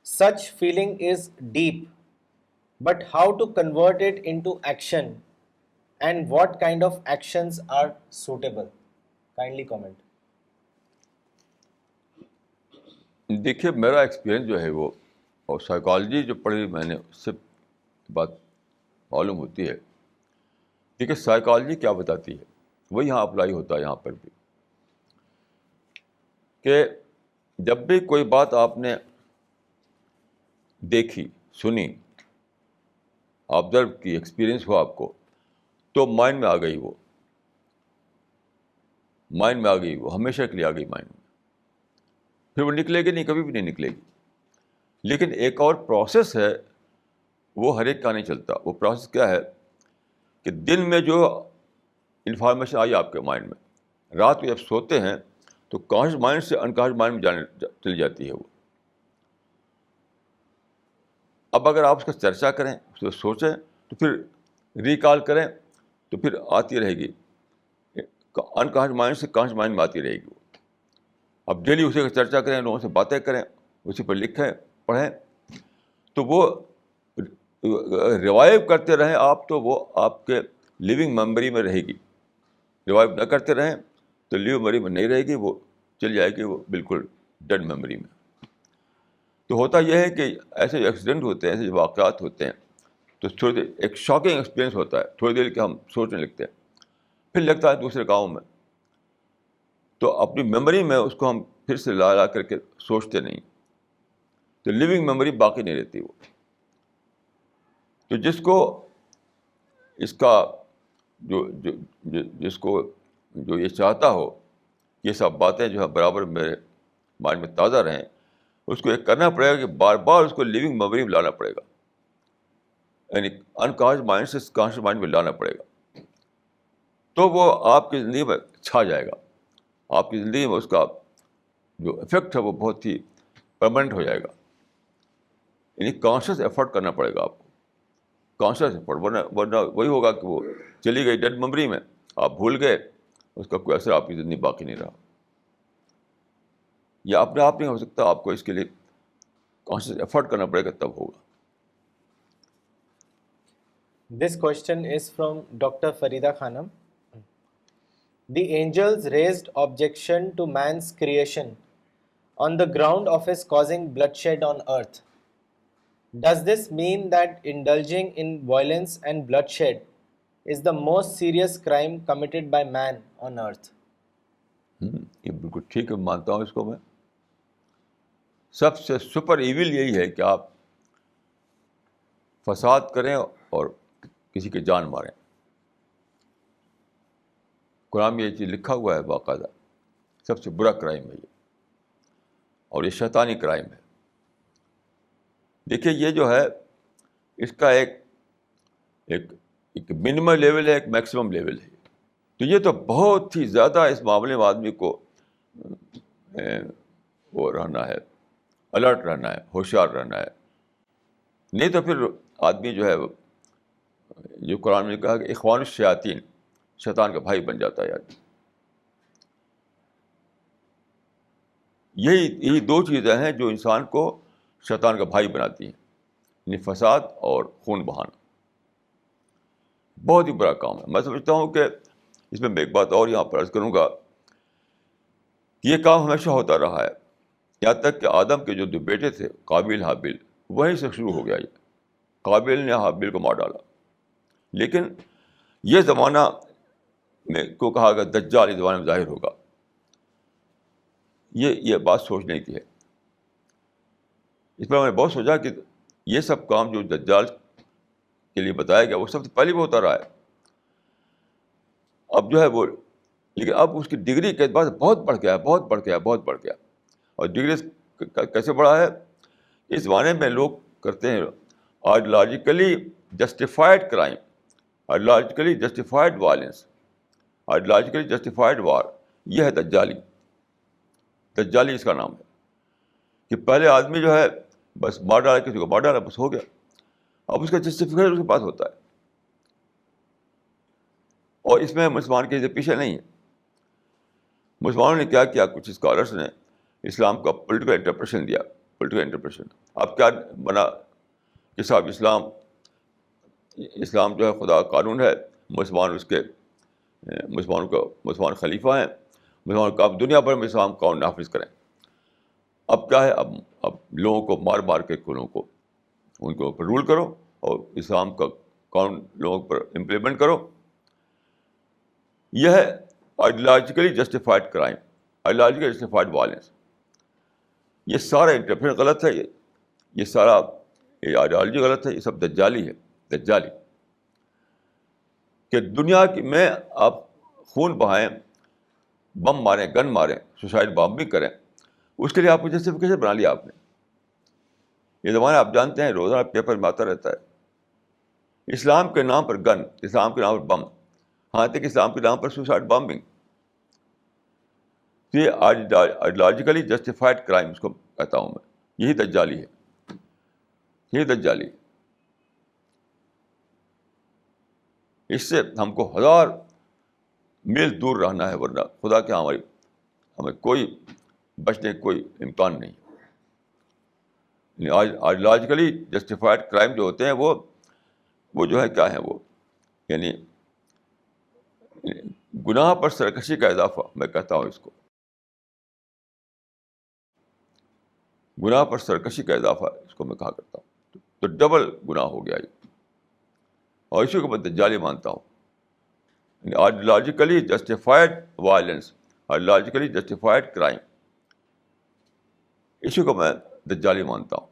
Such feeling is deep, but how to convert it into action and what kind of actions are suitable? Kindly comment. دیکھیے میرا ایکسپیرئنس جو ہے وہ, اور سائیکالوجی جو پڑھی میں نے اس سے بات معلوم ہوتی ہے. دیکھیے سائیکالوجی کیا بتاتی ہے وہی یہاں اپلائی ہوتا ہے یہاں پر بھی, کہ جب بھی کوئی بات آپ نے دیکھی, سنی, آبزرو کی, ایکسپیرئنس ہوا آپ کو, تو مائنڈ میں آ گئی وہ, ہمیشہ کے لیے آ گئی مائنڈ میں. پھر وہ نکلے گی نہیں, کبھی بھی نہیں نکلے گی. لیکن ایک اور پروسیس ہے, وہ ہر ایک کا نہیں چلتا. وہ پروسیس کیا ہے کہ دن میں جو انفارمیشن آئی آپ کے مائنڈ میں, رات کو جب سوتے ہیں تو کانشیس مائنڈ سے انکانشیس مائنڈ میں چلی جاتی ہے وہ. اب اگر آپ اس کا چرچا کریں, اس کو سوچیں, تو پھر ریکال کریں, تو پھر آتی رہے گی انکانشیس مائنڈ سے کانشیس مائنڈ میں آتی رہے گی وہ. اب ڈیلی اسی کا چرچا کریں, لوگوں سے باتیں کریں, اسی پر لکھیں, پڑھیں, تو وہ ریوائیو کرتے رہیں آپ, تو وہ آپ کے لیونگ میموری میں رہے گی. ریوائیو نہ کرتے رہیں تو لیونگ میموری میں نہیں رہے گی, وہ چل جائے گی وہ بالکل ڈیڈ میموری میں. تو ہوتا یہ ہے کہ ایسے جو ایکسیڈنٹ ہوتے ہیں, ایسے جو واقعات ہوتے ہیں, تو تھوڑی دیر ایک شاکنگ ایکسپیرئنس ہوتا ہے, تھوڑی دیر کے ہم سوچنے لگتے ہیں, پھر لگتا ہے دوسرے کاموں میں, تو اپنی میموری میں اس کو ہم پھر سے لا کر کے سوچتے نہیں, تو لیونگ میموری باقی نہیں رہتی وہ. تو جس کو اس کا جس کو جو یہ چاہتا ہو یہ سب باتیں جو ہے برابر میرے مائنڈ میں تازہ رہیں, اس کو ایک کرنا پڑے گا کہ بار بار اس کو لیونگ میموری میں لانا پڑے گا, یعنی انکانشیس مائنڈ سے کانشیس مائنڈ میں لانا پڑے گا. تو وہ آپ کی زندگی میں چھا جائے گا. آپ کی زندگی میں اس کا جو افیکٹ ہے وہ بہت ہی پرماننٹ ہو جائے گا. یعنی کانشیس ایفرٹ کرنا پڑے گا آپ کو, کانشیس ایفرٹ, ورنہ وہی ہوگا کہ وہ چلی گئی ڈیڈ میموری میں, آپ بھول گئے, اس کا کوئی اثر آپ کی زندگی باقی نہیں رہا. یہ اپنے آپ نہیں ہو سکتا, آپ کو اس کے لیے کانشیس ایفرٹ کرنا پڑے گا, تب ہوگا. This question is from Dr. Farida Khanam. The angels raised objection to man's creation on the ground of his causing bloodshed on earth. Does this mean that indulging in violence and bloodshed is the most serious crime committed by man on earth? یہ بالکل ٹھیک ہے, مانتا ہوں اس کو میں. سب سے سپر ایول یہی ہے کہ آپ فساد کریں اور کسی کی جان ماریں. قرآن میں یہ چیز لکھا ہوا ہے باقاعدہ, سب سے برا کرائم ہے یہ, اور یہ شیطانی کرائم ہے. دیکھیے یہ جو ہے اس کا ایک منیمم لیول ہے, ایک میکسیمم لیول ہے. تو یہ تو بہت ہی زیادہ اس معاملے میں آدمی کو وہ رہنا ہے, الرٹ رہنا ہے, ہوشیار رہنا ہے. نہیں تو پھر آدمی جو ہے جو قرآن میں کہا کہ اخوان الشیاطین, شیطان کا بھائی بن جاتا ہے آدمی. یہی دو چیزیں ہیں جو انسان کو شیطان کا بھائی بناتی ہیں, یعنی فساد اور خون بہانا. بہت ہی برا کام ہے. میں سمجھتا ہوں کہ اس میں ایک بات اور یہاں پر عرض کروں گا, یہ کام ہمیشہ ہوتا رہا ہے, یہاں تک کہ آدم کے جو دو بیٹے تھے, قابیل حابیل, وہیں سے شروع ہو گیا. یہ قابل نے حابیل کو مار ڈالا. لیکن یہ زمانہ میں کو کہا گیا دجال اس زمانے میں ظاہر ہوگا. یہ بات سوچنے کی ہے. اس پر میں نے بہت سوچا کہ یہ سب کام جو دجال کے لیے بتایا گیا وہ سب سے پہلے بھی ہوتا رہا ہے. اب جو ہے وہ, لیکن اب اس کی ڈگری کے اعتبار سے بہت بڑھ گیا ہے, بہت بڑھ گیا, بہت بڑھ گیا. اور ڈگری کیسے بڑھا ہے؟ اس زمانے میں لوگ کرتے ہیں ideologically justified crime, ideologically justified violence, ideologically justified war. یہ ہے دجالی. دجالی اس کا نام ہے کہ پہلے آدمی جو ہے بس مار ڈالا, کسی کو مار ڈالا, بس ہو گیا. اب اس کا جسٹیفیکیشن اس کے پاس ہوتا ہے. اور اس میں مسلمان کے پیچھے نہیں ہے. مسلمانوں نے کیا کیا, کچھ اسکالرس نے اسلام کا پولیٹیکل انٹرپریشن دیا. پولیٹیکل انٹرپریشن اب کیا بنا کہ صاحب اسلام جو ہے خدا کا قانون ہے, مسلمان اس کے مسلمان خلیفہ ہیں, مسلمان کا اب دنیا بھر میں اسلام قانون نافذ کریں. اب کیا ہے, اب لوگوں کو مار مار کے ان کو اوپر رول کرو اور اسلام کا قانون لوگوں پر امپلیمنٹ کرو. یہ ہے ideologically justified crime, ideologically justified violence. یہ سارا انٹرپریشن غلط ہے. یہ سارا آئیڈیالوجی غلط ہے. یہ سب دجالی ہے, دجالی. کہ دنیا میں آپ خون بہائیں, بم ماریں, گن ماریں, سوسائڈ بامبنگ کریں, اس کے لیے آپ کو جسٹیفیکیشن بنا لیا آپ نے. یہ زمانہ آپ جانتے ہیں روزانہ پیپر میں آتا رہتا ہے. اسلام کے نام پر گن, اسلام کے نام پر بم, ہاں تک اسلام کے نام پر سوسائڈ بامبنگ. یہ آئیڈیالوجیکلی جسٹیفائڈ کرائم اس کو کہتا ہوں میں. یہی دجالی ہے, یہی دجالی. اس سے ہم کو 1000 میل دور رہنا ہے, ورنہ خدا کے ہمیں کوئی بچنے کوئی امکان نہیں. آئیڈیالوجیکلی جسٹیفائڈ کرائم جو ہوتے ہیں وہ جو ہے کیا ہے, وہ یعنی گناہ پر سرکشی کا اضافہ, میں کہتا ہوں اس کو. گناہ پر سرکشی کا اضافہ اس کو میں کہا کرتا ہوں. تو ڈبل گناہ ہو گیا یہ, اور اسی کو میں دجالی مانتا ہوں. Ideologically justified violence, ideologically justified crime, اسی کو میں دجالی مانتا ہوں.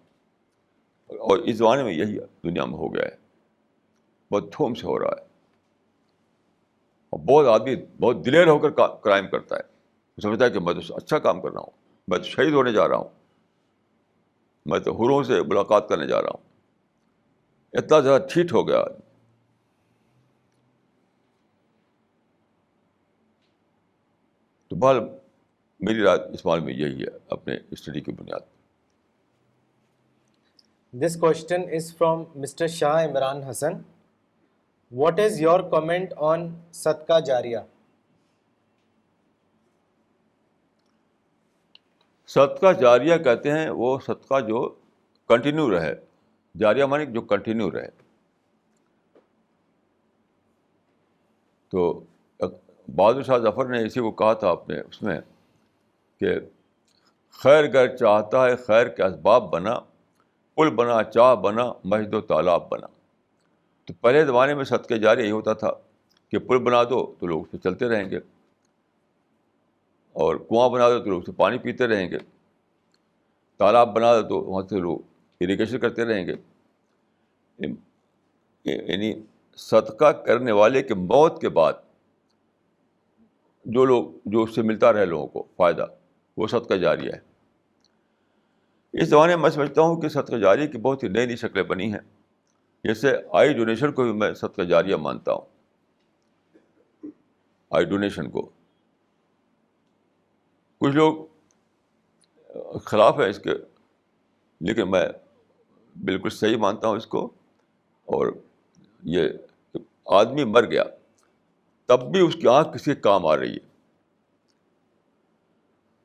اور اس زمانے میں یہی دنیا میں ہو گیا ہے, بہت دھوم سے ہو رہا ہے. اور بہت آدمی بہت دلیر ہو کر کرائم کرتا ہے. سمجھتا ہے کہ میں تو اچھا کام کر رہا ہوں, میں تو شہید ہونے جا رہا ہوں, میں تو حوروں سے ملاقات کرنے جا رہا ہوں. اتنا زیادہ ٹھیٹ ہو گیا. تو بہرحال میری رات اس معاملے میں یہی ہے اپنے اسٹڈی کی بنیاد پر. This question is from Mr. Shah Imran Hassan. What is your comment on Sadqa Jariya? صدقہ جاریہ کہتے ہیں وہ صدقہ جو کنٹینیو رہے. جاریہ مانے جو کنٹینیو رہے. تو بہادر شاہ ظفر نے اسی کو کہا تھا اپنے اس میں کہ خیر گر چاہتا ہے خیر کے اسباب بنا, پل بنا چاہ بنا, مسجد و تالاب بنا. تو پہلے زمانے میں صدقہ جاریہ یہی ہوتا تھا کہ پل بنا دو تو لوگ اس پہ چلتے رہیں گے, اور کنواں بنا دو تو لوگ اس سے پانی پیتے رہیں گے, تالاب بنا دو تو وہاں سے لوگ اریگیشن کرتے رہیں گے. یعنی صدقہ کرنے والے کے موت کے بعد جو اس سے ملتا رہے لوگوں کو فائدہ, وہ صدقہ جاریہ ہے. اس زمانے میں سمجھتا ہوں کہ صدقہ جاریہ کی بہت ہی نئی نئی شکلیں بنی ہیں. جیسے آئی ڈونیشن کو بھی میں صدقہ جاریہ مانتا ہوں. آئی ڈونیشن کو کچھ لوگ خلاف ہے اس کے, لیکن میں بالکل صحیح مانتا ہوں اس کو. اور یہ آدمی مر گیا تب بھی اس کی آنکھ کسی کام آ رہی ہے.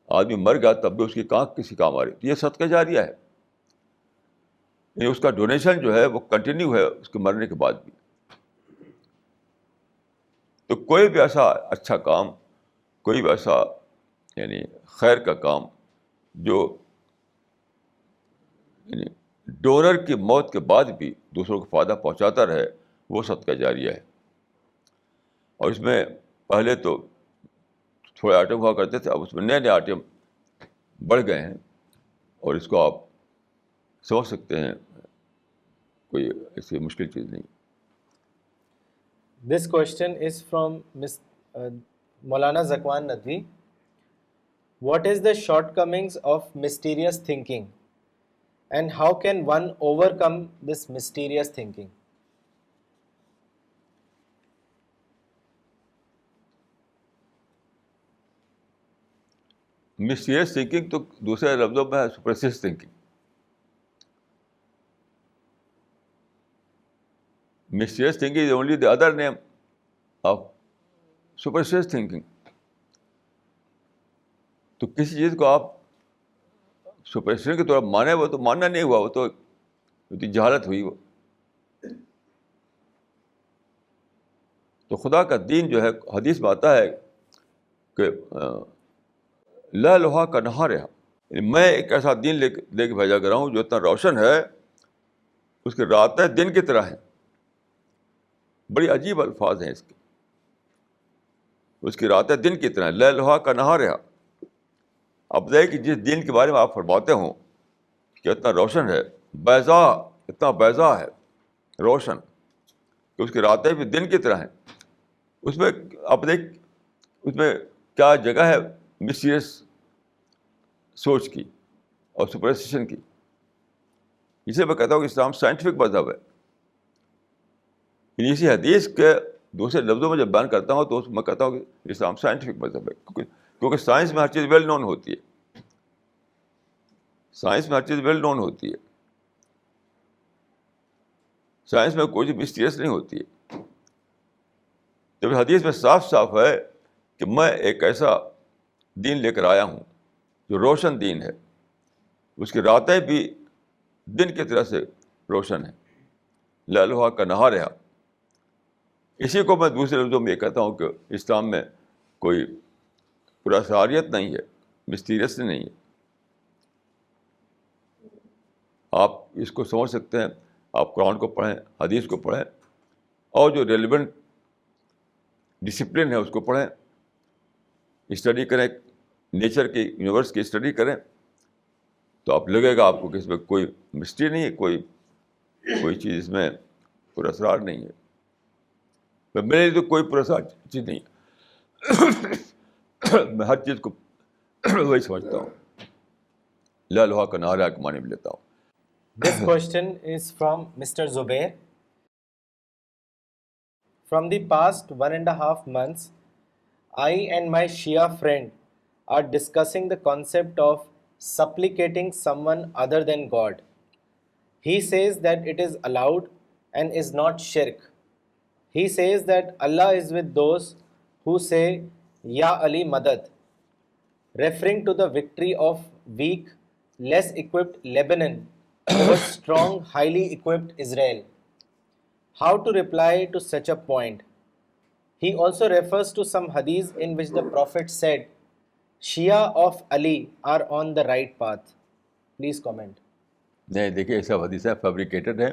آدمی مر گیا تب بھی اس کی آنکھ کسی کام آ رہی ہے. تو یہ صدقہ جاریہ ہے. یعنی اس کا ڈونیشن جو ہے وہ کنٹینیو ہے اس کے مرنے کے بعد بھی. تو کوئی بھی ایسا اچھا کام, کوئی بھی ایسا یعنی خیر کا کام جو یعنی ڈونر کی موت کے بعد بھی دوسروں کو فائدہ پہنچاتا رہے، وہ صدقہ جاریہ ہے. اور اس میں پہلے تو تھوڑے آئٹم ہوا کرتے تھے، اب اس میں نئے نئے آئٹم بڑھ گئے ہیں، اور اس کو آپ سمجھ سکتے ہیں، کوئی ایسی مشکل چیز نہیں. This question is from Maulana Zakwan Nadwi. What is the shortcomings of mysterious thinking, and how can one overcome this mysterious thinking? مسٹیریس thinking تو دوسرے لفظوں میں ہے superstitious thinking. مسٹیریس thinking is only the other name of superstitious thinking. تو کسی چیز کو آپ سپرسٹیشن کے طور پر مانے، وہ تو ماننا نہیں ہوا، وہ تو جہالت ہوئی. وہ تو خدا کا دین جو ہے، حدیث میں آتا ہے کہ لا لوہا کا نہار ہے، میں ایک ایسا دین لے کے بھیجا کر رہا ہوں جو اتنا روشن ہے، اس کی راتیں دن کی طرح ہیں. بڑی عجیب الفاظ ہیں اس کے. اس کی راتیں دن کی طرح، لا لوہا کا نہار ہے. اب بتائیے کہ جس دین کے بارے میں آپ فرماتے ہوں کہ اتنا روشن ہے، بیضاء، اتنا بیضاء ہے، روشن، کہ اس کی راتیں بھی دن کی طرح ہیں، اس میں آپ دیکھ، اس میں کیا جگہ ہے مسٹیریس سوچ کی اور سپرسٹیشن کی. اسے میں کہتا ہوں کہ اسلام سائنٹیفک مذہب ہے. اسی حدیث کے دوسرے لفظوں میں جب بیان کرتا ہوں تو میں کہتا ہوں کہ اسلام سائنٹیفک مذہب ہے، کیونکہ سائنس میں ہر چیز ویل نون ہوتی ہے. سائنس میں ہر چیز ویل نون ہوتی ہے. سائنس میں کوئی چیز مسٹیریس نہیں ہوتی ہے. جب حدیث میں صاف صاف ہے کہ میں ایک ایسا دین لے کر آیا ہوں جو روشن دین ہے، اس کی راتیں بھی دن کی طرح سے روشن ہیں، لا لوہا کا نہار ہے. اسی کو میں دوسرے لفظوں میں یہ کہتا ہوں کہ اسلام میں کوئی پراسراریت نہیں ہے، مسٹیریس نہیں ہے. آپ اس کو سمجھ سکتے ہیں، آپ قرآن کو پڑھیں، حدیث کو پڑھیں، اور جو ریلیونٹ ڈسپلن ہے اس کو پڑھیں، اسٹڈی کریں، نیچر کی، یونیورس کی اسٹڈی کریں، تو آپ لگے گا آپ کو کہ اس میں کوئی مسٹری نہیں ہے، کوئی چیز اس میں پر اسرار نہیں ہے. میرے لیے تو کوئی پر اسرار چیز نہیں ہے. میں ہر چیز کو وہی سمجھتا ہوں، لا لوہا کا نہار کے معنی میں لیتا ہوں. This question is from Mr. Zubair. From the past 1.5 months, I and my Shia friend are discussing the concept of supplicating someone other than God. He says that it is allowed and is not shirk. He says that Allah is with those who say, Ya Ali Madad, referring to the victory of weak, less equipped Lebanon over strong, highly equipped Israel. How to reply to such a point? He also refers to some hadith in which the Prophet said, Shia of Ali are on the right path. Please comment. نہیں دیکھیے، ایسا حدیث ہے، فیبریکیٹڈ ہے.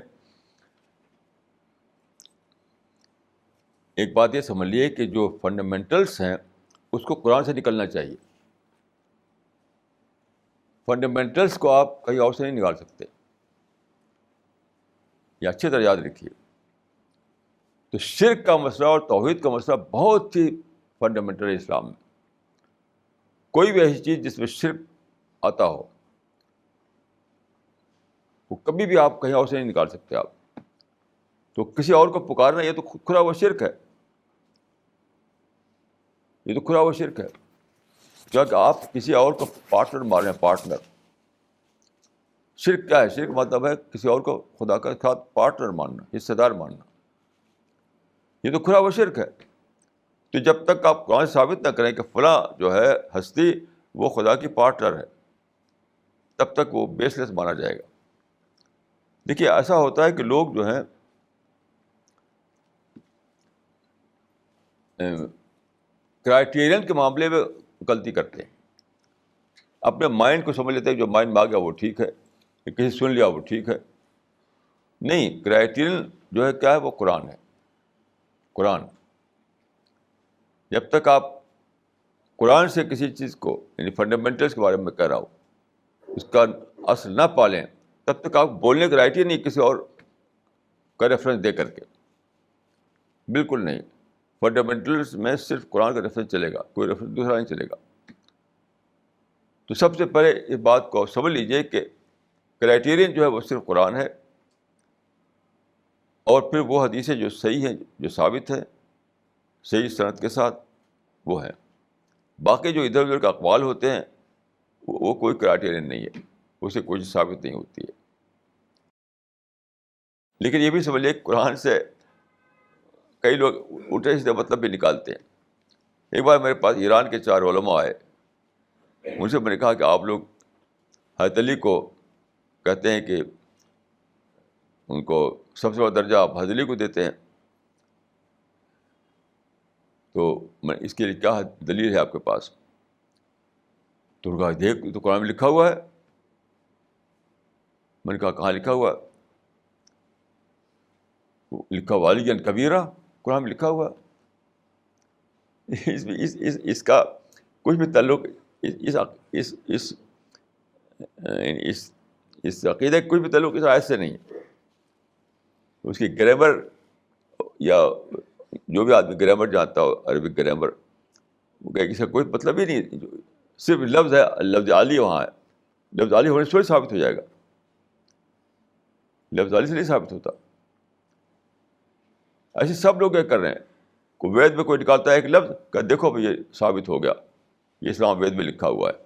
ایک بات یہ سمجھ لیے کہ جو فنڈامنٹلس ہیں اس کو قرآن سے نکلنا چاہیے. فنڈامنٹلس کو آپ کہیں اور سے نہیں نکال سکتے، یہ اچھی طرح یاد رکھیے. تو شرک کا مسئلہ اور توحید کا مسئلہ بہت ہی فنڈامنٹل ہے اسلام میں. کوئی بھی ایسی چیز جس میں شرک آتا ہو وہ کبھی بھی آپ کہیں اور سے نہیں نکال سکتے. آپ تو کسی اور کو پکارنا، یہ تو کھلا ہوا شرک ہے، یہ تو کھلا ہوا شرک ہے. کیونکہ آپ کسی اور کو پارٹنر مان رہے ہیں، پارٹنر. شرک کیا ہے؟ شرک مطلب ہے کسی اور کو خدا کے ساتھ پارٹنر ماننا، حصے دار ماننا. یہ تو کھلا ہوا شرک ہے. تو جب تک آپ قرآن ثابت نہ کریں کہ فلاں جو ہے ہستی وہ خدا کی پارٹنر ہے، تب تک وہ بیس لیس مانا جائے گا. دیکھیے ایسا ہوتا ہے کہ لوگ جو ہیں کرائٹیرین کے معاملے میں غلطی کرتے ہیں. اپنے مائنڈ کو سمجھ لیتے ہیں، جو مائنڈ میں آ گیا وہ ٹھیک ہے، کہ کسی سن لیا وہ ٹھیک ہے. نہیں, کرائٹیرین جو ہے کیا ہے, وہ قرآن ہے. قرآن, جب تک آپ قرآن سے کسی چیز کو یعنی فنڈامنٹلس کے بارے میں کہہ رہا ہوں, اس کا اصل نہ پالیں, تب تک آپ بولنے کا رائٹ ہی نہیں کسی اور کا ریفرنس دے کر کے. بالکل نہیں. فنڈامنٹلس میں صرف قرآن کا ریفرنس چلے گا, کوئی ریفرنس دوسرا نہیں چلے گا. تو سب سے پہلے اس بات کو سمجھ لیجیے کہ کرائٹیرین جو ہے وہ صرف قرآن ہے, اور پھر وہ حدیثیں جو صحیح ہیں, جو ثابت ہیں صحیح سند کے ساتھ, وہ ہیں. باقی جو ادھر ادھر کے اقوال ہوتے ہیں وہ کوئی کرائٹیرین نہیں ہے, اسے کوئی ثابت نہیں ہوتی ہے. لیکن یہ بھی سمجھیے قرآن سے کئی لوگ الٹے سیدھے مطلب بھی نکالتے ہیں. ایک بار میرے پاس ایران کے 4 علماء آئے, ان سے میں نے کہا کہ آپ لوگ حضرت علی کو کہتے ہیں کہ ان کو سب سے بڑا درجہ آپ حضرت علی کو دیتے ہیں, تو میں اس کے لیے کیا دلیل ہے آپ کے پاس؟ تو کہا دیکھ تو قرآن میں لکھا ہوا ہے. میں نے کہا کہاں لکھا ہوا ہے؟ لکھا ہوا علی کبیرہ, قرآن میں لکھا ہوا. اس کا کچھ بھی تعلق اس عقیدے کا کوئی بھی تعلق اس آیت سے نہیں. اس کی گرامر, یا جو بھی آدمی گرامر جانتا ہو, عربک گرامر, وہ کہ اس کا کوئی مطلب ہی نہیں. صرف لفظ ہے, لفظ علی وہاں ہے. لفظ علی ہونے سے تھوڑی ثابت ہو جائے گا, لفظ علی سے نہیں ثابت ہوتا. ایسے سب لوگ کیا کر رہے ہیں, کوئی وید میں کوئی نکالتا ہے ایک لفظ کہ دیکھو بھائی یہ ثابت ہو گیا, یہ اسلام وید میں لکھا ہوا ہے.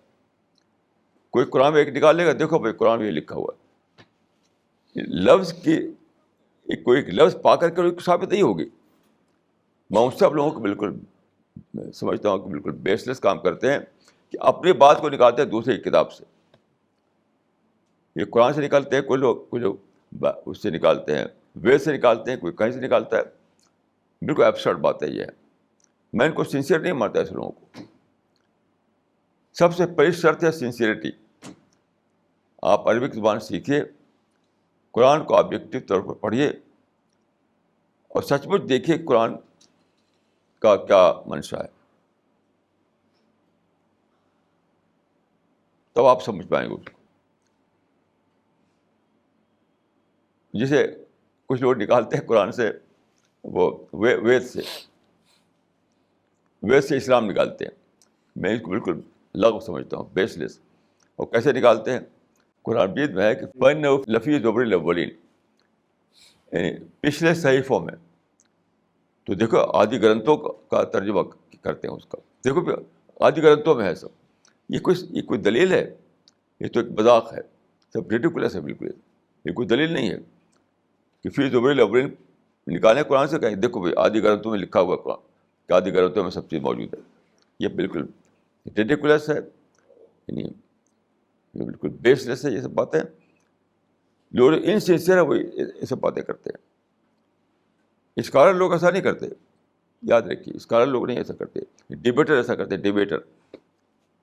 کوئی قرآن میں ایک نکال لے گا, دیکھو بھائی قرآن میں یہ لکھا ہوا ہے. لفظ کی کوئی ایک لفظ پا کر کے ثابت نہیں ہوگی. میں ان سب لوگوں کو بالکل سمجھتا ہوں کہ بالکل بیس لیس کام کرتے ہیں, کہ اپنی بات کو نکالتے ہیں دوسری کتاب سے. یہ قرآن سے نکالتے ہیں کوئی لوگ اس سے نکالتے ہیں, وید سے نکالتے ہیں, کوئی کہیں سے نکالتا ہے. بالکل ایبسرڈ بات ہے یہ. میں ان کو سنسیئر نہیں مانتا ایسے لوگوں کو. سب سے پہلی شرط ہے سنسیئرٹی. آپ عربک زبان سیکھیے, قرآن کو آبجیکٹو طور پر پڑھیے, اور سچ مچ دیکھیے قرآن کا کیا منشا ہے, تب آپ سمجھ پائیں گے اس کو. جسے کچھ لوگ نکالتے ہیں قرآن سے, وہ وید سے اسلام نکالتے ہیں. میں اس کو بالکل لغو سمجھتا ہوں, بیس لیس. اور کیسے نکالتے ہیں؟ قرآن مجید میں ہے کہ فَإِنَّهُ لَفِي زُبُرِ الْأَوَّلِينَ, یعنی پچھلے صحیفوں میں. تو دیکھو آدی گرنتوں کا ترجمہ کرتے ہیں اس کا. دیکھو آدی گرنتوں میں ہے سب. یہ کوئی دلیل ہے؟ یہ تو ایک مذاق ہے, سب ریڈیکولس ہے بالکل. یہ کوئی دلیل نہیں ہے کہ فی زبر الاولین نکالیں قرآن سے, کہیں دیکھو بھائی آدی گرنتوں میں لکھا ہوا قرآن کہ آدی گرنتوں میں سب چیز موجود ہے. یہ بالکل ریڈیکولس ہے, یعنی یہ بالکل بیس لیس ہے. یہ سب باتیں جو انسنسیئر ہے وہ یہ سب باتیں کرتے ہیں. اسکالر لوگ ایسا نہیں کرتے, یاد رکھیے. اسکالر لوگ نہیں ایسا کرتے, ڈیبیٹر ایسا کرتے. ڈیبیٹر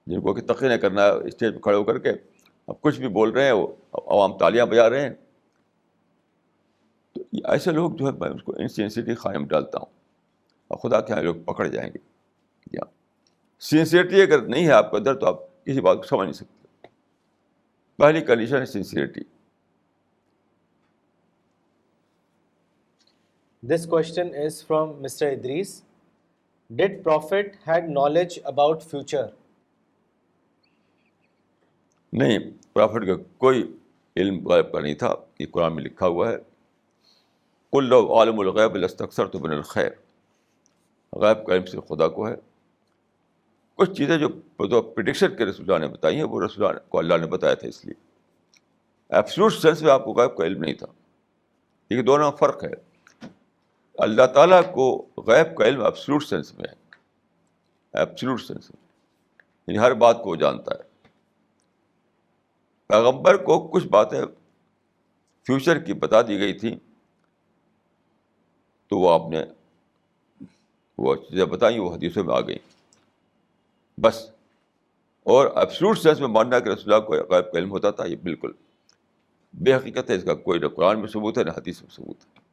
جن کو کہ تقریر نہیں کرنا ہے, اسٹیج پہ کھڑے ہو کر کے اب کچھ بھی بول رہے ہیں, وہ عوام تالیاں بجا رہے ہیں. تو ایسے لوگ جو ہے میں اس کو انسینسٹی قائم ڈالتا ہوں, اور خدا کے یہاں لوگ پکڑ جائیں گے. سنسیئرٹی اگر نہیں ہے آپ کے اندر تو آپ کسی بات کو سمجھ نہیں سکتے. پہلی کنڈیشن ہے sincerity. This question is from Mr. Idris. Did Prophet had knowledge about future? نہیں, پرافٹ کا کوئی علم غیب کا نہیں تھا. یہ قرآن میں لکھا ہوا ہے, قل لو عالم الغیب لاستکثرت من الخیر. غیب کا علم صرف خدا کو ہے. کچھ چیزیں جو پریڈکشن کے رسول اللہ نے بتائی ہیں, وہ رسول اللہ کو اللہ نے بتایا تھا. اس لیے ایبسولوٹ سینس میں آپ کو غیب کا علم نہیں تھا. یہ دونوں میں فرق ہے. اللہ تعالیٰ کو غیب کا علم ایبسولوٹ سینس میں ہے, ایبسولوٹ سینس میں, یعنی ہر بات کو وہ جانتا ہے. پیغمبر کو کچھ باتیں فیوچر کی بتا دی گئی تھیں, تو وہ آپ نے وہ چیزیں بتائیں, وہ حدیثوں میں آ گئیں بس. اور ایبسولوٹ سینس میں ماننا کہ رسول اللہ کو غیب کا علم ہوتا تھا, یہ بالکل بے حقیقت ہے، اس کا کوئی نہ قرآن میں ثبوت ہے نہ حدیث میں ثبوت ہے.